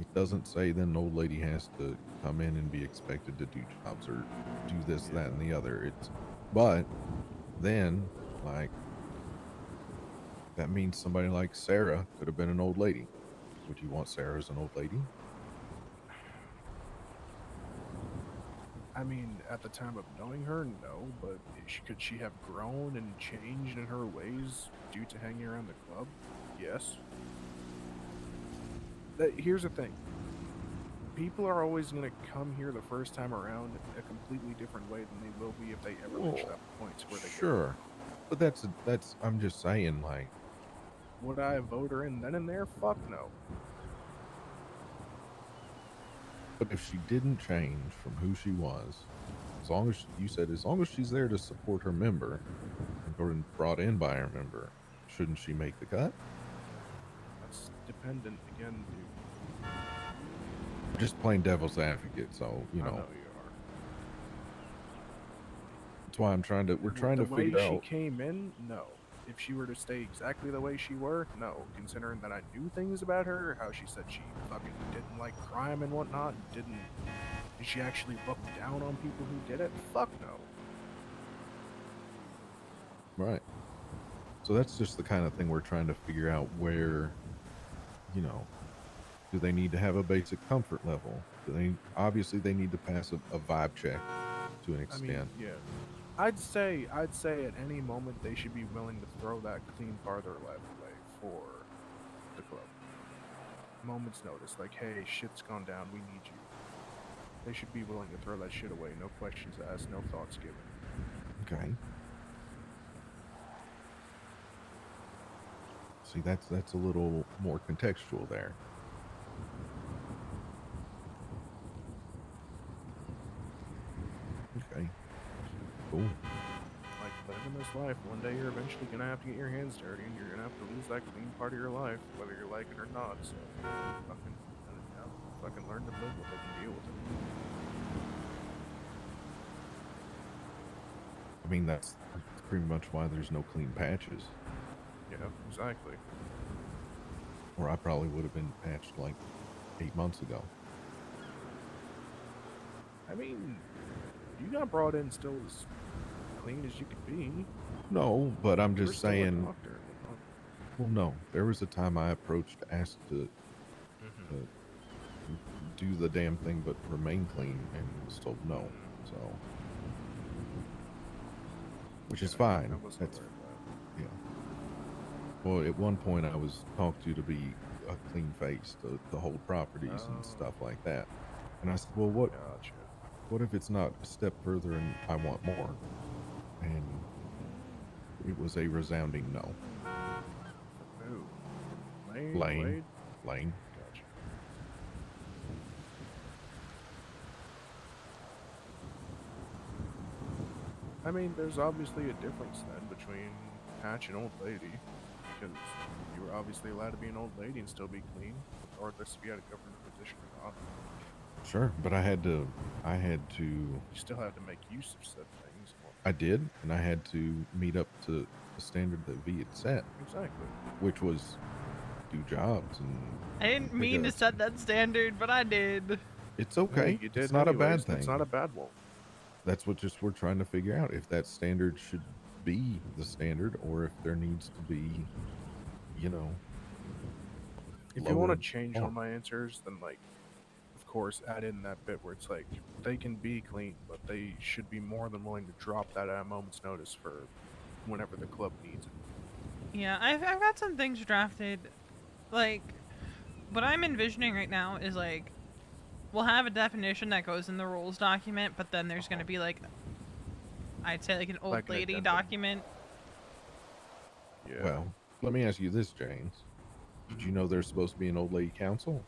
It doesn't say then an old lady has to come in and be expected to do jobs or do this, that, and the other. But then, like, that means somebody like Sarah could have been an old lady. Would you want Sarah as an old lady? I mean, at the time of knowing her, no, but could she have grown and changed in her ways due to hanging around the club? Yes. Here's the thing. People are always going to come here the first time around a completely different way than they will be if they ever reach that point where they Sure. But that's I'm just saying, like, would I vote her in then and there? Fuck no. but if she didn't change from who she was, as long as as long as she's there to support her member and brought in by her member, shouldn't she make the cut? That's dependent again, dude. Just plain devil's advocate, so you know. I know you are. That's why we're trying to figure The way out. she came in, no. If she were to stay exactly the way she were, no. Considering that I knew things about her, how she said she fucking didn't like crime and whatnot, did she actually look down on people who did it? Fuck no. Right. So that's just the kind of thing we're trying to figure out where, you know, do they need to have a basic comfort level? Obviously they need to pass a vibe check to an extent. I mean, yeah. I'd say at any moment they should be willing to throw that clean farther left away for the club. Moment's notice, like, hey, shit's gone down, we need you. They should be willing to throw that shit away, no questions asked, no thoughts given. Okay. See, that's a little more contextual there. Okay. Cool. Like, living this life, one day you're eventually gonna have to get your hands dirty, and you're gonna have to lose that clean part of your life, whether you like it or not. So, fucking learn to live with it and deal with it. I mean, that's pretty much why there's no clean patches. Yeah, exactly. Or I probably would have been patched like 8 months ago. I mean, you got brought in still as clean as you could be. No, but I'm You were just still a saying. doctor. Well, no, there was a time I asked to do the damn thing but remain clean, and was told no. So, which is fine. That's yeah. Well, at one point I was talked to be a clean face to hold properties and stuff like that, and I said, well, what if it's not a step further and I want more? And it was a resounding no. Who? Lane. Gotcha. I mean, there's obviously a difference then between Patch and Old Lady, because you were obviously allowed to be an old lady and still be clean, regardless if you had a government position or not. Sure, but I had to. You still had to make use of said things. I did, and I had to meet up to the standard that V had set. Exactly. Which was do jobs and. I didn't mean to set that standard, but I did. It's okay. You did It's not a bad anyways. thing. It's not a bad one. That's what we're trying to figure out, if that standard should be the standard or if there needs to be, If you want lower to change bar. one of my answers, then like, of course, add in that bit where it's like they can be clean, but they should be more than willing to drop that at a moment's notice for whenever the club needs it. Yeah, I've got some things drafted. Like, what I'm envisioning right now is like, we'll have a definition that goes in the rules document, but then there's going to be like, I'd say like an old Like an lady addendum. document. Yeah. Well, let me ask you this, James. Did you know there's supposed to be an old lady council?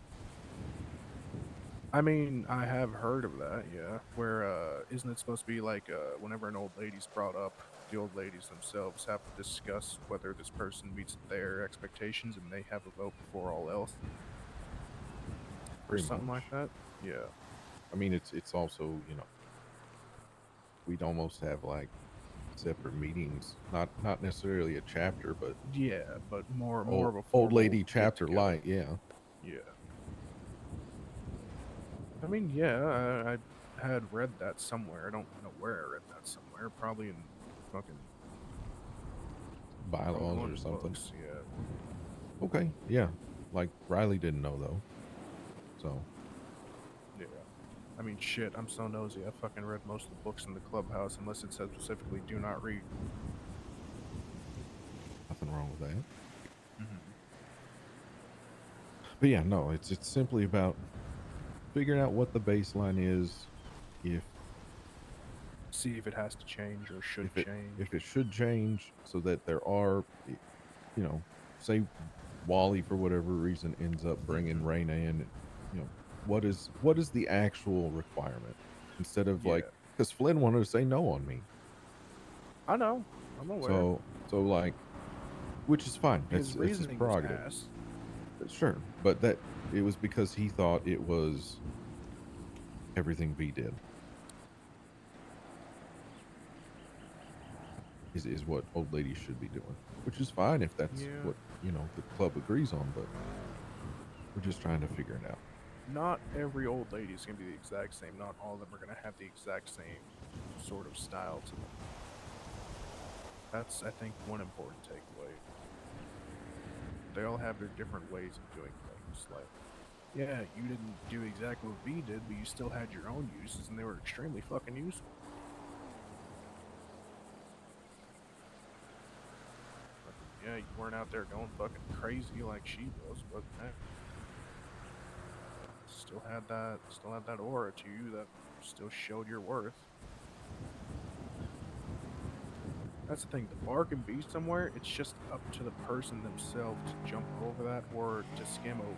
I mean, I have heard of that, yeah. Where, isn't it supposed to be like, whenever an old lady's brought up, the old ladies themselves have to discuss whether this person meets their expectations and they have a vote before all else? Or Pretty something much. like that? Yeah. I mean, it's also, we'd almost have like separate meetings, not necessarily a chapter, but Yeah, but more of a old formal lady get chapter together. light, yeah. Yeah. I mean, yeah, I had read that somewhere. I don't know where I read that somewhere. Probably in fucking Bylaws one or of the something. books, yeah. Okay, yeah. Like Riley didn't know though. So Yeah. I mean, shit, I'm so nosy. I fucking read most of the books in the clubhouse unless it says specifically do not read. nothing wrong with that. Mm-hmm. But yeah, no, it's simply about figuring out what the baseline is, See if it has to change or should change. if it should change, so that there are, say Wally for whatever reason ends up bringing Raina in, what is the actual requirement, instead of like, because Flynn wanted to say no on me. I know. I'm aware. So like, which is fine. His It's his reasoning was prerogative. ass. Sure, but that it was because he thought it was everything V did. Is what old ladies should be doing, which is fine if that's what the club agrees on. But we're just trying to figure it out. Not every old lady is going to be the exact same. Not all of them are going to have the exact same sort of style to them. That's, I think, one important takeaway. They all have their different ways of doing things. Like, yeah, you didn't do exactly what V did, but you still had your own uses, and they were extremely fucking useful. you weren't out there going fucking crazy like she was, but still had that aura to you that still showed your worth. That's the thing. The bar can be somewhere. It's just up to the person themselves to jump over that or to skim over.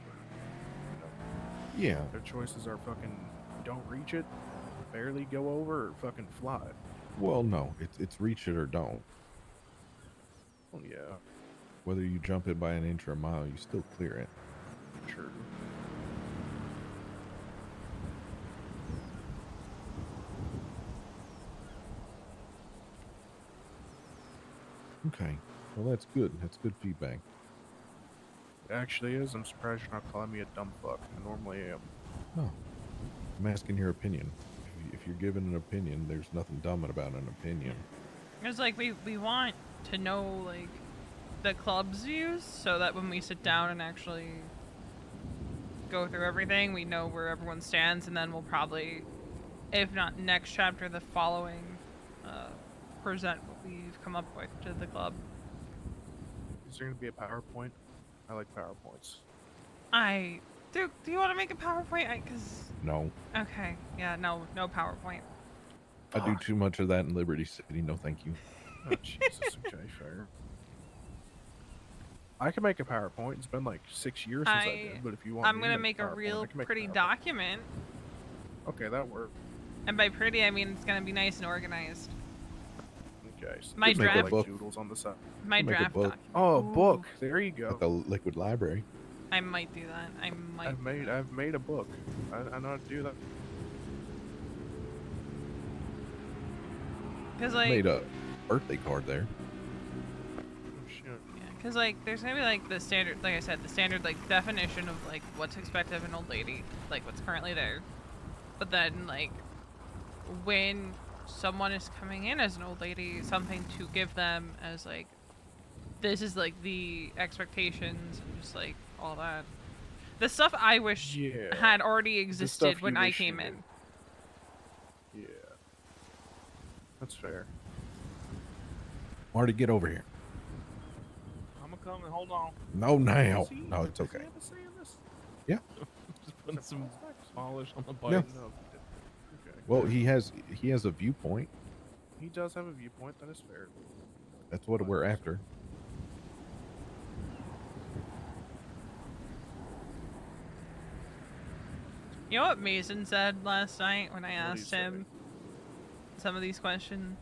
Yeah. Their choices are fucking don't reach it, barely go over, or fucking fly. Well, no, it's reach it or don't. Well, yeah. Whether you jump it by an inch or a mile, you still clear it. True. Okay. Well, that's good. That's good feedback. It actually is. I'm surprised you're not calling me a dumb fuck. I normally am. No. I'm asking your opinion. If you're giving an opinion, there's nothing dumb about an opinion. It's like we want to know like the club's views so that when we sit down and actually go through everything, we know where everyone stands, and then we'll probably, if not next chapter, the following, present what we've come up with to the club. Is there going to be a PowerPoint? I like PowerPoints. Do you want to make a PowerPoint? No. Okay, yeah, no PowerPoint. I do too much of that in Liberty City. No, thank you. Oh, Jesus. Okay, fair. I can make a PowerPoint. It's been like 6 years since I did, but if you want I'm me gonna to make a PowerPoint, real I can make pretty PowerPoint. document. Okay, that works. And by pretty, I mean it's gonna be nice and organized. Okay. So My you make, draft- like, doodles on the side. My Make a draft book. document. Oh, a book. There you go. At the Liquid Library. I might do that. I've made a book. I know how to do that. Cause like Made a birthday card there. Oh, shit. Because, like, there's gonna be, like, the standard, like I said, the standard, like, definition of, like, what's expected of an old lady, like, what's currently there. But then, like, when someone is coming in as an old lady, something to give them as, like, this is, like, the expectations and just, like, all that. The stuff I wish had already existed when I came in. Yeah. That's fair. Marty, get over here. I'm coming. Hold on. No, now. No, it's okay. Yeah. Just putting some polish on the Yeah. bike. Okay. Well, he has a viewpoint. He does have a viewpoint. That is fair. That's what we're after. You know what Mason said last night when I What did he asked him some of these questions?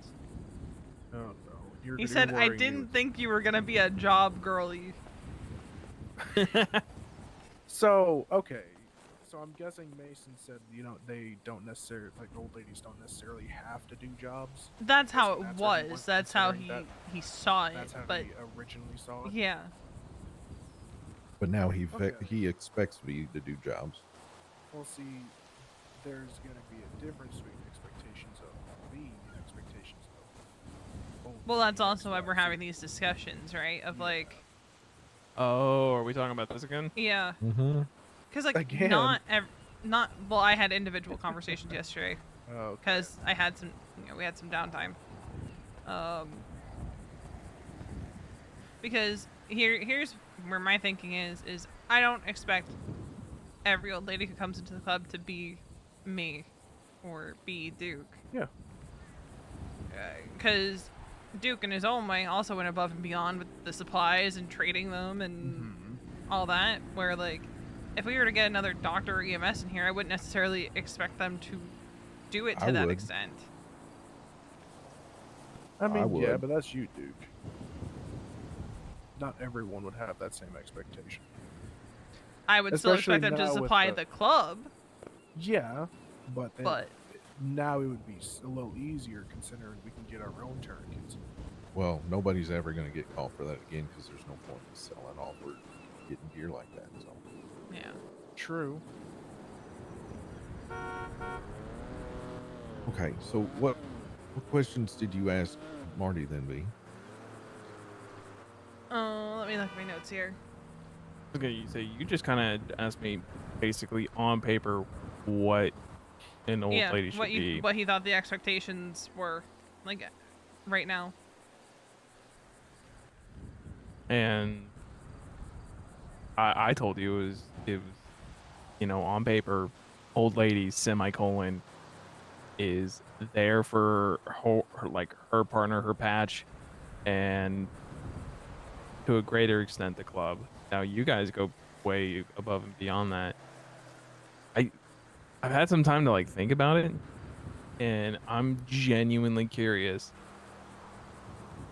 Oh, no. He said, I didn't think you were gonna be a job girly. So, okay. So I'm guessing Mason said, they don't necessarily, like, old ladies don't necessarily have to do jobs. That's how it That's what he was. was That's how considering he saw it. That's how But he originally saw it? yeah. But now Okay. he expects me to do jobs. Well, see, there's going to be a difference between expectations of me and expectations of old Well, that's also why we're having these discussions, right? Of like, Oh, are we talking about this again? yeah. Mm-hmm. Because like Again? not well, I had individual conversations yesterday. Oh, Because I had some, we had some downtime. Because here's where my thinking is I don't expect every old lady who comes into the club to be me or be Duke. Yeah. Because Duke in his own way also went above and beyond with the supplies and trading them and all that, where like if we were to get another doctor or EMS in here, I wouldn't necessarily expect them to do it to I that would. extent. I mean, would. yeah, but that's you, Duke. Not everyone would have that same expectation. I would still Especially expect them to now with supply the- the club. Yeah, but then But- now it would be a little easier considering we can get our own tourniquets. Well, nobody's ever going to get called for that again because there's no point in selling off or getting gear like that. So. Yeah. True. Okay, so what questions did you ask Marty then, V? Let me look at my notes here. Okay, so you just kind of asked me basically on paper what an old lady should be. What he thought the expectations were, like, right now. And I told you it was, you know, on paper, old lady semicolon is there for her like her partner, her patch, and to a greater extent the club. Now you guys go way above and beyond that. I've had some time to like think about it, and I'm genuinely curious.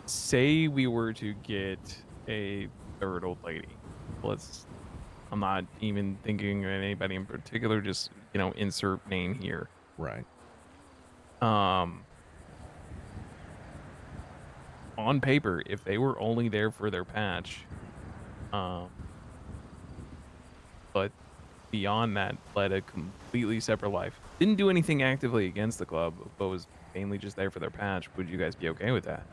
Say we were to get a third old lady. I'm not even thinking of anybody in particular, just, you know, insert name here. Right. On paper, if they were only there for their patch, but beyond that led a completely separate life, didn't do anything actively against the club, but was mainly just there for their patch, would you guys be okay with that?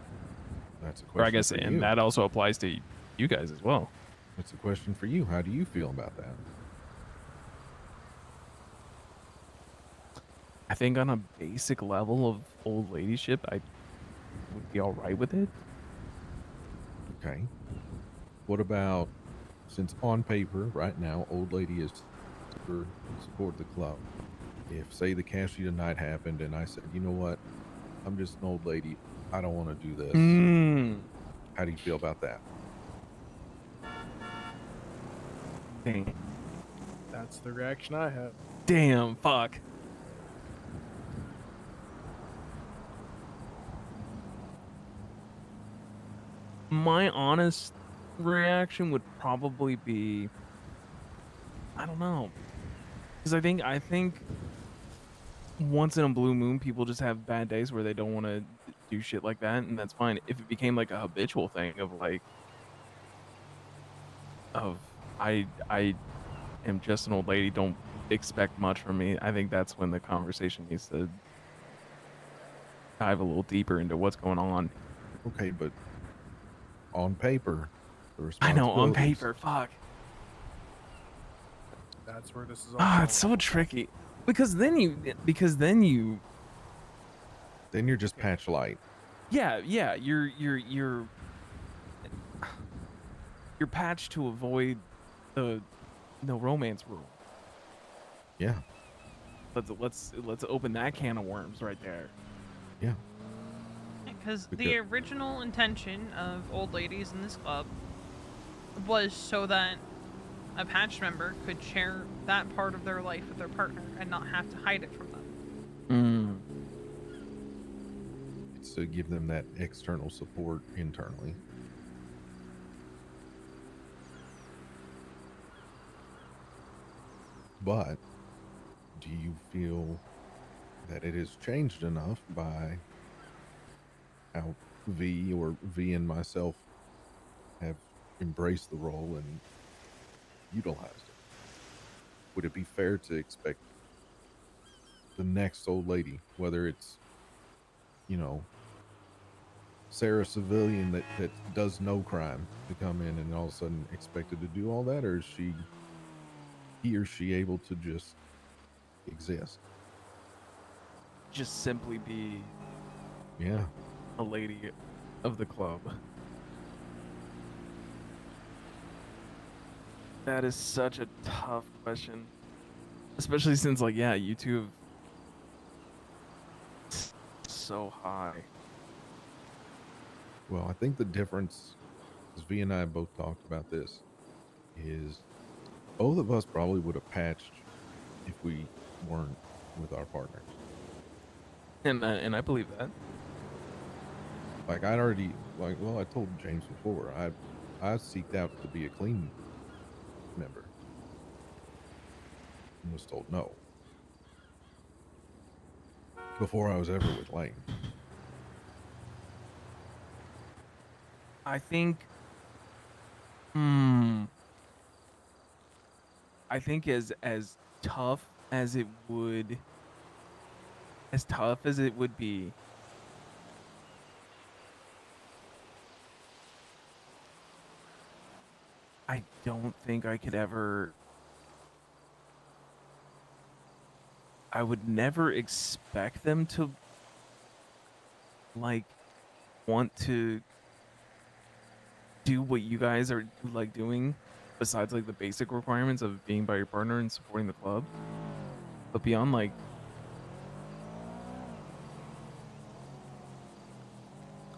That's a Or I question guess, for and you. that also applies to you guys as well. That's a question for you. How do you feel about that? I think on a basic level of old ladyship, I would be all right with it. Okay. What about, since on paper right now, old lady is for support the club. If say the cashier night happened and I said, you know what, I'm just an old lady, I don't want to do this. How do you feel about that? Dang. That's the reaction I have. Damn, fuck. My honest reaction would probably be, I don't know, because I think once in a blue moon, people just have bad days where they don't want to do shit like that, and that's fine. If it became like a habitual thing of like, I am just an old lady, don't expect much from me, I think that's when the conversation needs to dive a little deeper into what's going on. Okay, but on paper, the I know, on responsibilities. paper, fuck. That's where this is all. Ah, it's so tricky. Because then you Then you're just patch light. yeah, you're patched to avoid the no romance rule. Yeah. Let's open that can of worms right there. Yeah. Because the original intention of old ladies in this club was so that a patch member could share that part of their life with their partner and not have to hide it from them. It's to give them that external support internally. But do you feel that it has changed enough by how V and myself have embraced the role and utilized it? Would it be fair to expect the next old lady, whether it's, you know, Sarah civilian that does no crime, to come in and all of a sudden expected to do all that, or is he or she able to just exist? Just simply be a lady of the club. That is such a tough question. Especially since, like, yeah, you two have so high. Well, I think the difference, as V and I both talked about this, is both of us probably would have patched if we weren't with our partners. And I believe that. Like I'd already, like, well, I told James before, I seeked out to be a clean member and was told no before I was ever with Lane. I think I think as tough as it would be, I don't think I could ever, I would never expect them to like want to do what you guys are like doing, besides like the basic requirements of being by your partner and supporting the club. But beyond like,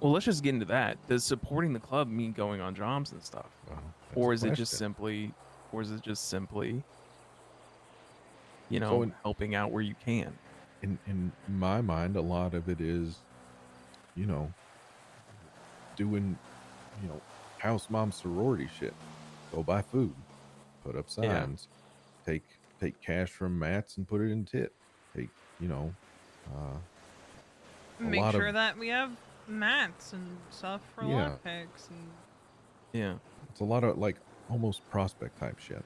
well, let's just get into that. Does supporting the club mean going on jobs and stuff, or is it just simply, you know, So helping out where you can? In my mind, a lot of it is, you know, doing, you know, house mom sorority shit. Go buy food, put up Yeah. signs, take cash from mats and put it in tip. Take, you know, a Make lot sure of that we have mats and stuff for Yeah. lockpicks and Yeah. It's a lot of like almost prospect type shit.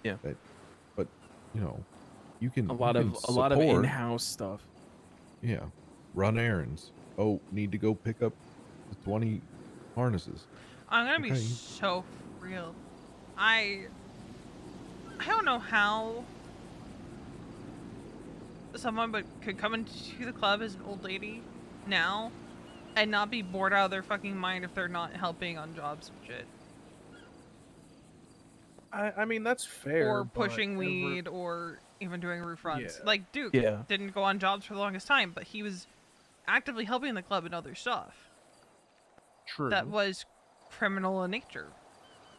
Yeah. But you know, you can A lot of support, in-house stuff. Yeah. Run errands. Oh, need to go pick up the 20 harnesses. I'm gonna be Okay. so real. I don't know how someone could come into the club as an old lady now and not be bored out of their fucking mind if they're not helping on jobs and shit. I mean, that's fair. Or but pushing weed or even doing roof runs. Yeah. Like Duke Yeah. didn't go on jobs for the longest time, but he was actively helping the club and other stuff. True. That was criminal in nature.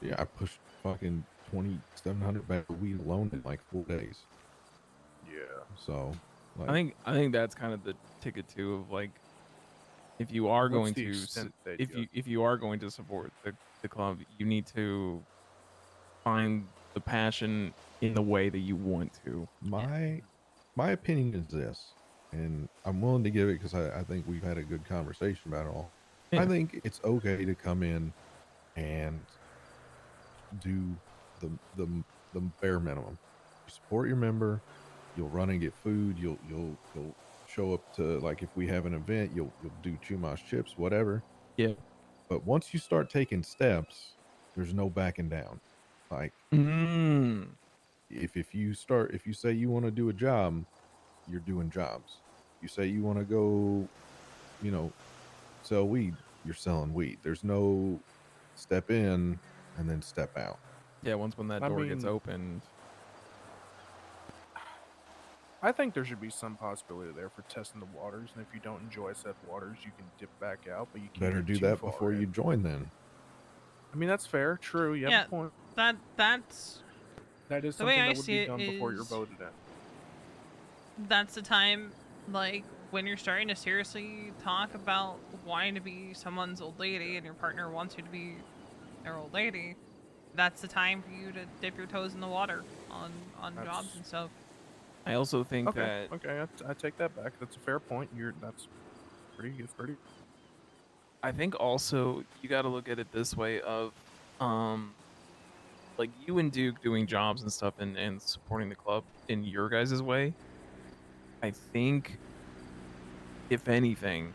Yeah, I pushed fucking 2,700 bags of weed alone in like 4 days. Yeah. So, like, I think that's kind of the ticket too of like, if you are What's going the to extent that if you are going to support the club, you need to find the passion in the way that you want to. my opinion is this, and I'm willing to give it because I think we've had a good conversation about it all. Yeah. I think it's okay to come in and do the bare minimum. You support your member, you'll run and get food, you'll show up to, like, if we have an event, you'll do Chumash chips, whatever. Yeah. But once you start taking steps, there's no backing down. Like, if you say you want to do a job, you're doing jobs. You say you want to go, you know, sell weed, you're selling weed. There's no step in and then step out. Yeah, when that door gets opened. I think there should be some possibility there for testing the waters, and if you don't enjoy said waters, you can dip back out, but you can't Better get do too that far before in. you join then. I mean, that's fair. True. You have a point. That's That is the way something I that would see be it done before you're is voted in. that's the time, like, when you're starting to seriously talk about wanting to be someone's old lady and your partner wants you to be their old lady, that's the time for you to dip your toes in the water on jobs and stuff. I also think Okay. that Okay, I take that back. That's a fair point. That's pretty good. Pretty. I think also you got to look at it this way of, like you and Duke doing jobs and stuff and supporting the club in your guys' way. I think, if anything,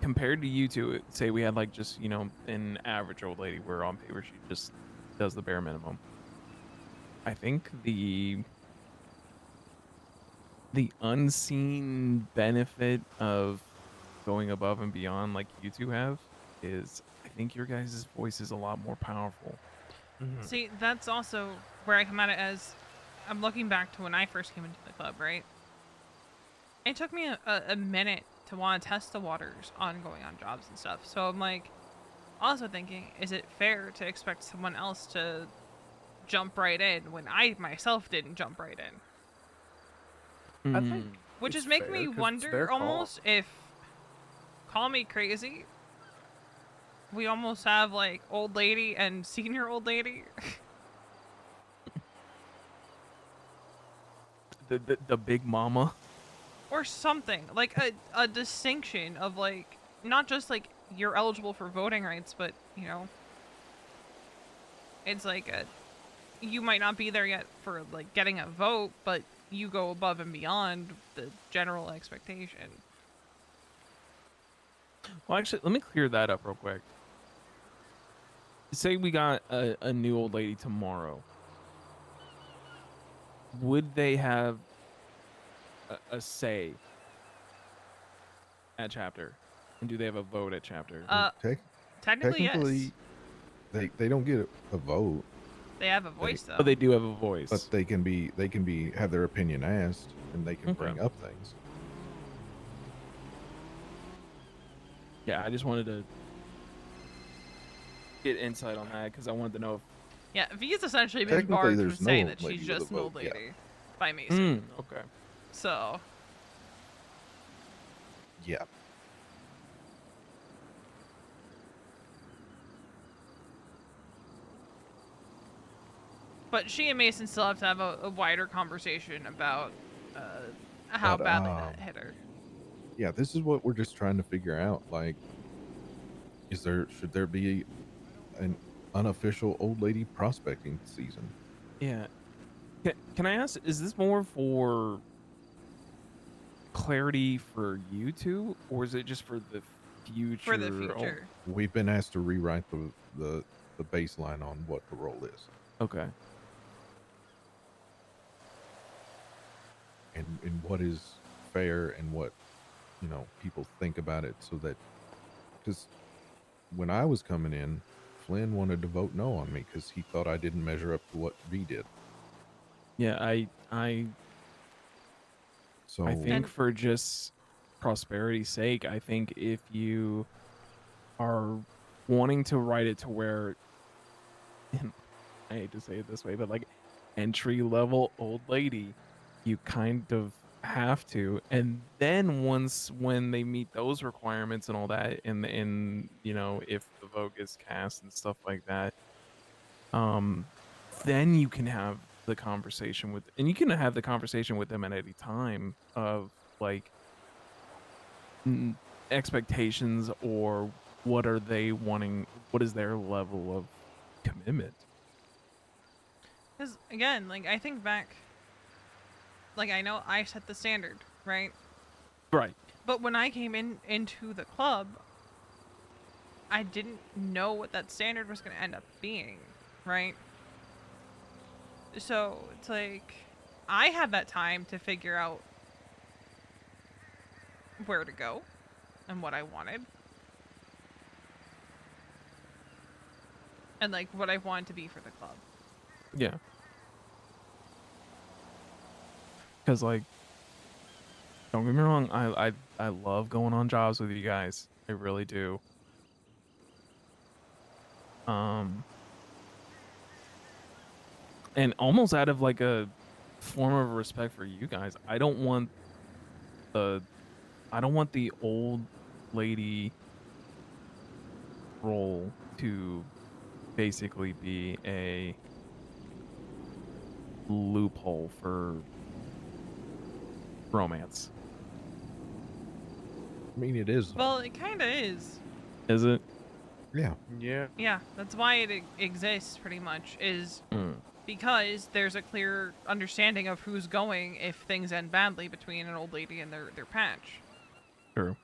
compared to you two, say we had like just, you know, an average old lady where on paper she just does the bare minimum. I think the unseen benefit of going above and beyond like you two have is, I think your guys' voice is a lot more powerful. See, that's also where I come at it as I'm looking back to when I first came into the club, right? It took me a minute to want to test the waters on going on jobs and stuff. So I'm like, also thinking, is it fair to expect someone else to jump right in when I myself didn't jump right in? I think Which it's is making fair, me 'cause it's their wonder call. almost if, call me crazy, we almost have like old lady and senior old lady. The big mama. Or something. Like a distinction of like, not just like you're eligible for voting rights, but you know, it's like you might not be there yet for like getting a vote, but you go above and beyond the general expectation. Well, actually, let me clear that up real quick. Say we got a new old lady tomorrow. Would they have a say at chapter? And do they have a vote at chapter? Technically, yes. they don't get a vote. They have a voice though. But they do have a voice. But they can be have their opinion asked, and they can Okay. bring up things. Yeah, I just wanted to get insight on that because I wanted to know if. Yeah, V's essentially been Technically, barred from there's no saying old that lady she's with a just an vote old yet. lady by Mason. Okay. So. Yeah. But she and Mason still have to have a wider conversation about how But, badly that hit her. Yeah, this is what we're just trying to figure out. Like, should there be an unofficial old lady prospecting season? Yeah. Can I ask? Is this more for clarity for you two, or is it just for the future? For the future. We've been asked to rewrite the baseline on what the role is. Okay. And what is fair and what people think about it, so that, because when I was coming in, Flynn wanted to vote no on me because he thought I didn't measure up to what V did. Yeah, I think for just prosperity's sake, I think if you are wanting to write it to where, I hate to say it this way, but like entry level old lady, you kind of have to, and then when they meet those requirements and all that, and if the vote gets cast and stuff like that, then you can have the conversation with, and you can have the conversation with them at any time of like expectations, or what are they wanting, what is their level of commitment. Because again, like I think back, like I know I set the standard, right? Right. But when I came into the club, I didn't know what that standard was going to end up being, right? So it's like I had that time to figure out where to go and what I wanted. And like what I wanted to be for the club. Yeah. Because like, don't get me wrong, I love going on jobs with you guys. I really do. And almost out of like a form of respect for you guys, I don't want the old lady role to basically be a loophole for romance. I mean, it is. Well, it kind of is. Is it? Yeah. Yeah. Yeah, that's why it exists pretty much, is because there's a clear understanding of who's going if things end badly between an old lady and their patch. True.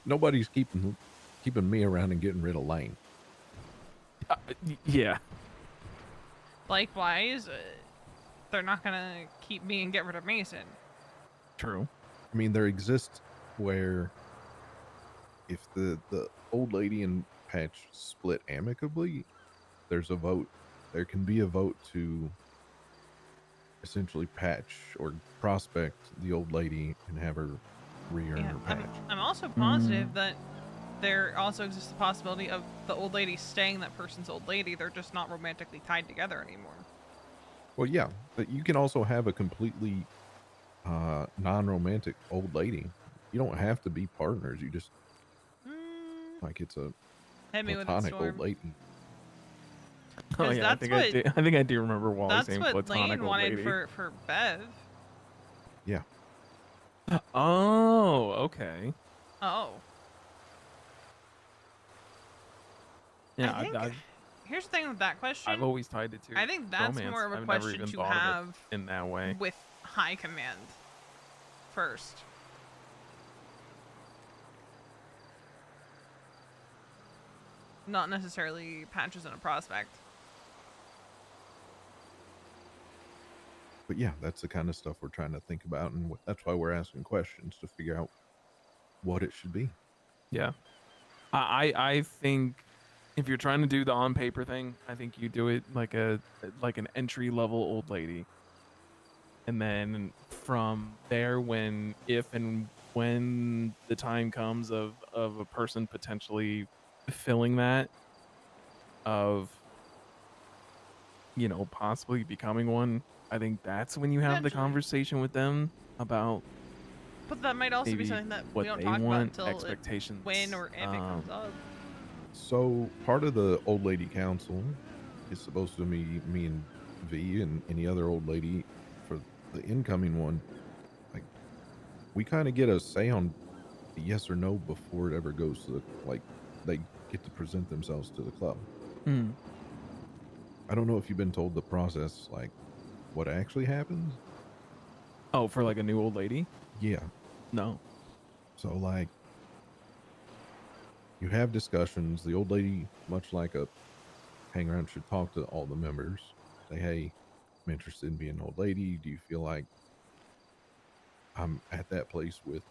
Nobody's keeping me around and getting rid of Lane. Yeah. Likewise, they're not gonna keep me and get rid of Mason. True. I mean, there exists where if the old lady and patch split amicably, there's a vote. There can be a vote to essentially patch or prospect the old lady and have her re-earn her patch. I'm also positive that there also exists the possibility of the old lady staying that person's old lady. They're just not romantically tied together anymore. Well, yeah, but you can also have a completely non-romantic old lady. You don't have to be partners. You just like it's a Hit me with it, platonic Storm. old lady. Oh yeah, I think I do remember Wally That's saying what platonic Lane old wanted lady. for Bev. Yeah. Oh, okay. Oh. Yeah, I think, here's the thing with that question. I've always tied it to I think that's romance. more of a I've never question even to thought of it have in that way. with high command first. Not necessarily patches in a prospect. But yeah, that's the kind of stuff we're trying to think about, and that's why we're asking questions to figure out what it should be. Yeah. I think if you're trying to do the on paper thing, I think you do it like an entry level old lady. And then from there, if and when the time comes of a person potentially filling that, of possibly becoming one, I think that's when you have the Potentially. conversation with them about But that might also be maybe something that we what don't they talk about want, until expectations. when or if it comes up. So part of the old lady council is supposed to be me and V and any other old lady for the incoming one. Like, we kind of get a say on the yes or no before it ever goes to they get to present themselves to the club. Mm. I don't know if you've been told the process, like what actually happens. Oh, for like a new old lady? Yeah. No. So like, you have discussions. The old lady, much like a hang around, should talk to all the members. Say, hey, I'm interested in being an old lady. Do you feel like I'm at that place with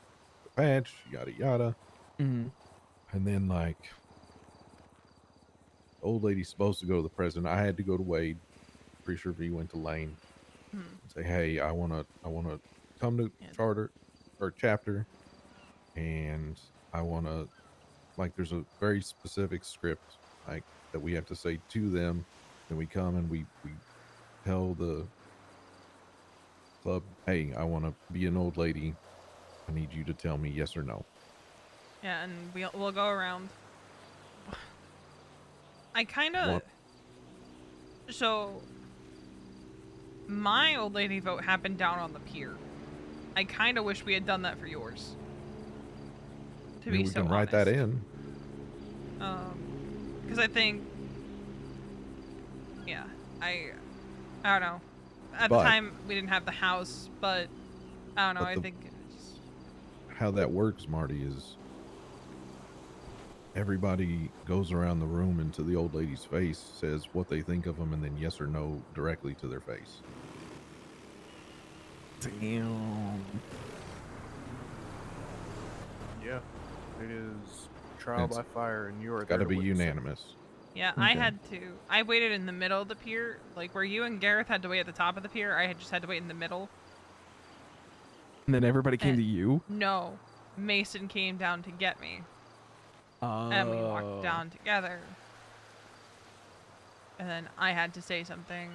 the patch? Yada yada. Mm. And then like, the old lady's supposed to go to the president. I had to go to Wade. Pretty sure V went to Lane. Hmm. And say, hey, I wanna come to charter or chapter, and I wanna, like, there's a very specific script like that we have to say to them. Then we come and we tell the club, hey, I want to be an old lady. I need you to tell me yes or no. Yeah, and we'll go around. I kind of... What? So, my old lady vote happened down on the pier. I kind of wish we had done that for yours. To I mean, be we so can write that in. Because I think... Yeah, I don't know. At the time, we didn't have the house, but I don't know, I think... How that works, Marty, is everybody goes around the room and to the old lady's face says what they think of them, and then yes or no directly to their face. Damn. Yeah, it is trial by fire, and you are Got to there be witness it. unanimous. Yeah, Okay. I waited in the middle of the pier. Like, where you and Gareth had to wait at the top of the pier, I just had to wait in the middle. And then everybody came to you? No, Mason came down to get me. And we walked down together. And then I had to say something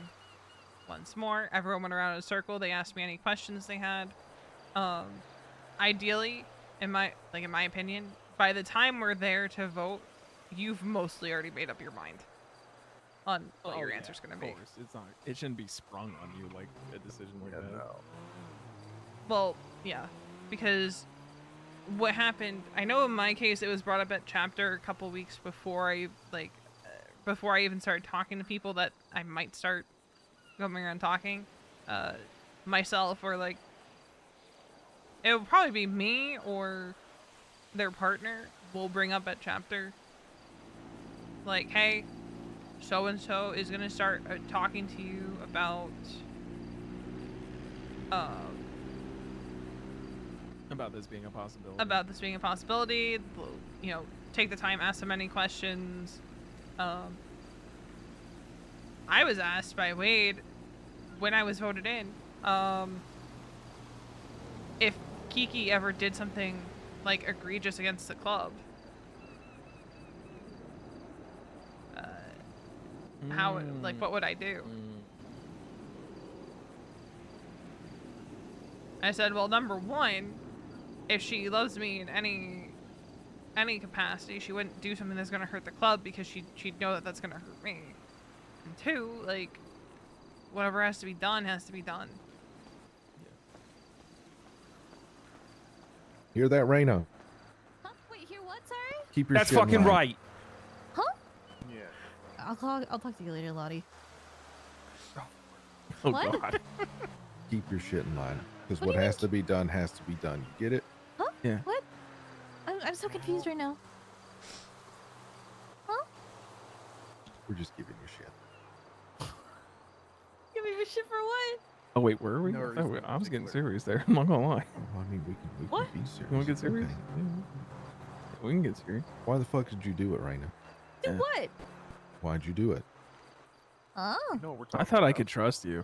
once more. Everyone went around in a circle. They asked me any questions they had. Ideally, in my opinion, by the time we're there to vote, you've mostly already made up your mind on what your answer's going to be. Of course, it shouldn't be sprung on you like a decision like that. No. Well, yeah, because what happened, I know in my case it was brought up at chapter a couple weeks before I even started talking to people that I might start going around talking. Myself, or like, it would probably be me or their partner will bring up at chapter, like, hey, so and so is gonna start talking to you about this being a possibility. About this being a possibility. You know, take the time, ask them any questions. I was asked by Wade when I was voted in, if Kiki ever did something like egregious against the club. How, like, what would I do? I said, well, number one, if she loves me in any capacity, she wouldn't do something that's gonna hurt the club, because she'd know that that's gonna hurt me. And two, like, whatever has to be done has to be done. Hear that, Reyna? Huh? Wait, hear what? Sorry? Keep your That's shit in fucking line. right. Huh? Yeah. I'll talk to you later, Lottie. Oh What? God. Keep your shit in line, because What what do you has to be done has to be done. You get it? Huh? Yeah. What? I'm so confused right now. Huh? We're just giving you shit. Give me shit for what? Oh wait, where are we? No I thought reason I was getting particular. serious there. I'm not gonna lie. Well, I mean, we can What? be serious. You want to get serious? Okay. We can get serious. Why the fuck did you do it, Raina? Do what? Why'd you do it? Oh. You know what we're I talking thought I about. could trust you.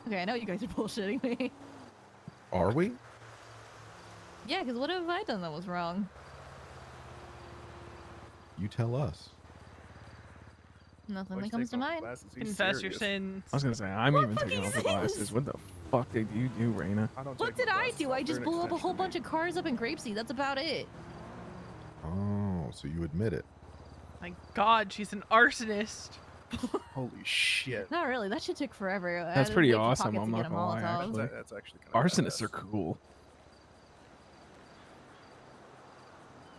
Okay, I know you guys are bullshitting me. Are we? Yeah, because what have I done that was wrong? You tell us. Nothing Why'd that you comes to take off the mind. glasses? He's Confess your serious. sins. I was gonna say I'm What even taking fucking off the glasses. sins? What the fuck did you do, Raina? I don't What take my did I glasses do? off. I just They're an blew up a extension whole of bunch me. of cars up in Grapeseed. That's about it. Oh, so you admit it. My God, she's an arsonist. Holy shit. Not really. That shit took forever. I That's had to pretty wait for awesome. Pocket I'm to not get a gonna lie. Molotov. Actually, That's actually kind of arsonists badass. are cool.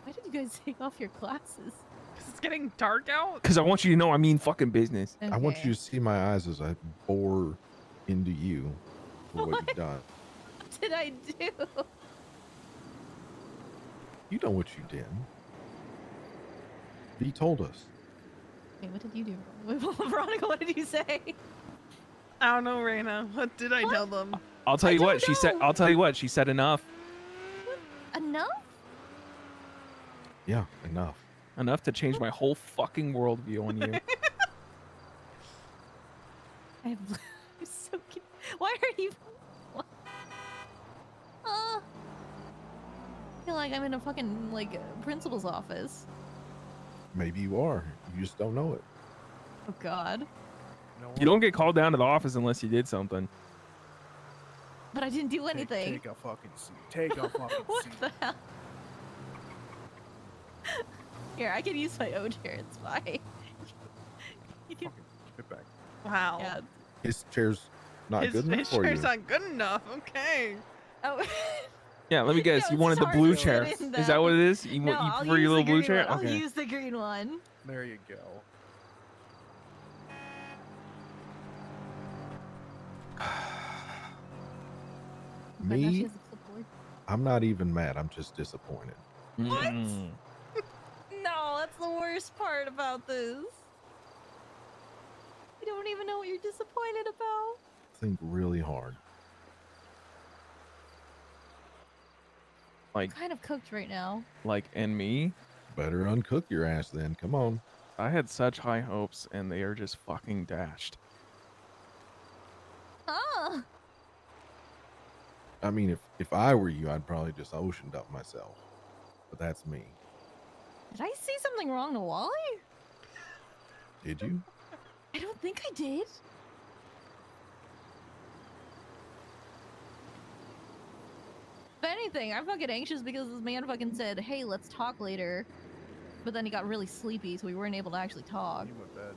Why did you guys take off your glasses? It's getting dark out. Because I want you to know I mean fucking business. I want you to see my eyes as I bore into you for what you've done. What did I do? You know what you did. V told us. Wait, what did you do? Veronica, what did you say? I don't know, Raina. What did I tell them? I'll tell you what she said. I'll tell you what she said. Enough. Enough? Yeah, enough. Enough to change my whole fucking worldview on you. I'm so cute. Why are you? I feel like I'm in a fucking like principal's office. Maybe you are. You just don't know it. Oh God. You don't get called down to the office unless you did something. But I didn't do anything. Take a fucking seat. Take a fucking What seat. the hell? Here, I can use my own chair. It's fine. You can... Get back. Wow. Yeah. His chair's not His, good enough his for you. chair's not good enough. Okay. Oh. Yeah, let me guess. No, you it's wanted the hard blue to chair. fit in, Is that though. what it is? You, No, you I'll prefer your use little the blue green chair? one. Okay. I'll use the green one. There you go. But now she Me, has a clipboard. I'm not even mad. I'm just disappointed. What? Mm. No, that's the worst part about this. I don't even know what you're disappointed about. Think really hard. Like, I'm kind of cooked right now. and me. Better uncook your ass then. Come on. I had such high hopes, and they are just fucking dashed. Huh? I mean, if I were you, I'd probably just ocean dump myself. But that's me. Did I say something wrong to Wally? Did you? I don't think I did. If anything, I'm fucking anxious because this man fucking said, hey, let's talk later. But then he got really sleepy, so we weren't able to actually talk. He went to bed.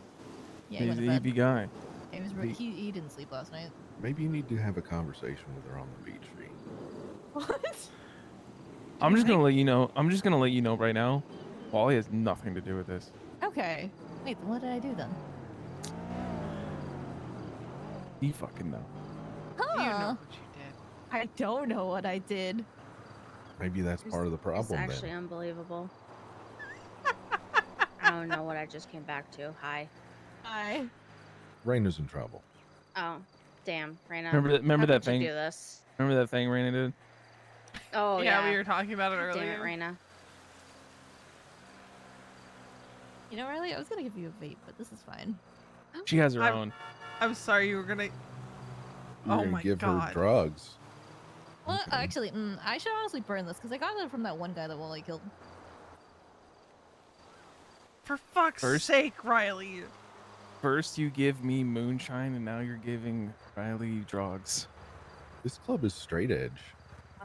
Yeah, he He's went an to bed. EV guy. He, was he didn't sleep last night. Maybe you need to have a conversation with her on the beach, V. What? I'm just gonna let you know. I'm just gonna let you know right now. Wally has nothing to do with this. Okay. Wait, what did I do then? You fucking know. Huh? You know what you did. I don't know what I did. Maybe that's part of the It's problem actually then. unbelievable. I don't know what I just came back to. Hi. Hi. Raina's in trouble. Oh, damn, Raina. Remember How that could you thing? do this? Remember that thing Raina did? Oh yeah. We were talking about it Damn earlier. it, Raina. You know, Riley, I was gonna give you a vape, but this is fine. She has her own. I'm sorry you were gonna. You're Oh gonna my give God. her drugs. Well, actually, I should honestly burn this because I got it from that one guy that Wally killed. For fuck's sake, Riley. First you give me moonshine, and now you're giving Riley drugs. This club is straight edge.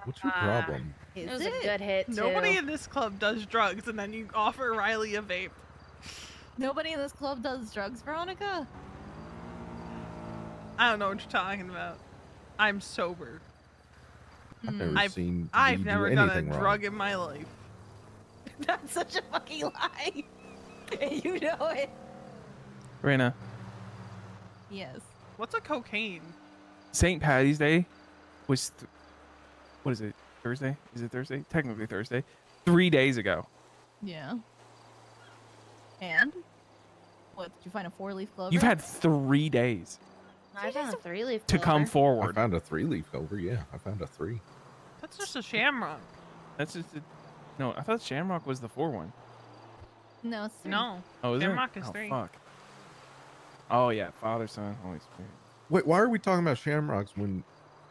What's your problem? It was a good hit too. Nobody in this club does drugs, and then you offer Riley a vape. Nobody in this club does drugs, Veronica? I don't know what you're talking about. I'm sober. I've never seen V I've do never done a anything wrong. drug in my life. That's such a fucking lie. You know it. Raina, Yes. What's a cocaine? St. Patty's Day was, what is it? Thursday? Is it Thursday? Technically Thursday. 3 days ago. Yeah. And? What, did you find a 4-leaf clover? You've had 3 days I found a 3-leaf to come I forward. found a 3-leaf clover. Yeah, I found a 3. That's just a shamrock. That's just No, I thought Shamrock was the 4 one. No, it's 3. No. Oh, is Shamrock it? is Oh, 3. fuck. Oh, yeah. Father, Son, Holy Spirit. Wait, why are we talking about Shamrocks when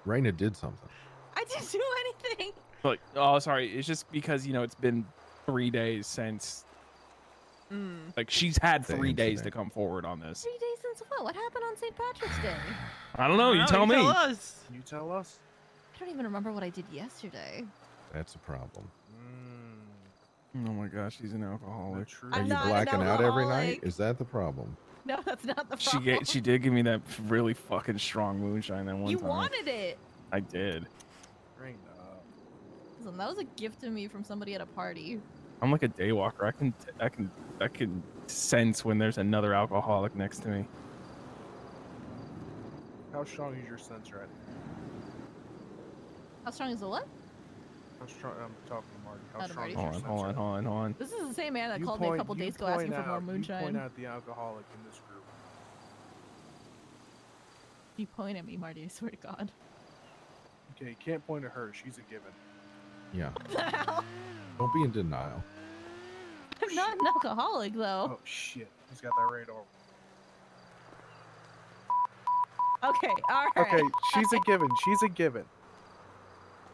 Raina did something? I didn't do anything. Like, oh, sorry. It's just because, you know, it's been 3 days since. Like, she's had The 3 days to incident. come forward on this. 3 days since what? What happened on St. Patrick's Day? I don't know. You tell me. Tell us. You tell us. I don't even remember what I did yesterday. That's a problem. Oh my gosh, she's an alcoholic. Are I'm you not an blacking out every night? alcoholic. Is that the problem? No, that's not the She problem. she did give me that really fucking strong moonshine that one You time. wanted it. I did. Listen, that was a gift to me from somebody at a party. I'm like a day walker. I can sense when there's another alcoholic next to me. How strong is your sense right now? How strong is the what? How strong? I'm talking to Marty. How Not a strong is Marty. your sense Hold right on. now? This is the same man that You called me a point- couple you days ago asking point for more out- moonshine. You point out the alcoholic in this group. You point at me, Marty. I swear to God. Okay, you can't point at her. She's a given. Yeah. What the hell? Don't be in denial. I'm not an alcoholic, though. Oh shit, he's got that radar. Okay, all right. Okay, she's a given. She's a given.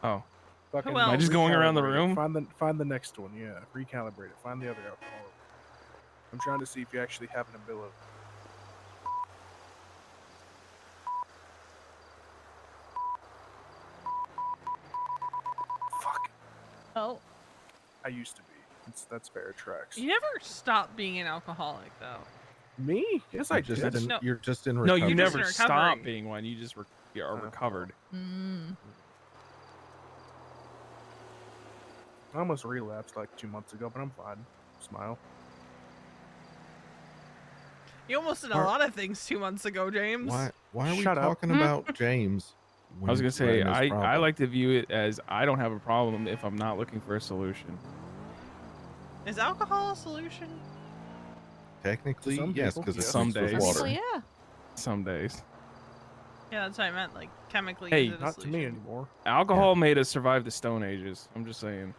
Oh. Fucking Am I just going around the recalibrate it. room? Find the next one. Yeah, recalibrate it. Find the other alcoholic. I'm trying to see if you actually have an ability. Fuck. Oh. I used to be. That's fair tracks. You never stop being an alcoholic, though. Me? Yes, I You're just did. in, No. you're just in No, recovery. you never recovery. stop being one. You just are recovered. Mm. I almost relapsed like 2 months ago, but I'm fine. Smile. You almost did a Are- lot of things 2 months ago, James. Why are we Shut up. talking about James? I was gonna say I problem? like to view it as I don't have a problem if I'm not looking for a solution. Is alcohol a solution? Technically, Some yes, people, because yes. it's Some mixed with days. water. Technically, yeah. Some days. Yeah, that's what I meant. Like chemically. Hey, is it a Not to me solution? anymore. Alcohol made us survive the Stone Ages. I'm just saying.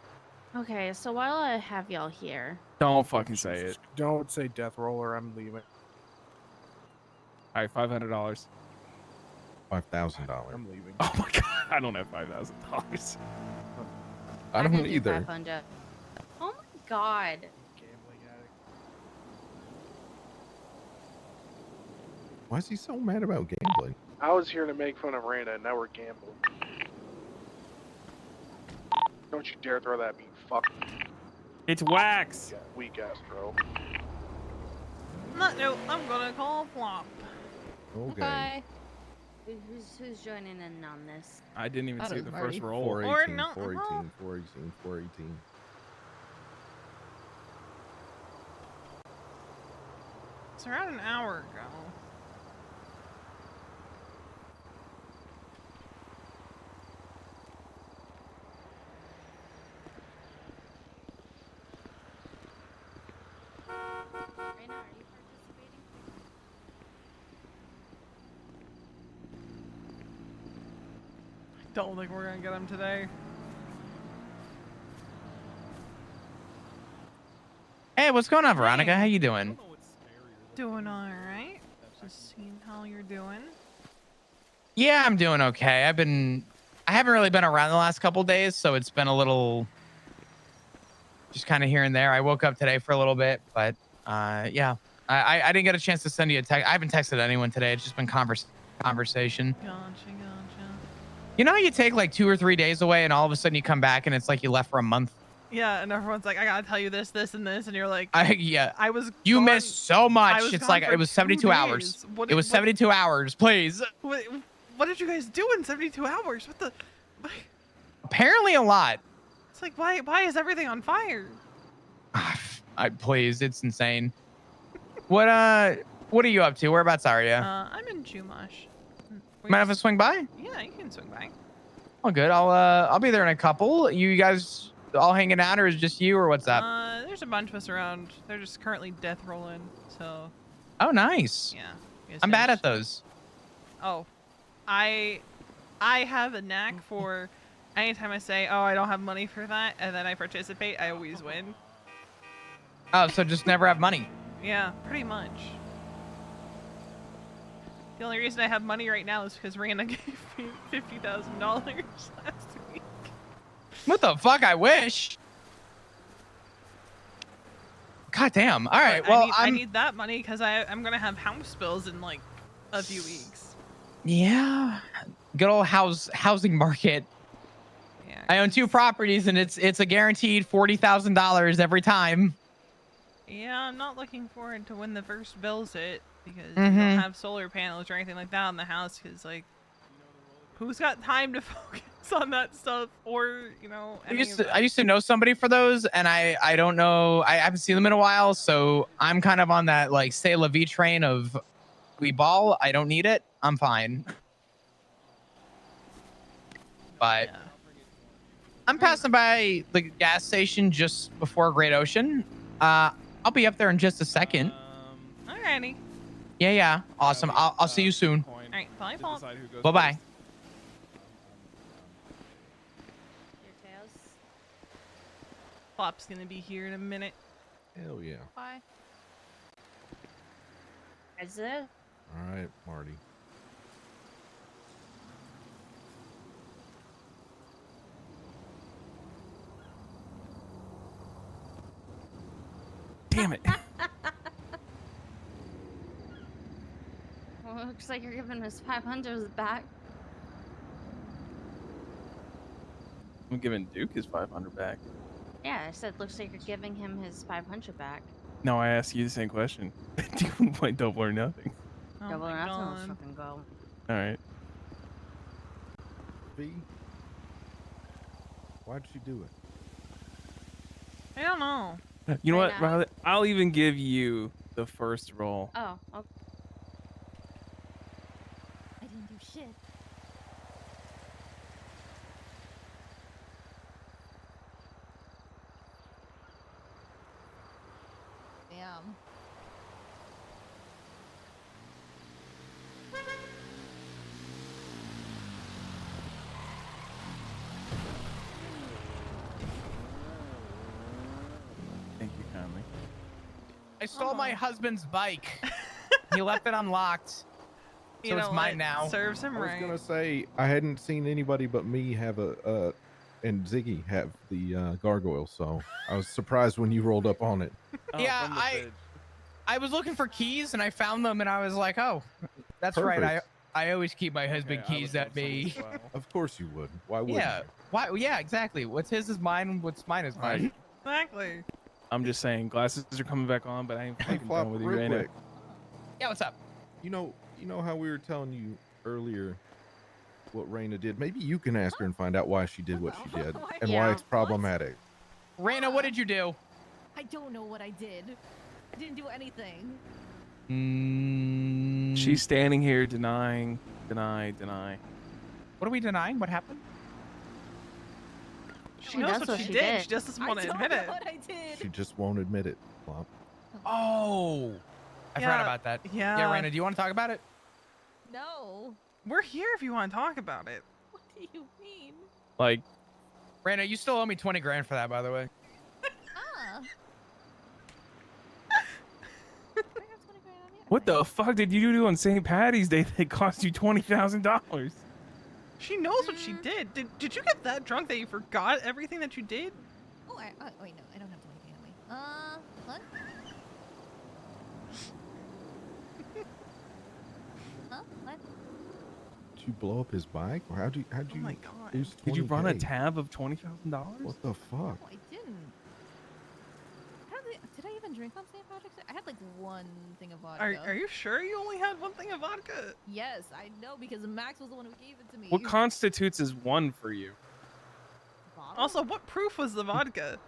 Okay, so while I have y'all here, Don't fucking say it. Don't say death roller. I'm leaving. All right, $500. $5,000. I'm leaving. Oh my god, I don't have $5,000. I can don't do either. 500. Oh my god. Gambling addict. Why is he so mad about gambling? I was here to make fun of Randa, and now we're gambling. Don't you dare throw that at me, fuck. It's wax. Weak ass throw. On that note, I'm gonna call flop. Okay. Bye. Who's joining in on this? I didn't even That see is the Marty. first roll. 418, no- 418, 418, 418. It's around an hour ago. Raina, are you participating? Don't think we're gonna get him today. Hey, what's going on, Veronica? How you doing? Doing alright. Just seeing how you're doing. Yeah, I'm doing okay. I haven't really been around the last couple days, so it's been a little just kind of here and there. I woke up today for a little bit, but yeah. I didn't get a chance to send you a text. I haven't texted anyone today. It's just been conversation. Gotcha. You know how you take like 2 or 3 days away and all of a sudden you come back and it's like you left for a month? Yeah, and everyone's like, I gotta tell you this, this, and this, and you're like, Yeah. I was. You gone- missed so I much. was It's gone like for it was 2 72 hours. days. What It was 72 hours, please. What did you guys do in 72 hours? What the? Apparently a lot. It's like, why is everything on fire? Please, it's insane. What are you up to? Whereabouts are you? I'm in Chumash. Mind if I swing by? Yeah, you can swing by. Oh, good. I'll be there in a couple. You guys all hanging out, or is it just you, or what's up? There's a bunch of us around. They're just currently death rolling, so. Oh, nice. Yeah. I'm bad at those. Oh, I have a knack for anytime I say, "Oh, I don't have money for that," and then I participate, I always win. Oh, so just never have money. Yeah, pretty much. The only reason I have money right now is because Rana gave me $50,000 last week. What the fuck? I wish. God damn. All right. But Well, I need that money because I'm gonna have house bills in like a few weeks. Yeah. Good old housing market. Yeah. I own 2 properties and it's a guaranteed $40,000 every time. Yeah, I'm not looking forward to when the first bills hit because we don't have solar panels or anything like that on the house. Because like, who's got time to focus on that stuff or I used to know somebody for those, and I don't know. I haven't seen them in a while, so I'm kind of on that like say la vie train of we ball. I don't need it. I'm fine. But I'm passing by the gas station just before Great Ocean. I'll be up there in just a second. Alrighty. Yeah. Awesome. I'll see you soon. Alright, bye, Paul. Bye bye. Your tails. Plop's gonna be here in a minute. Hell yeah. Bye. Is it? All right, Marty. Damn it. Well, it looks like you're giving us 500 back. I'm giving Duke his 500 back. Yeah, I said looks like you're giving him his 500 back. No, I asked you the same question. Do you want double or nothing? Oh Double or my nothing, God. let's fucking go. All right. V, why'd she do it? I don't know. You know Right what, now? Riley? I'll even give you the first roll. Oh, okay. I didn't do shit. Damn. Thank you kindly. I stole my husband's bike. He left it unlocked. So You it's know mine what? now. Serves him I was right. gonna say I hadn't seen anybody but me have and Ziggy have the gargoyle, so I was surprised when you rolled up on it. Yeah, I was looking for keys and I found them and I was like, oh, that's right. Perfect. I always keep my husband Okay, I keys would at love some me. as well. Of course you would. Why would Yeah. Why? Yeah, exactly. What's his is mine. What's mine is mine. Exactly. I'm just saying, glasses are coming back on, but I ain't Hey, fucking Flop, done with you real right now. quick. Yeah, what's up? You know how we were telling you earlier what Raina did? Maybe you can ask her and find out why she did what she did and why Yeah. it's problematic. Raina, what did you do? I don't know what I did. I didn't do anything. She's standing here denying, deny. What are we denying? What happened? She knows what she did. She just doesn't want to admit it. What I did. She just won't admit it, Flop. Oh, I forgot about that. Yeah. Yeah, Raina, do you want to talk about it? No. We're here if you want to talk about it. What do you mean? Like, Raina, you still owe me 20 grand for that, by the way. Ah. what the fuck did you do on St. Patty's Day that cost you $20,000? She knows what she did. Did you get that drunk that you forgot everything that you did? Oh, wait, no, I don't have 20 on me. What? Huh? What? Did you blow up his bike, or how'd you Oh my God. lose Did you run a 20K? tab of $20,000? What the fuck? No, I didn't. Did I even drink on St. Patrick's Day? I had like one thing of vodka. Are you sure you only had one thing of vodka? Yes, I know because Max was the one who gave it to me. What constitutes as one for you? Bottle? Also, what proof was the vodka?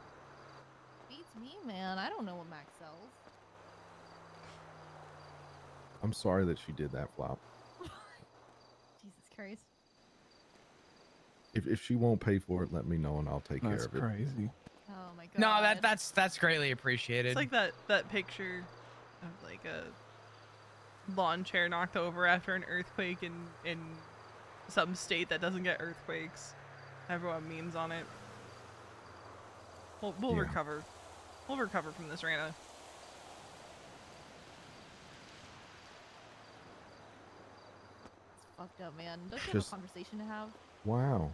Beats me, man. I don't know what Max sells. I'm sorry that she did that, Flop. Jesus Christ. If she won't pay for it, let me know and I'll take That's care of it. crazy. Oh my God. No, that's greatly appreciated. It's like that picture of like a lawn chair knocked over after an earthquake in some state that doesn't get earthquakes. Everyone memes on it. We'll Yeah. recover. We'll recover from this, Rana. It's fucked up, man. Don't you have Just- a conversation to have? Wow.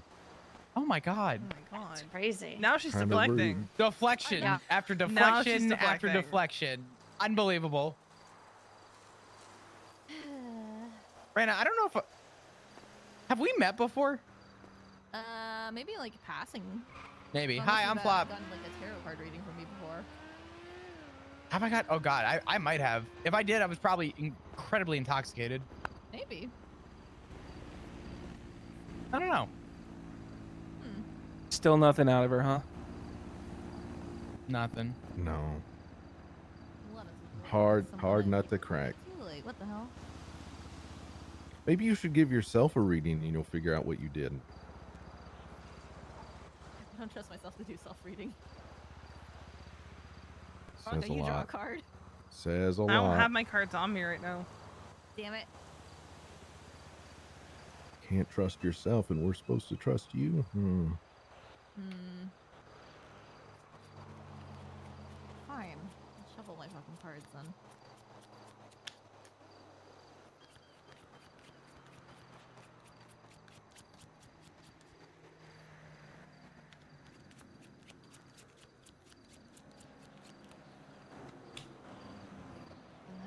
Oh my god. Oh my god. It's crazy. Now she's Kinda deflecting. rude. Deflection Yeah. after Now she's deflection after deflecting. deflection. Unbelievable. Rana, I don't know if have we met before? Maybe like passing. Maybe. Unless Hi, you've I'm Flop. gotten like a tarot card reading from me before. Have I got? Oh god, I might have. If I did, I was probably incredibly intoxicated. Maybe. I don't know. Still nothing out of her, huh? Nothing. No. Let us Hard nut to crack. Too late. What the hell? Maybe you should give yourself a reading and you'll figure out what you did. I don't trust myself to do self-reading. Says a You draw a lot. card. Says a I don't lot. have my cards on me right now. Damn it. Can't trust yourself and we're supposed to trust you? Fine. I'll shuffle my fucking cards then.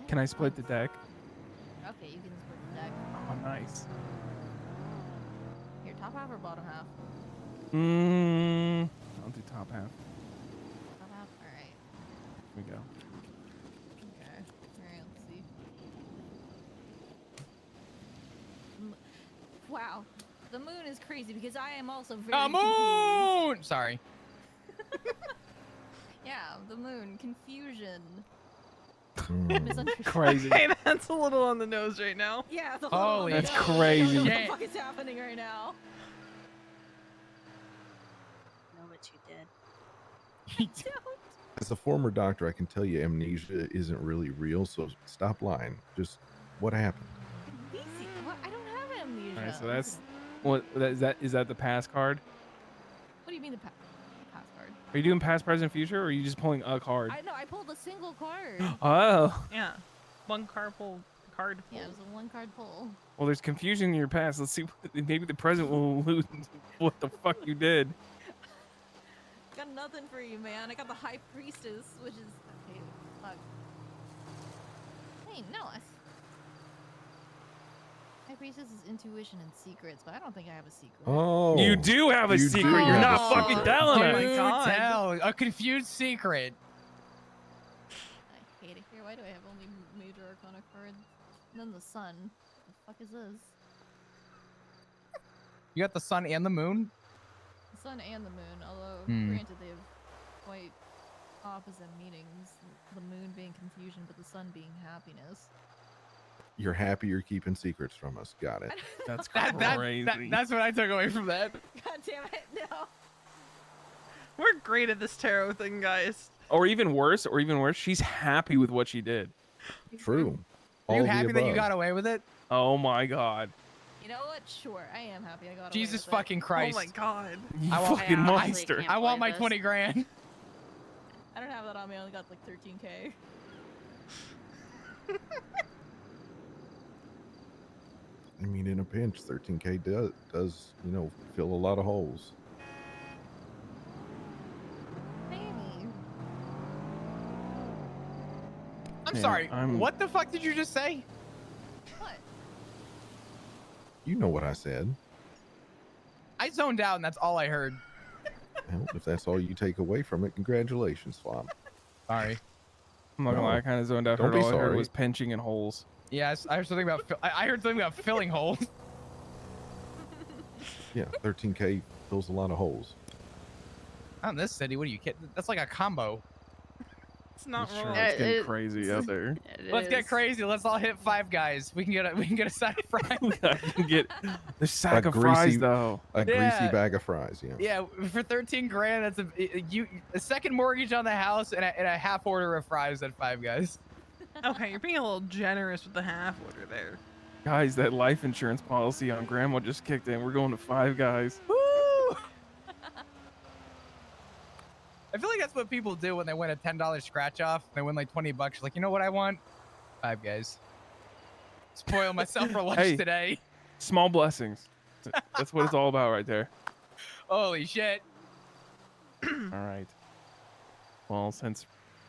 Can I split the deck? Okay, you can split the deck. Oh, nice. Here, top half or bottom half? I'll do top half. Top half? Alright. Here we go. Okay. Alright, let's see. Wow. The moon is crazy because I am also very The moon! Sorry. Yeah, the moon. Confusion. Crazy. Hey, that's a little on the nose right now. Yeah, the Holy That's I don't crazy. know what shit. the fuck is happening right now? Know what you did. As a former doctor, I can tell you amnesia isn't really real, so stop lying. Just what happened? Easy. What? I don't have amnesia. All right, so that's what is that the past card? What do you mean the pass card? Are you doing past, present, future, or are you just pulling a card? I know. I pulled a single card. Oh. Yeah. One card pull. Yeah, it was a one card pull. Well, there's confusion in your past. Let's see. Maybe the present will lose what the fuck you did. Got nothing for you, man. I got the High Priestess, which is okay. Fuck. Hey, no. High Priestess is intuition and secrets, but I don't think I have a secret. Oh. You do have a you secret. do You're have not a fucking secret. telling Oh my us. God. Tell a confused secret. I hate it here. Why do I have only major arcana cards? And then the sun. The fuck is this? You got the sun and the moon? The sun and the moon, although granted they have quite opposite meanings. The moon being confusion, but the sun being happiness. You're happy you're keeping secrets from us. Got it. That's Crazy. That's what I took away from that. God damn it, no. We're great at this tarot thing, guys. Or even worse, she's happy with what she did. True. Are you All the happy that you above. got away with it? Oh my god. You know what? Sure, I am happy I got Jesus away with fucking Christ. Oh my god. You I want- fucking I honestly monster. can't I want my believe this. 20 grand. it. I don't have that on me. I only got like 13K. I mean, in a pinch, 13K does fill a lot of holes. Maybe. I'm Yeah, sorry. I'm- What the fuck did you just say? What? You know what I said. I zoned out and that's all I heard. Well, if that's all you take away from it, congratulations, Flop. Sorry. I'm not gonna lie, I No. kind of zoned out. Don't Heard be all I heard sorry. was pinching and holes. Yes, I heard something about. I heard something about filling holes. Yeah, 13K fills a lot of holes. Not in this city. What are you kidding? That's like a combo. It's not Sure, wrong. it's getting crazy out there. Let's get crazy. Let's all hit Five Guys. We can get a side of fries. I can get the sack A of fries greasy- though. A Yeah. greasy bag of fries, yeah. Yeah, for 13 grand, that's a second mortgage on the house and a half order of fries at Five Guys. Okay, you're being a little generous with the half order there. Guys, that life insurance policy on Grandma just kicked in. We're going to Five Guys. Woo! That's what people do when they win a $10 scratch off. They win like 20 bucks. Like, you know what I want? Five Guys. Spoil myself for lunch Hey, today. small blessings. That's what it's all about right there. Holy shit. All right. Well, since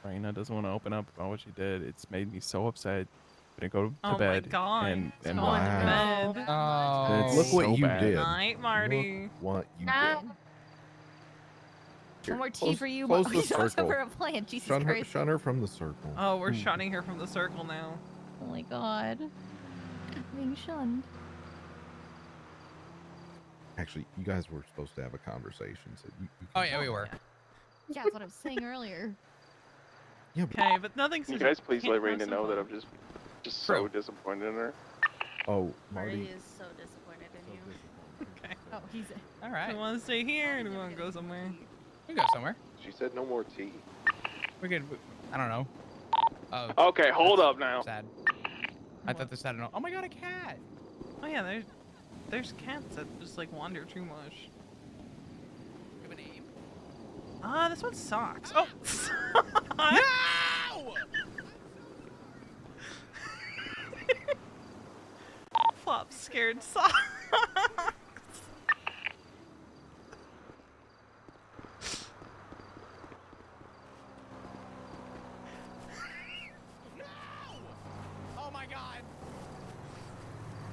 Raina doesn't want to open up about what she did, it's made me so upset. I'm gonna go to Oh my bed. God. And Going to Wow. bed. Oh. It's Look what so you bad. did. Night, Marty. Look what you Nah. did. One more tea Close- for you. close the He's also circle. for a plan. Jesus Shun her, Christ. shun her from the circle. Oh, we're shunning her from the circle now. Oh my God. Being shunned. Actually, you guys were supposed to have a conversation, so you Oh, yeah, we were. Yeah, that's what I was saying earlier. Yeah, Okay, but nothing's. Can you guys please let can't have Raina some know that fun. I'm just so disappointed in her. Oh, Marty Marty. is so disappointed in you. Okay. Oh, he's. All Do right. we want to stay here or do we want to go somewhere? We can go somewhere. She said no more tea. We could. I don't know. Oh. Okay, hold up now. Sad. I thought this had an. Oh my God, a cat. Oh yeah, there's cats that just like wander too much. Give a name. This one sucks. Oh. No! Flop scared socks. Oh my God.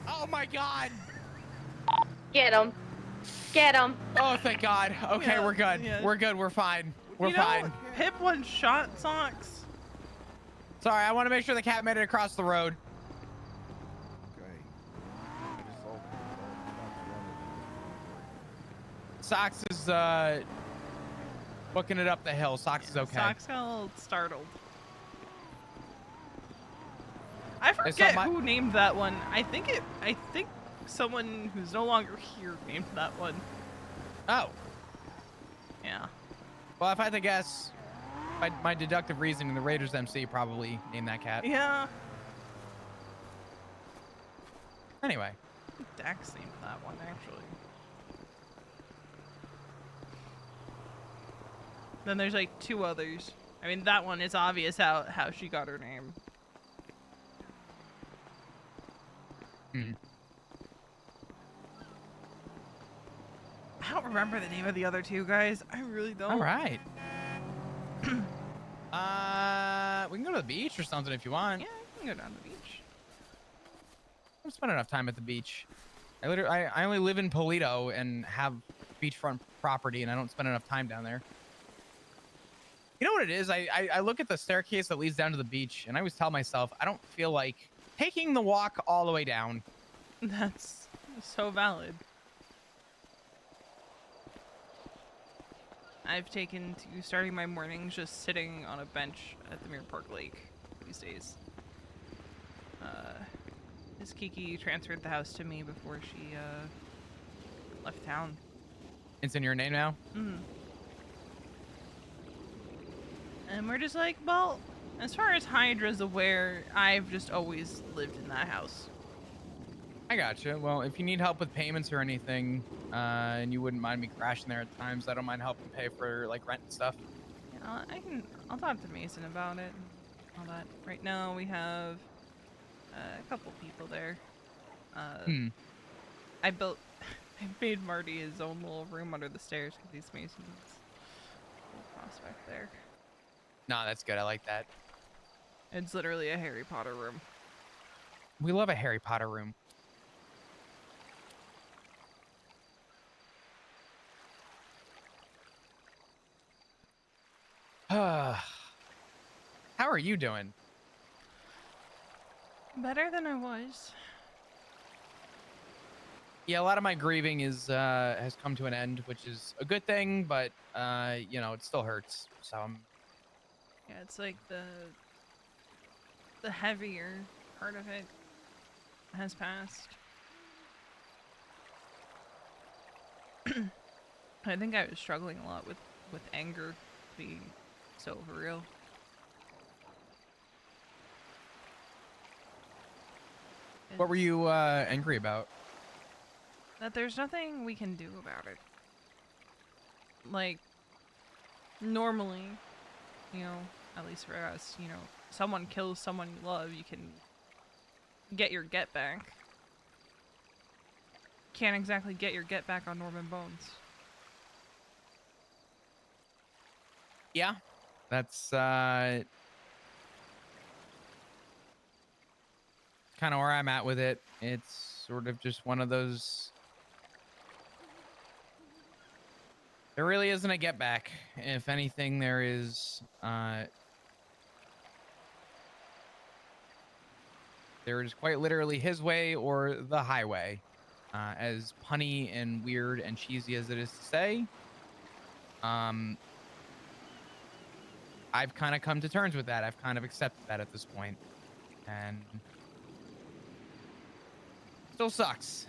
Oh my God. Get him. Get him. Oh, thank God. Okay, Yeah, we're good. yeah. We're good. We're fine. We're You know, fine. Pip one shot socks. Sorry, I want to make sure the cat made it across the road. Socks is booking it up the hill. Socks is okay. Socks got a little startled. I It's forget not my- who named that one. I think someone who's no longer here named that one. Oh. Yeah. Well, if I had to guess, my deductive reasoning, the Raiders MC probably named that cat. Yeah. Anyway. Dax named that one actually. Then there's like two others. I mean, that one is obvious how she got her name. Hmm. I don't remember the name of the other two guys. I really don't. All right. We can go to the beach or something if you want. Yeah, I can go down to the beach. I don't spend enough time at the beach. I only live in Polito and have beachfront property, and I don't spend enough time down there. You know what it is? I look at the staircase that leads down to the beach, and I always tell myself I don't feel like taking the walk all the way down. That's so valid. I've taken to starting my mornings just sitting on a bench at the Mirror Park Lake these days. Miss Kiki transferred the house to me before she left town. It's in your name now? Mm-hmm. And we're just like, well, as far as Hydra's aware, I've just always lived in that house. I gotcha. Well, if you need help with payments or anything, and you wouldn't mind me crashing there at times, I don't mind helping pay for like rent and stuff. Yeah, I'll talk to Mason about it and all that. Right now we have a couple people there. I made Marty his own little room under the stairs because he's Mason's little prospect there. No, that's good. I like that. It's literally a Harry Potter room. We love a Harry Potter room. How are you doing? Better than I was. Yeah, a lot of my grieving has come to an end, which is a good thing, but you know, it still hurts. So I'm Yeah, it's like the heavier part of it has passed. I think I was struggling a lot with anger, to be so for real. What were you angry about? That there's nothing we can do about it. Like, normally, you know, at least for us, you know, someone kills someone you love, you can get your get back. Can't exactly get your get back on Norman Bones. Yeah, that's kind of where I'm at with it. It's sort of just one of those. There really isn't a get back. If anything, there is quite literally his way or the highway. As punny and weird and cheesy as it is to say, I've kind of come to terms with that. I've kind of accepted that at this point, and still sucks.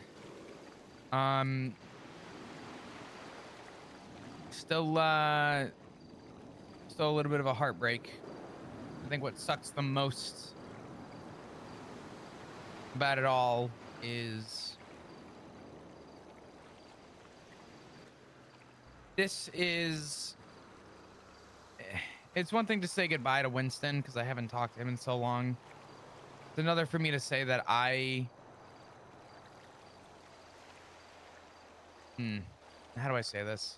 Still a little bit of a heartbreak. I think what sucks the most about it all is it's one thing to say goodbye to Winston because I haven't talked to him in so long. It's another for me to say that how do I say this?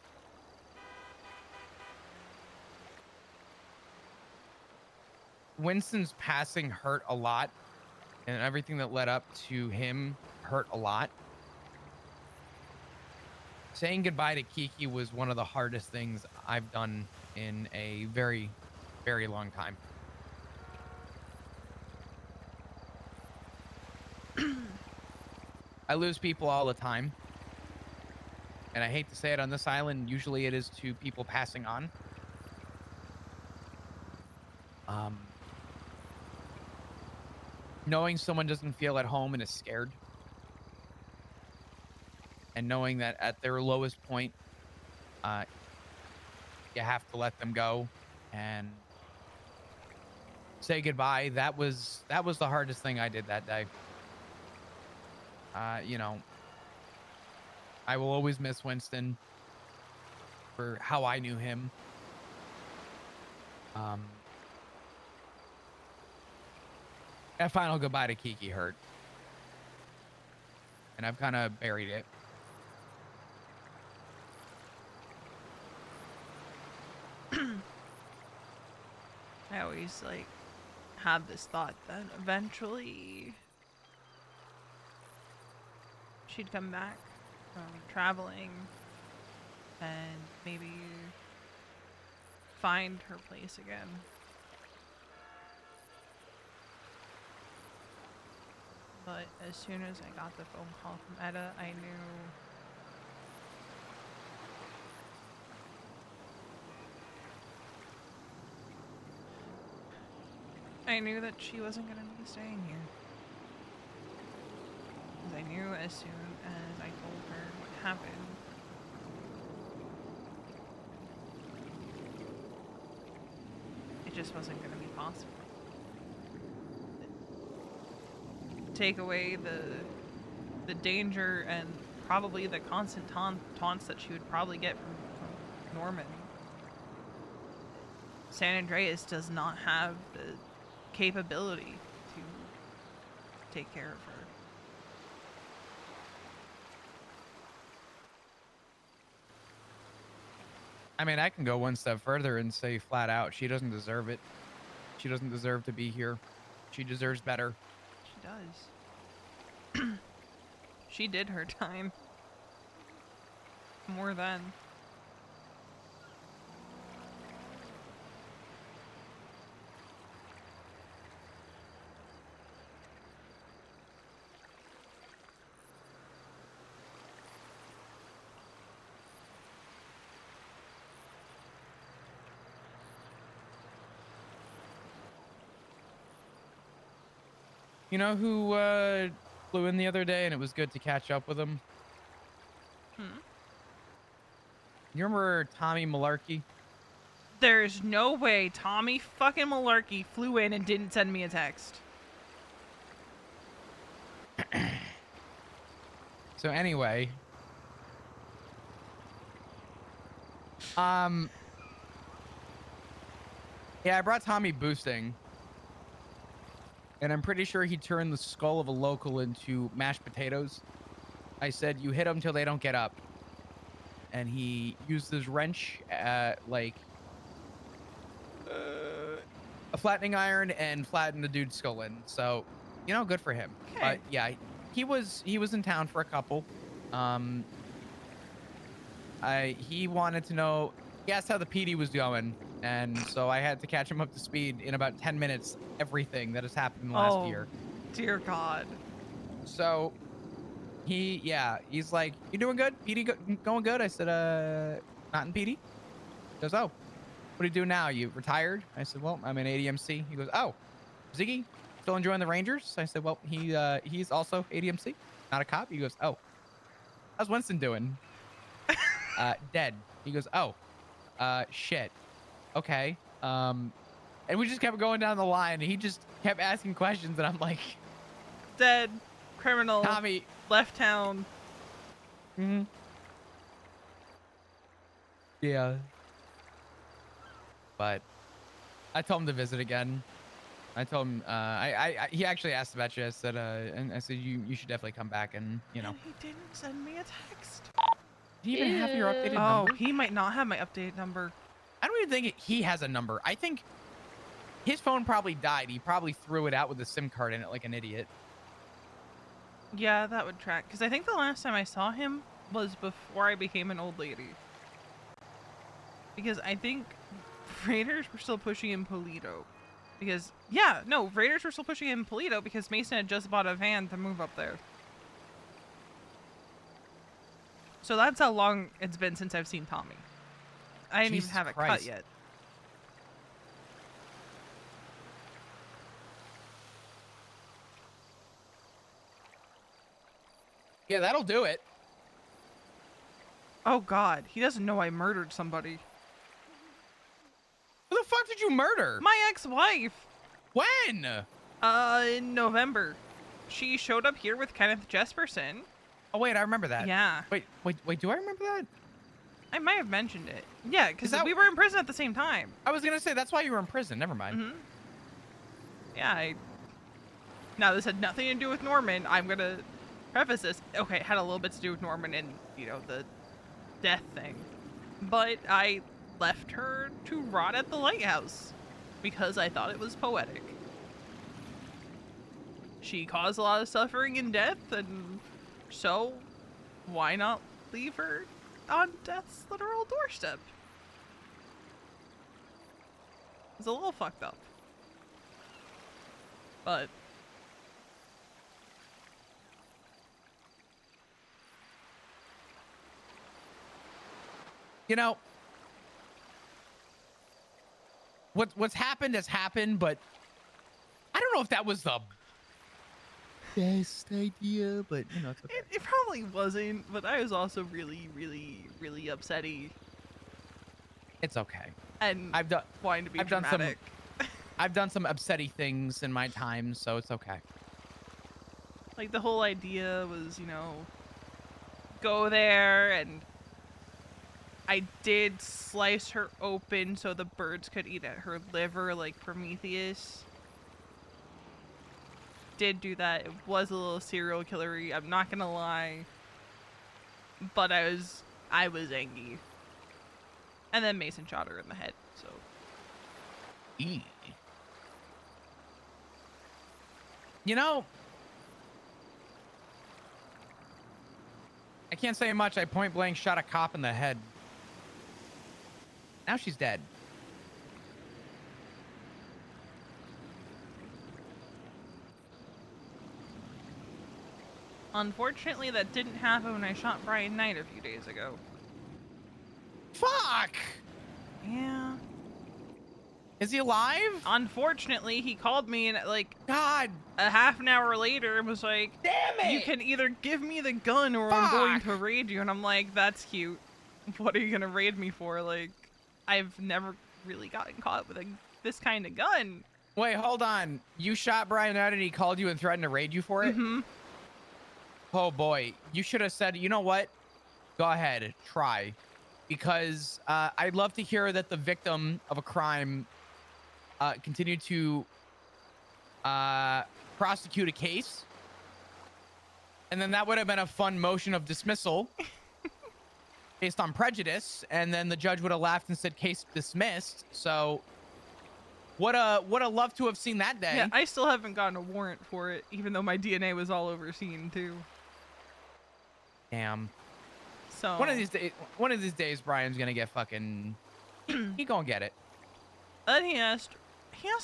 Winston's passing hurt a lot, and everything that led up to him hurt a lot. Saying goodbye to Kiki was one of the hardest things I've done in a very, very long time. I lose people all the time. And I hate to say it on this island, usually it is to people passing on. Knowing someone doesn't feel at home and is scared. And knowing that at their lowest point, you have to let them go and say goodbye. That was the hardest thing I did that day. You know, I will always miss Winston for how I knew him. That final goodbye to Kiki hurt. And I've kind of buried it. I always, like, have this thought that eventually she'd come back from traveling and maybe find her place again. But as soon as I got the phone call from Etta, I knew that she wasn't gonna be staying here. Because I knew as soon as I told her what happened, it just wasn't gonna be possible. Take away the danger and probably the constant taunts that she would probably get from Norman. San Andreas does not have the capability to take care of her. I mean, I can go one step further and say flat out, she doesn't deserve it. She doesn't deserve to be here. She deserves better. She does. She did her time. More than. You know who flew in the other day and it was good to catch up with him? You remember Tommy Malarkey? There's no way Tommy fucking Malarkey flew in and didn't send me a text. So anyway, Yeah, I brought Tommy boosting. And I'm pretty sure he turned the skull of a local into mashed potatoes. I said, you hit them till they don't get up. And he used his wrench, like a flattening iron, and flattened the dude's skull in. So, you know, good for him. Okay. But yeah, he was in town for a couple. He wanted to know, he asked how the PD was going. And so I had to catch him up to speed in about 10 minutes, everything that has happened in the last year. Dear God. So he's like, you doing good? PD going good? I said, not in PD. He goes, oh, what do you do now? You retired? I said, well, I'm in ADMC. He goes, oh, Ziggy, still enjoying the Rangers? I said, well, he's also ADMC, not a cop. He goes, oh, how's Winston doing? Dead. He goes, oh, shit. Okay. And we just kept going down the line. And he just kept asking questions, and I'm like, dead, criminal, Tommy, left town. Mm-hmm. Yeah. But I told him to visit again. I told him, he actually asked about you. I said, and I said, you should definitely come back, and, you know. And he didn't send me a text. Do you even have your updated number? Oh, he might not have my updated number. I don't even think he has a number. I think his phone probably died. He probably threw it out with a SIM card in it like an idiot. Yeah, that would track. Because I think the last time I saw him was before I became an old lady. Because I think Raiders were still pushing in Polito. Because, yeah, no, Raiders were still pushing in Polito because Mason had just bought a van to move up there. So that's how long it's been since I've seen Tommy. I didn't even have it cut yet. Yeah, that'll do it. Oh God, he doesn't know I murdered somebody. Who the fuck did you murder? My ex-wife. When? In November. She showed up here with Kenneth Jesperson. Oh wait, I remember that. Yeah. Wait, do I remember that? I might have mentioned it. Yeah, because we were in prison at the same time. I was gonna say, that's why you were in prison. Never mind. Mm-hmm. Yeah, now this had nothing to do with Norman. I'm gonna preface this. Okay, it had a little bit to do with Norman and, you know, the death thing. But I left her to rot at the lighthouse because I thought it was poetic. She caused a lot of suffering and death, and so why not leave her on death's literal doorstep? It's a little fucked up. But you know, what's happened has happened, but I don't know if that was the best idea, but you know, it's okay. It probably wasn't, but I was also really, really, really upsetty. It's okay. And I've done wanting to be dramatic. I've done some upsetty things in my time, so it's okay. Like, the whole idea was, you know, go there, and I did slice her open so the birds could eat at her liver like Prometheus. Did do that. It was a little serial killery, I'm not gonna lie. But I was angry. And then Mason shot her in the head, so. You know, I can't say much. I point blank shot a cop in the head. Now she's dead. Unfortunately, that didn't happen when I shot Brian Knight a few days ago. Fuck! Yeah. Is he alive? Unfortunately, he called me and God, a half an hour later and was like, damn it! You can either give me the gun or I'm going to raid you. And I'm like, that's cute. What are you gonna raid me for? Like, I've never really gotten caught with this kind of gun. Wait, hold on. You shot Brian out and he called you and threatened to raid you for it? Mm-hmm. Oh boy, you should have said, you know what? Go ahead, try. Because I'd love to hear that the victim of a crime continue to prosecute a case. And then that would have been a fun motion of dismissal based on prejudice. And then the judge would have laughed and said case dismissed. So would have loved to have seen that day. Yeah, I still haven't gotten a warrant for it, even though my DNA was all over scene too. Damn. So One of these days, Brian's gonna get fucking. He gonna get it. Then he asked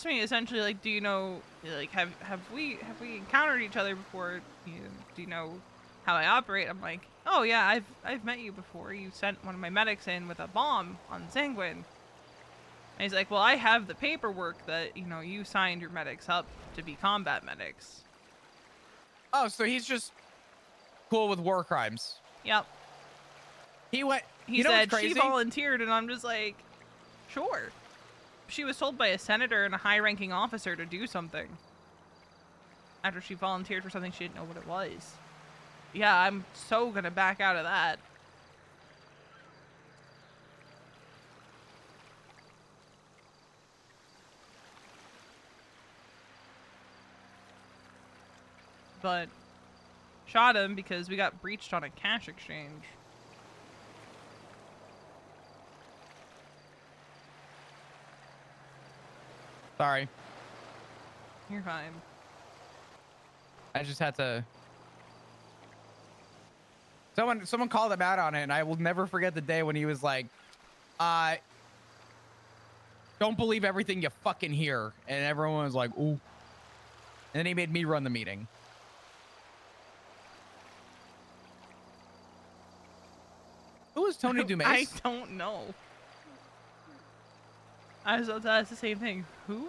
me essentially, like, do you know, like, have we encountered each other before? Do you know how I operate? I'm like, oh yeah, I've met you before. You sent one of my medics in with a bomb on Sanguine. And he's like, well, I have the paperwork that, you know, you signed your medics up to be combat medics. Oh, so he's just cool with war crimes. Yep. He went. He said she volunteered, and I'm just like, sure. She was told by a senator and a high-ranking officer to do something. After she volunteered for something she didn't know what it was. Yeah, I'm so gonna back out of that. But shot him because we got breached on a cash exchange. Sorry. You're fine. I just had to. Someone called him out on it, and I will never forget the day when he was like, don't believe everything you fucking hear. And everyone was like, ooh. And then he made me run the meeting. Who is Tony Dumas? I don't know. I was about to ask the same thing. Who?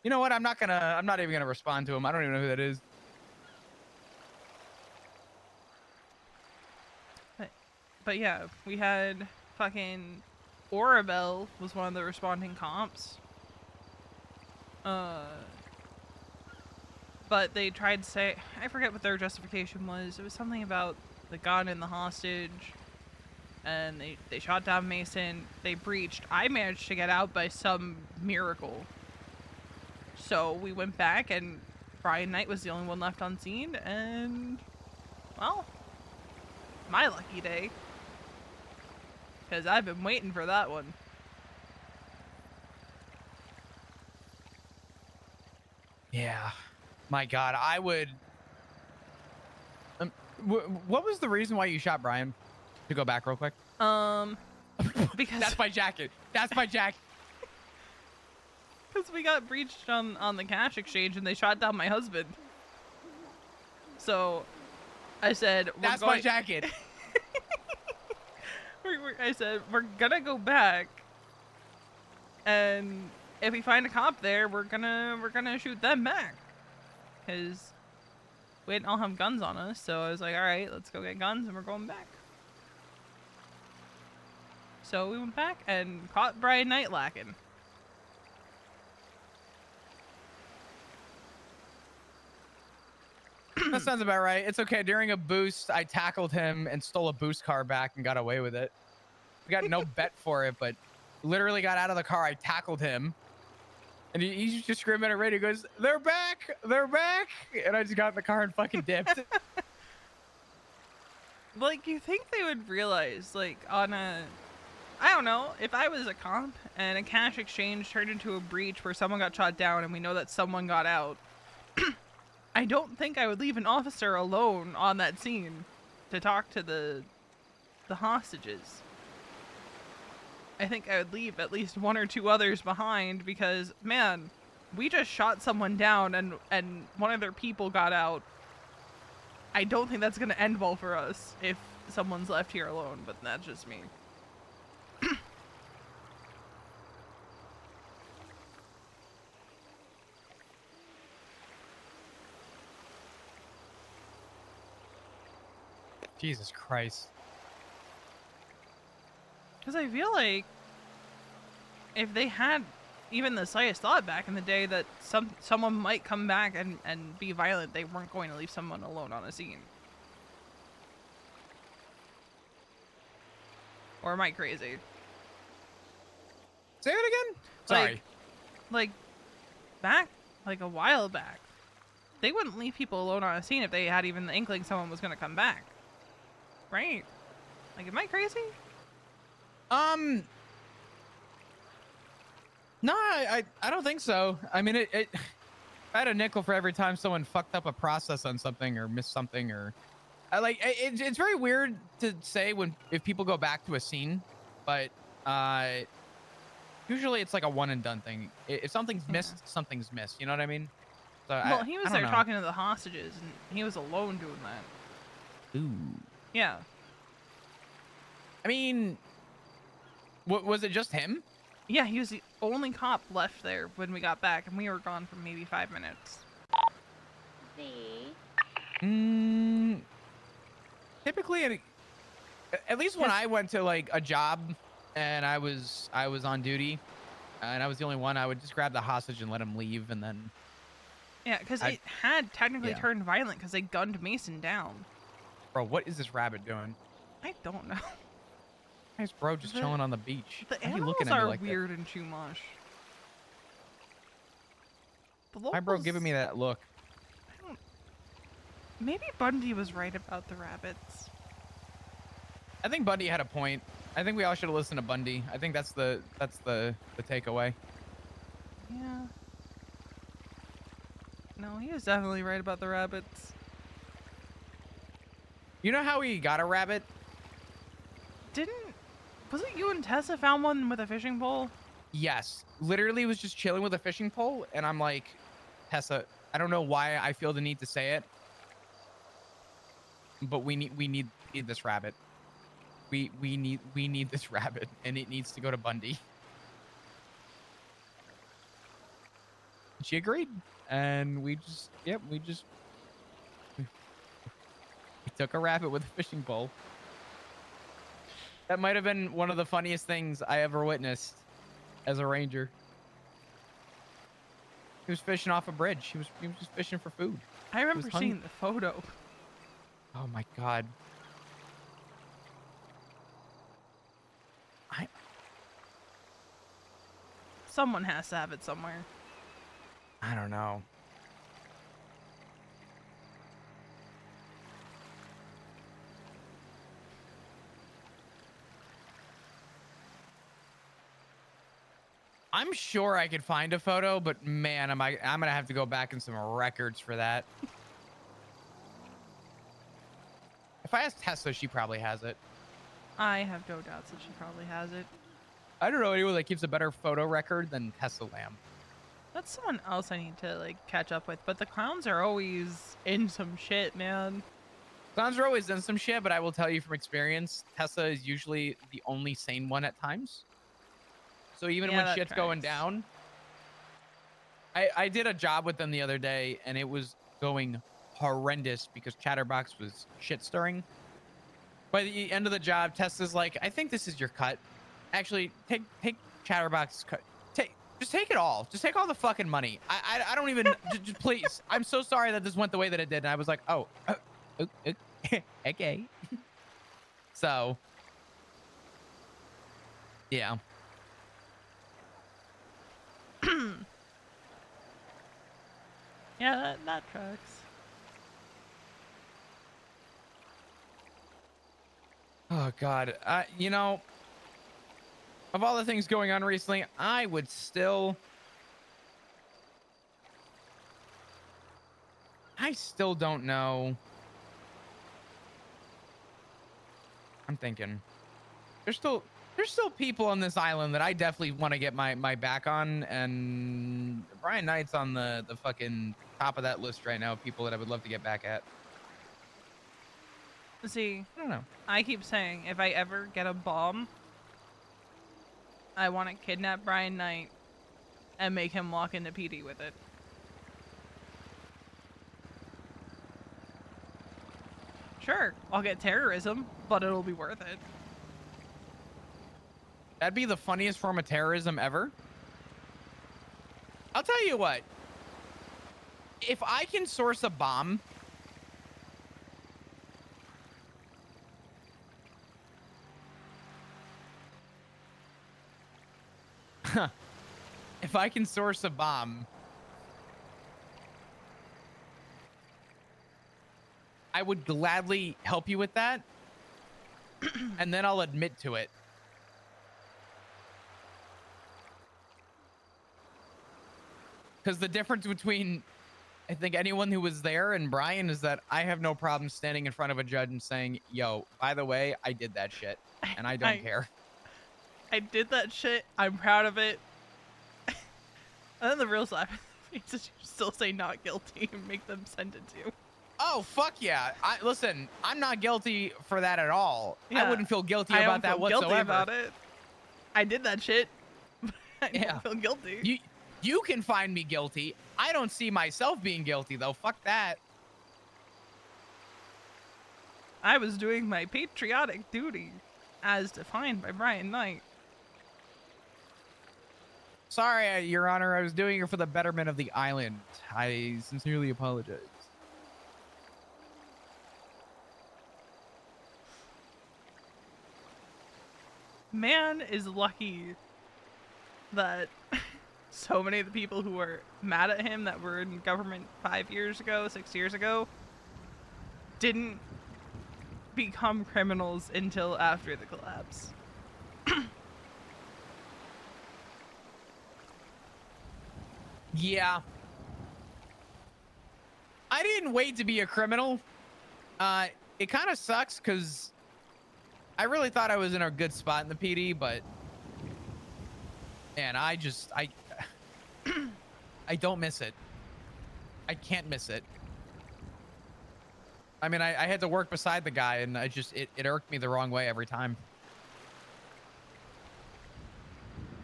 You know what? I'm not even gonna respond to him. I don't even know who that is. But yeah, we had fucking Orabel was one of the responding comps. But they tried to say, I forget what their justification was. It was something about the gun and the hostage. And they shot down Mason. They breached. I managed to get out by some miracle. So we went back, and Brian Knight was the only one left on scene, and, well, my lucky day. Because I've been waiting for that one. Yeah. My God, I would. What was the reason why you shot Brian? To go back real quick. Because that's my jacket. That's my jacket. Because we got breached on the cash exchange, and they shot down my husband. So, I said, that's my jacket. I said, we're gonna go back, and if we find a cop there, we're gonna shoot them back. Because we didn't all have guns on us, so I was like, alright, let's go get guns, and we're going back. So we went back and caught Brian Knight lacking. That sounds about right. It's okay. During a boost, I tackled him and stole a boost car back and got away with it. We got no bet for it, but literally got out of the car. I tackled him. And he's just screaming at radio. He goes, they're back! They're back! And I just got in the car and fucking dipped. Like, you think they would realize, like, on a... I don't know, if I was a comp and a cash exchange turned into a breach where someone got shot down and we know that someone got out, I don't think I would leave an officer alone on that scene to talk to the hostages. I think I would leave at least one or two others behind because, man, we just shot someone down and one of their people got out. I don't think that's going to end well for us if someone's left here alone, but that's just me. Jesus Christ. Because I feel like if they had even the slightest thought back in the day that someone might come back and be violent, they weren't going to leave someone alone on a scene. Or am I crazy? Say it again. Sorry. Like back, like a while back, they wouldn't leave people alone on a scene if they had even the inkling someone was gonna come back. Right? Like, am I crazy? No, I don't think so. I mean, I had a nickel for every time someone fucked up a process on something or missed something, or it's very weird to say if people go back to a scene, but usually it's like a one and done thing. If something's missed, something's missed. You know what I mean? So Well, he was I there don't know. talking to the hostages, and he was alone doing that. Ooh. Yeah. I mean, was it just him? Yeah, he was the only cop left there when we got back, and we were gone for maybe 5 minutes. Typically, at least when I went to like a job and I was on duty and I was the only one, I would just grab the hostage and let him leave, and then. Yeah, because it had technically yeah. turned violent because they gunned Mason down. Bro, what is this rabbit doing? I don't know. Why is bro just chilling on the beach? The Why are you animals looking at me are like that? weird in Chumash. Why bro giving me that look? Maybe Bundy was right about the rabbits. I think Bundy had a point. I think we all should have listened to Bundy. I think that's the takeaway. Yeah. No, he was definitely right about the rabbits. You know how he got a rabbit? Wasn't you and Tessa found one with a fishing pole? Yes. Literally was just chilling with a fishing pole, and I'm like, Tessa, I don't know why I feel the need to say it, but we need this rabbit. We need this rabbit, and it needs to go to Bundy. She agreed, and we took a rabbit with a fishing pole. That might have been one of the funniest things I ever witnessed as a ranger. He was fishing off a bridge. He was just fishing for food. I remember seeing the photo. Oh my god. Someone has to have it somewhere. I don't know. I'm sure I could find a photo, but man, I'm gonna have to go back in some records for that. If I ask Tessa, she probably has it. I have no doubts that she probably has it. I don't know anyone that keeps a better photo record than Tessa Lamb. That's someone else I need to like catch up with, but the clowns are always in some shit, man. Clowns are always in some shit, but I will tell you from experience, Tessa is usually the only sane one at times. So even when shit's going down, I did a job with them the other day, and it was going horrendous because Chatterbox was shit stirring. By the end of the job, Tessa's like, I think this is your cut. Actually, take Chatterbox's cut. Just take it all. Just take all the fucking money. I don't even, just please. I'm so sorry that this went the way that it did. And I was like, oh, okay. So, yeah. Yeah, that tracks. Oh God, you know, of all the things going on recently, I still don't know. I'm thinking there's still people on this island that I definitely want to get my back on, and Brian Knight's on the fucking top of that list right now of people that I would love to get back at. See, I don't know. I keep saying if I ever get a bomb, I want to kidnap Brian Knight and make him walk into PD with it. Sure, I'll get terrorism, but it'll be worth it. That'd be the funniest form of terrorism ever. I'll tell you what. If I can source a bomb, if I can source a bomb, I would gladly help you with that, and then I'll admit to it. Because the difference between, I think, anyone who was there and Brian is that I have no problem standing in front of a judge and saying, yo, by the way, I did that shit, and I don't care. I did that shit. I'm proud of it. And then the real side is that you still say not guilty and make them sentence you. Oh, fuck yeah. Listen, I'm not guilty for that at all. Yeah, I wouldn't feel guilty I about don't that feel whatsoever. guilty about it. I did that shit. I don't feel guilty. You can find me guilty. I don't see myself being guilty, though. Fuck that. I was doing my patriotic duty as defined by Brian Knight. Sorry, Your Honor. I was doing it for the betterment of the island. I sincerely apologize. Man is lucky that so many of the people who were mad at him that were in government 5 years ago, 6 years ago, didn't become criminals until after the collapse. Yeah. I didn't wait to be a criminal. It kind of sucks because I really thought I was in a good spot in the PD, but man, I don't miss it. I can't miss it. I mean, I had to work beside the guy, and it irked me the wrong way every time.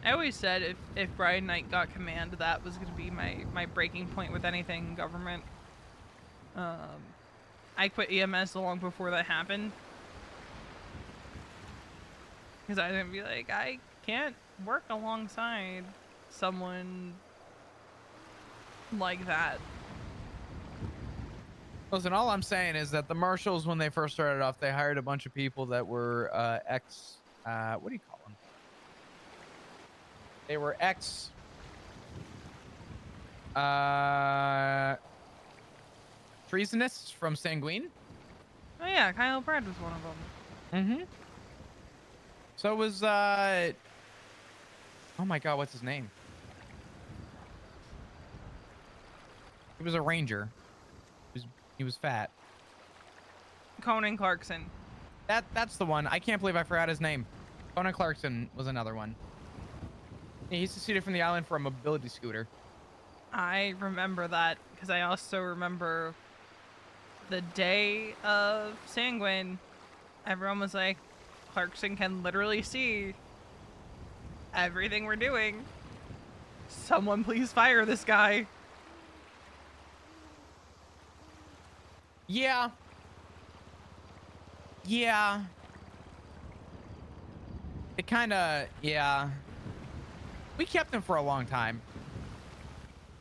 I always said if Brian Knight got command, that was going to be my breaking point with anything government. I quit EMS long before that happened. Because I was going to be like, I can't work alongside someone like that. Listen, all I'm saying is that the marshals, when they first started off, they hired a bunch of people that were what do you call them? They were treasonists from Sanguine. Oh yeah, Kyle Brad was one of them. Mm-hmm. So it was, oh my god, what's his name? He was a ranger. He was fat. Conan Clarkson. That's the one. I can't believe I forgot his name. Conan Clarkson was another one. Yeah, he seceded from the island for a mobility scooter. I remember that because I also remember the day of Sanguine. Everyone was like, Clarkson can literally see everything we're doing. Someone please fire this guy. Yeah. Yeah. It kind of, yeah. We kept him for a long time.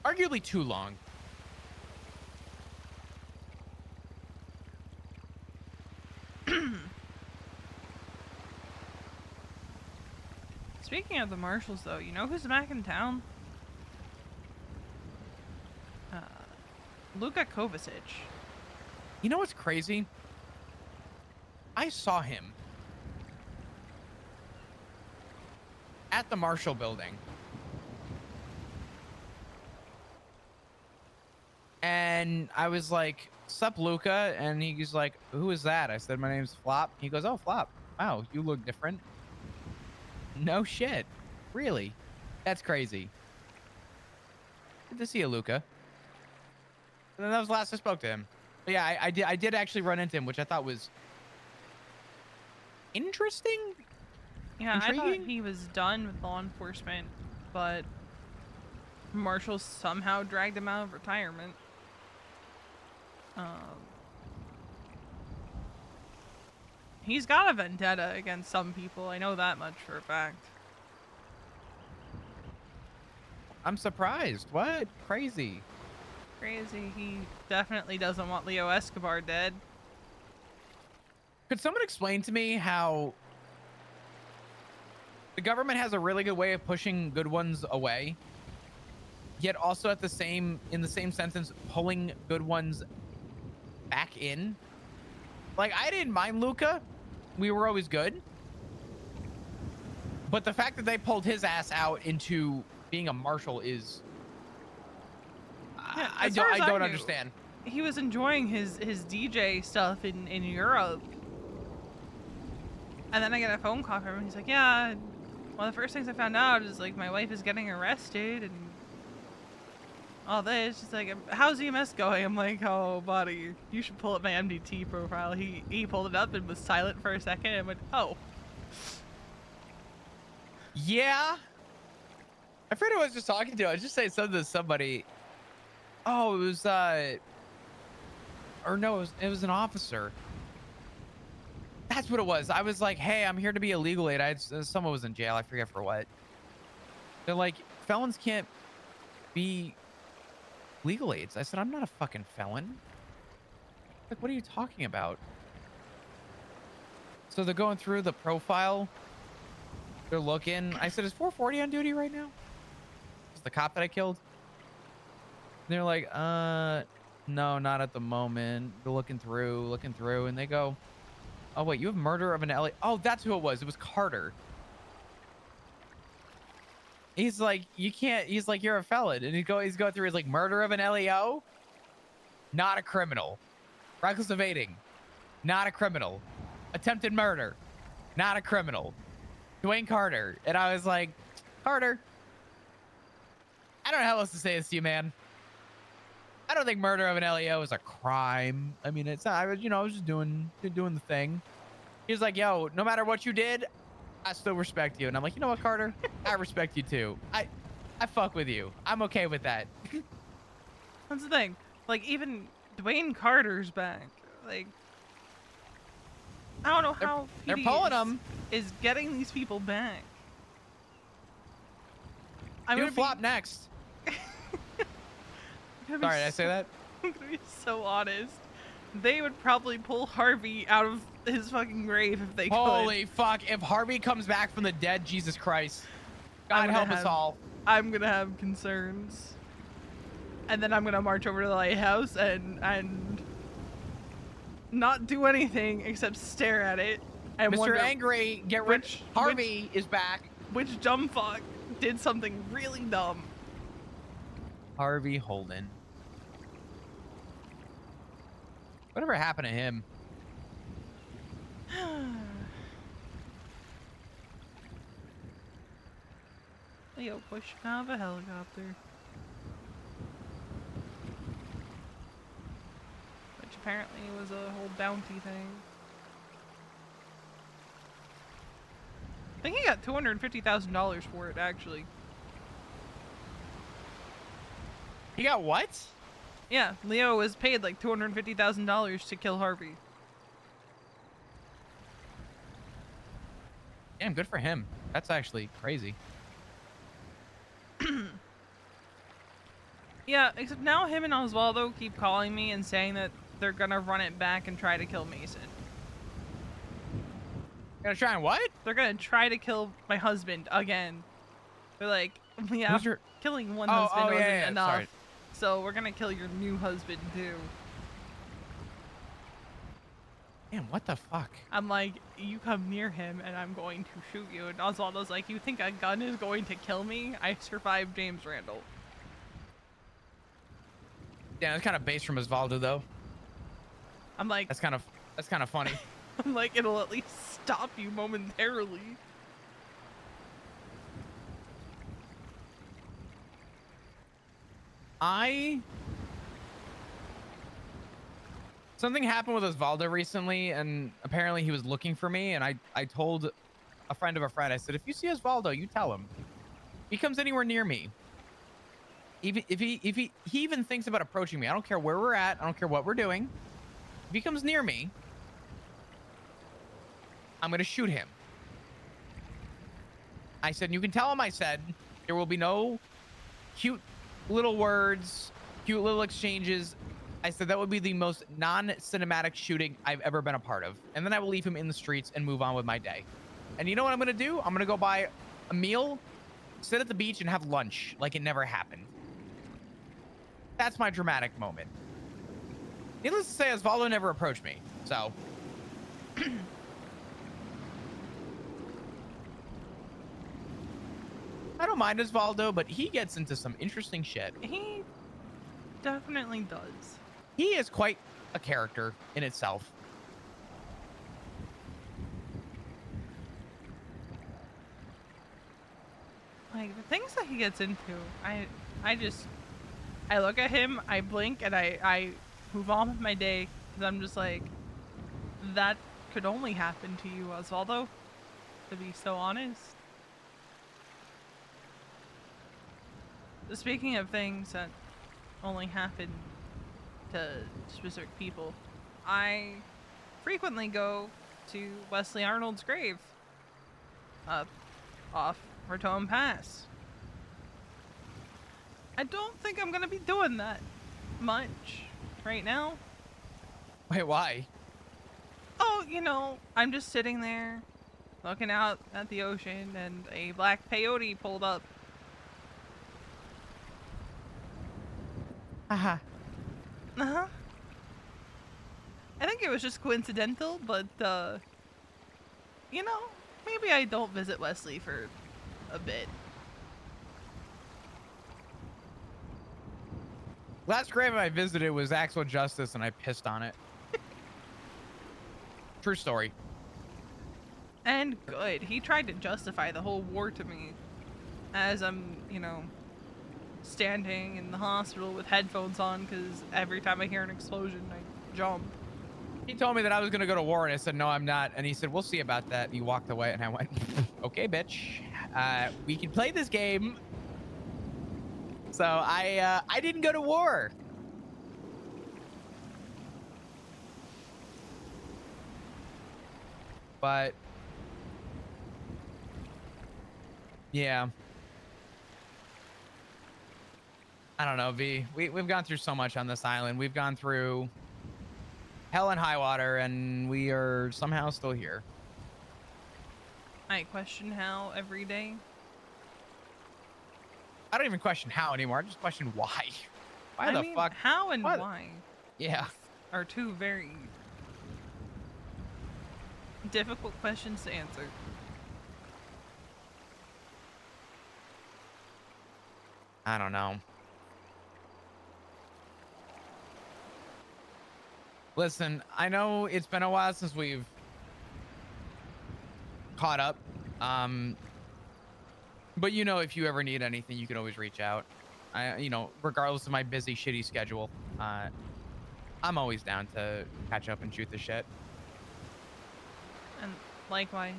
Arguably too long. Speaking of the marshals, though, you know who's back in town? Luka Kovacic. You know what's crazy? I saw him at the Marshall building. And I was like, sup, Luca? And he's like, who is that? I said, my name's Flop. He goes, oh, Flop. Wow, you look different. No shit. Really? That's crazy. Good to see you, Luca. And then that was the last I spoke to him. But yeah, I did actually run into him, which I thought was interesting. Yeah, Intriguing? I thought he was done with law enforcement, but marshals somehow dragged him out of retirement. He's got a vendetta against some people. I know that much for a fact. I'm surprised. What? Crazy. Crazy. He definitely doesn't want Leo Escobar dead. Could someone explain to me how The government has a really good way of pushing good ones away, yet also in the same sentence, pulling good ones back in. Like, I didn't mind Luca. We were always good. But the fact that they pulled his ass out into being a marshal is... Yeah, I as far as don't knew, understand. He was enjoying his DJ stuff in Europe. And then I get a phone call from him. He's like, yeah, one of the first things I found out is, like, my wife is getting arrested and all this. She's like, how's EMS going? I'm like, oh, buddy, you should pull up my MDT profile. He pulled it up and was silent for a second and went, oh. Yeah. I forget who I was just talking to. I was just saying something to somebody. Oh, it was, or no, it was an officer. That's what it was. I was like, hey, I'm here to be a legal aid. Someone was in jail. I forget for what. They're like, felons can't be legal aids. I said, I'm not a fucking felon. Like, what are you talking about? So they're going through the profile. They're looking. I said, is 440 on duty right now? It's the cop that I killed. And they're like, no, not at the moment. They're looking through, and they go, oh, wait, you have murder of an LA. Oh, that's who it was. It was Carter. He's like, you can't, he's like, you're a felon. And he's going through, he's like, murder of an LEO? Not a criminal. Reckless evading? Not a criminal. Attempted murder? Not a criminal. Dwayne Carter. And I was like, Carter, I don't know how else to say this to you, man. I don't think murder of an LEO is a crime. I mean, it's not, I was just doing the thing. He was like, yo, no matter what you did, I still respect you. And I'm like, you know what, Carter? I respect you too. I fuck with you. I'm okay with that. That's the thing. Like, even Dwayne Carter's back. Like, I don't know how they're PD pulling him. Is getting these people back. I'm gonna flop next. Sorry, did I say that? I'm gonna be so honest. They would probably pull Harvey out of his fucking grave if they could. Holy fuck. If Harvey comes back from the dead, Jesus Christ. God help us all. I'm gonna have concerns. And then I'm gonna march over to the lighthouse and not do anything except stare at it. And Mr. wonder Angry, get rich. Harvey is back. Which dumb fuck did something really dumb. Harvey Holden. Whatever happened to him? Yo, push out of a helicopter. Which apparently was a whole bounty thing. I think he got $250,000 for it, actually. He got what? Yeah, Leo was paid like $250,000 to kill Harvey. Damn, good for him. That's actually crazy. Yeah, except now him and Osvaldo keep calling me and saying that they're gonna run it back and try to kill Mason. Gonna try and what? They're gonna try to kill my husband again. They're like, yeah, killing one husband wasn't enough. Sorry. So we're gonna kill your new husband too. Damn, what the fuck? I'm like, you come near him and I'm going to shoot you. And Osvaldo's like, you think a gun is going to kill me? I survived James Randall. Yeah, that's kind of based from Osvaldo though. I'm like, that's kind of funny. I'm like, it'll at least stop you momentarily. Something happened with Osvaldo recently, and apparently he was looking for me, and I told a friend of a friend, I said, if you see Osvaldo, you tell him. If he comes anywhere near me, even if he even thinks about approaching me, I don't care where we're at, I don't care what we're doing. If he comes near me, I'm gonna shoot him. I said, you can tell him I said, there will be no cute little words, cute little exchanges. I said that would be the most non-cinematic shooting I've ever been a part of. And then I will leave him in the streets and move on with my day. And you know what I'm gonna do? I'm gonna go buy a meal, sit at the beach, and have lunch like it never happened. That's my dramatic moment. Needless to say, Osvaldo never approached me, so. I don't mind Osvaldo, but he gets into some interesting shit. He definitely does. He is quite a character in itself. Like the things that he gets into, I look at him, I blink, and I move on with my day. 'Cause I'm just like, that could only happen to you, Osvaldo. To be so honest. Speaking of things that only happen to specific people, I frequently go to Wesley Arnold's grave up off Raton Pass. I don't think I'm gonna be doing that much right now. Wait, why? Oh, you know, I'm just sitting there looking out at the ocean and a black peyote pulled up. Uh-huh. Uh-huh. I think it was just coincidental, but, you know, maybe I don't visit Wesley for a bit. Last grave I visited was Axel Justice, and I pissed on it. True story. And good. He tried to justify the whole war to me as I'm, you know, standing in the hospital with headphones on because every time I hear an explosion, I jump. He told me that I was going to go to war, and I said, no, I'm not. And he said, we'll see about that. And he walked away, and I went, okay, bitch. We can play this game. So I didn't go to war. But yeah. I don't know, V. We've gone through so much on this island. We've gone through hell and high water, and we are somehow still here. I question how every day. I don't even question how anymore. I just question why. Why I the mean, fuck? how and What? why Yeah. are two very difficult questions to answer. I don't know. Listen, I know it's been a while since we've caught up. But you know, if you ever need anything, you can always reach out. You know, regardless of my busy, shitty schedule, I'm always down to catch up and shoot the shit. And likewise,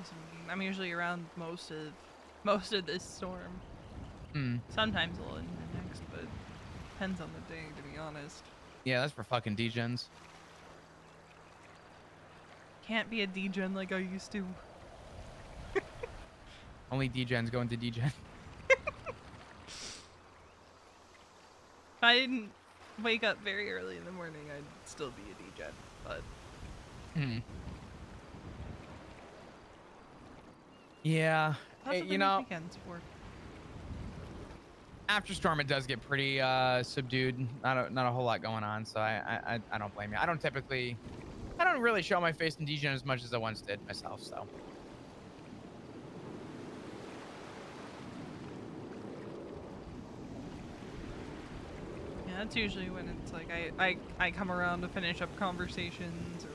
I'm usually around most of this storm. Sometimes a little into the next, but depends on the day, to be honest. Yeah, that's for fucking degens. Can't be a degen like I used to. Only degens go into degen. If I didn't wake up very early in the morning, I'd still be a degen, but... Yeah, That's what you the know, weekends for. after storm it does get pretty subdued. Not a whole lot going on, so I don't blame you. I don't really show my face in degen as much as I once did myself, so. Yeah, that's usually when it's like I come around to finish up conversations or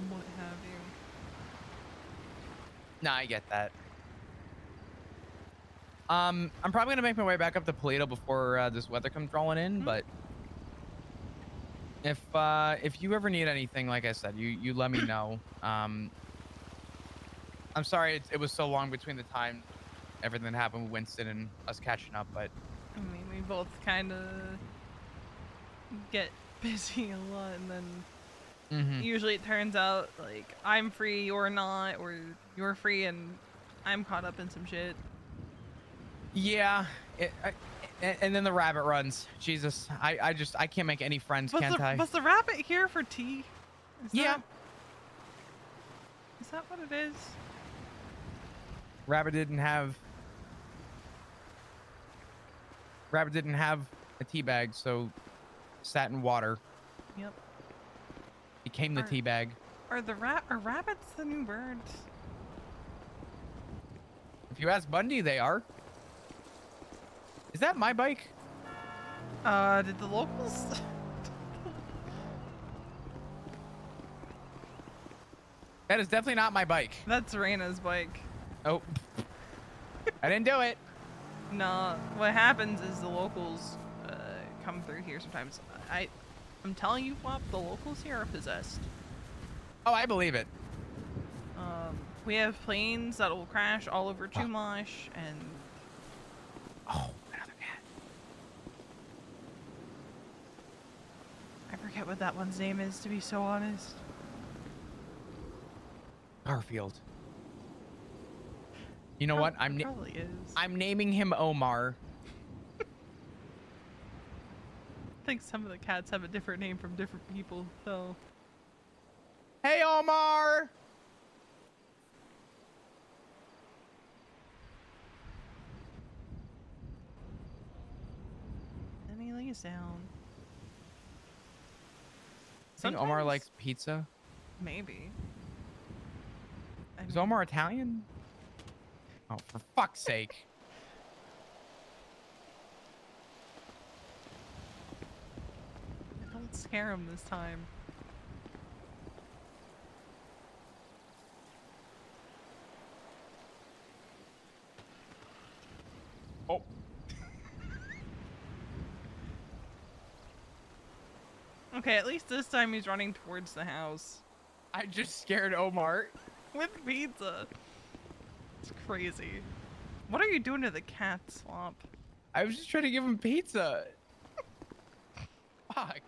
what have you. Nah, I get that. I'm probably gonna make my way back up to Paleto before this weather comes rolling in, but if you ever need anything, like I said, you let me know. I'm sorry it was so long between the time everything that happened with Winston and us catching up, but I mean, we both kind of get busy a lot, and then usually it turns out like I'm free, you're not, or you're free and I'm caught up in some shit. yeah, and then the rabbit runs. Jesus, I can't make any friends, can't I? Was the rabbit here for tea? Yeah. Is that what it is? Rabbit didn't have a tea bag, so sat in water. Yep. Became the tea bag. Are rabbits the new birds? If you ask Bundy, they are. Is that my bike? Did the locals? That is definitely not my bike. That's Raina's bike. Oh. I didn't do it. No, what happens is the locals come through here sometimes. I'm telling you, Flop, the locals here are possessed. Oh, I believe it. We have planes that will crash all over Chumash, and oh, another cat. I forget what that one's name is, to be so honest. Garfield. You know what? I'm naming him Omar. I think some of the cats have a different name from different people, so. Hey, Omar! Then he lays down. Think Omar likes pizza? Maybe. Is Omar Italian? Oh, for fuck's sake. Don't scare him this time. Oh. Okay, at least this time he's running towards the house. I just scared Omar. With pizza. It's crazy. What are you doing to the cat, Swamp? I was just trying to give him pizza. Fuck.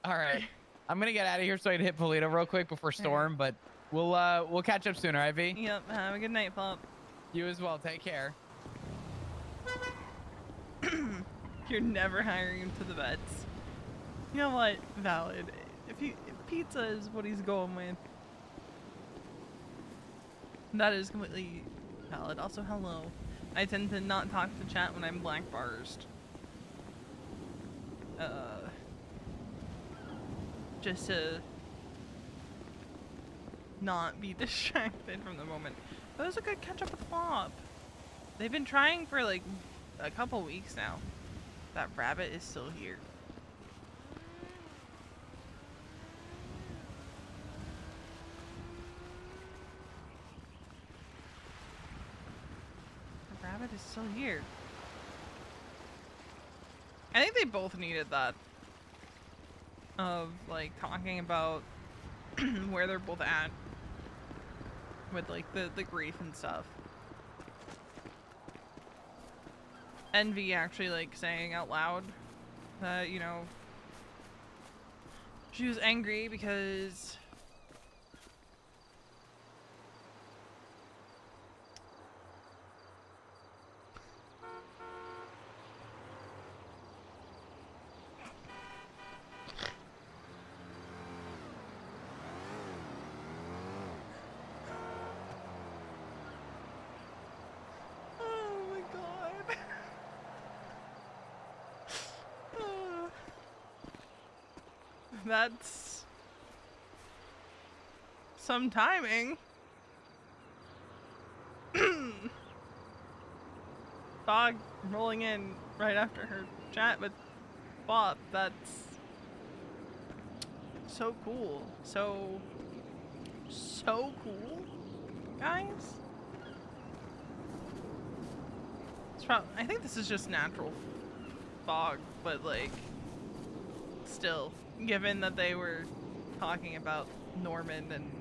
All right. I'm gonna get out of here so I can hit Polito real quick before Storm, but we'll catch up soon, all right, V? Yep, have a good night, Flop. You as well. Take care. You're never hiring him to the vets. You know what? Valid. If pizza is what he's going with, that is completely valid. Also, hello. I tend to not talk to chat when I'm black barsed. Just to not be distracted from the moment. That was a good catch up with Flop. They've been trying for like a couple weeks now. That rabbit is still here. The rabbit is still here. I think they both needed that. Of like talking about where they're both at with like the grief and stuff. Envy actually like saying out loud that, you know, she was angry because that's some timing. Fog rolling in right after her chat with Bob. That's so cool. So cool, guys. It's probably, I think this is just natural fog, but like still, given that they were talking about Norman and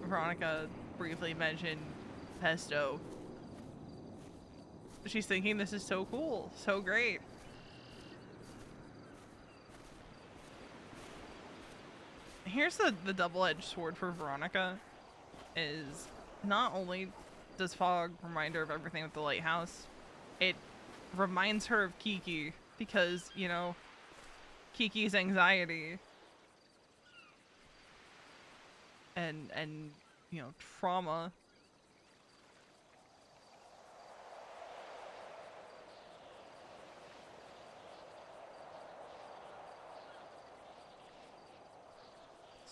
Veronica briefly mentioned pesto, she's thinking this is so cool, so great. Here's the double-edged sword for Veronica, is not only does fog remind her of everything with the lighthouse, it reminds her of Kiki because, you know, Kiki's anxiety and you know, trauma.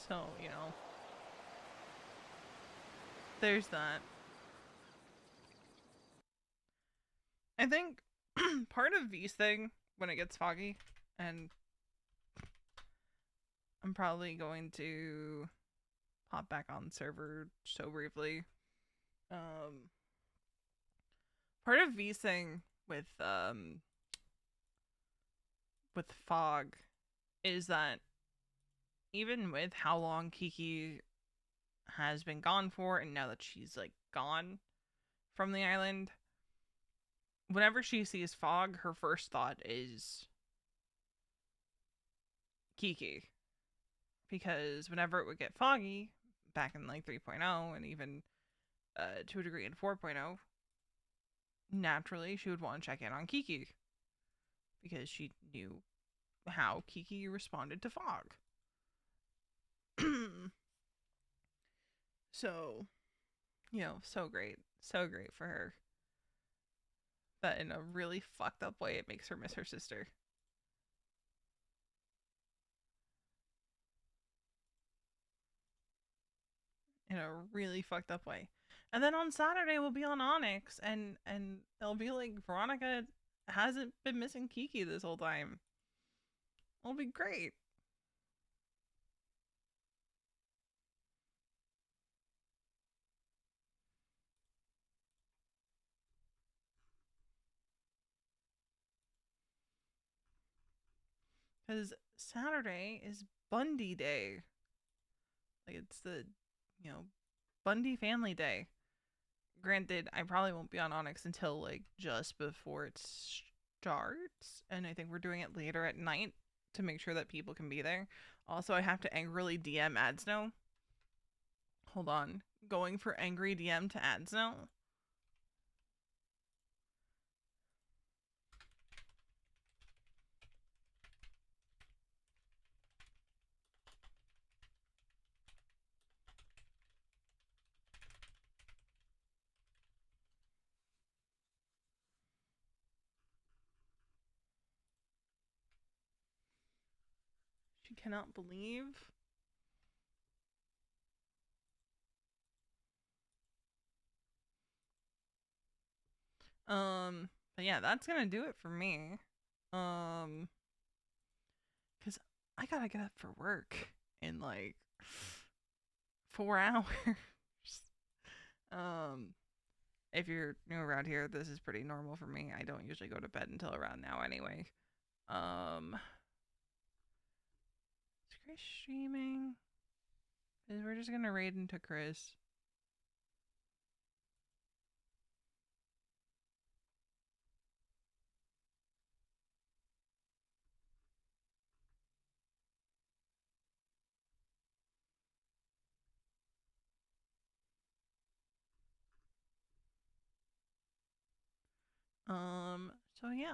So, you know, there's that. I think part of V's thing when it gets foggy, and I'm probably going to pop back on server so briefly. Part of V's thing with fog is that even with how long Kiki has been gone for, and now that she's like gone from the island, whenever she sees fog, her first thought is Kiki. Because whenever it would get foggy, back in like 3.0 and even to a degree in 4.0, naturally she would want to check in on Kiki. Because she knew how Kiki responded to fog. So, you know, so great. So great for her. But in a really fucked up way, it makes her miss her sister. In a really fucked up way. And then on Saturday we'll be on Onyx and it'll be like Veronica hasn't been missing Kiki this whole time. It'll be great. Because Saturday is Bundy Day. Like, it's the, you know, Bundy Family Day. Granted, I probably won't be on Onyx until, like, just before it starts. And I think we're doing it later at night to make sure that people can be there. Also, I have to angrily DM Adsno. Hold on. Going for angry DM to Adsno. She cannot believe. But yeah, that's gonna do it for me. Cause I gotta get up for work in like 4 hours. If you're new around here, this is pretty normal for me. I don't usually go to bed until around now anyway. Is Chris streaming? Cause we're just gonna raid into Chris. So yeah.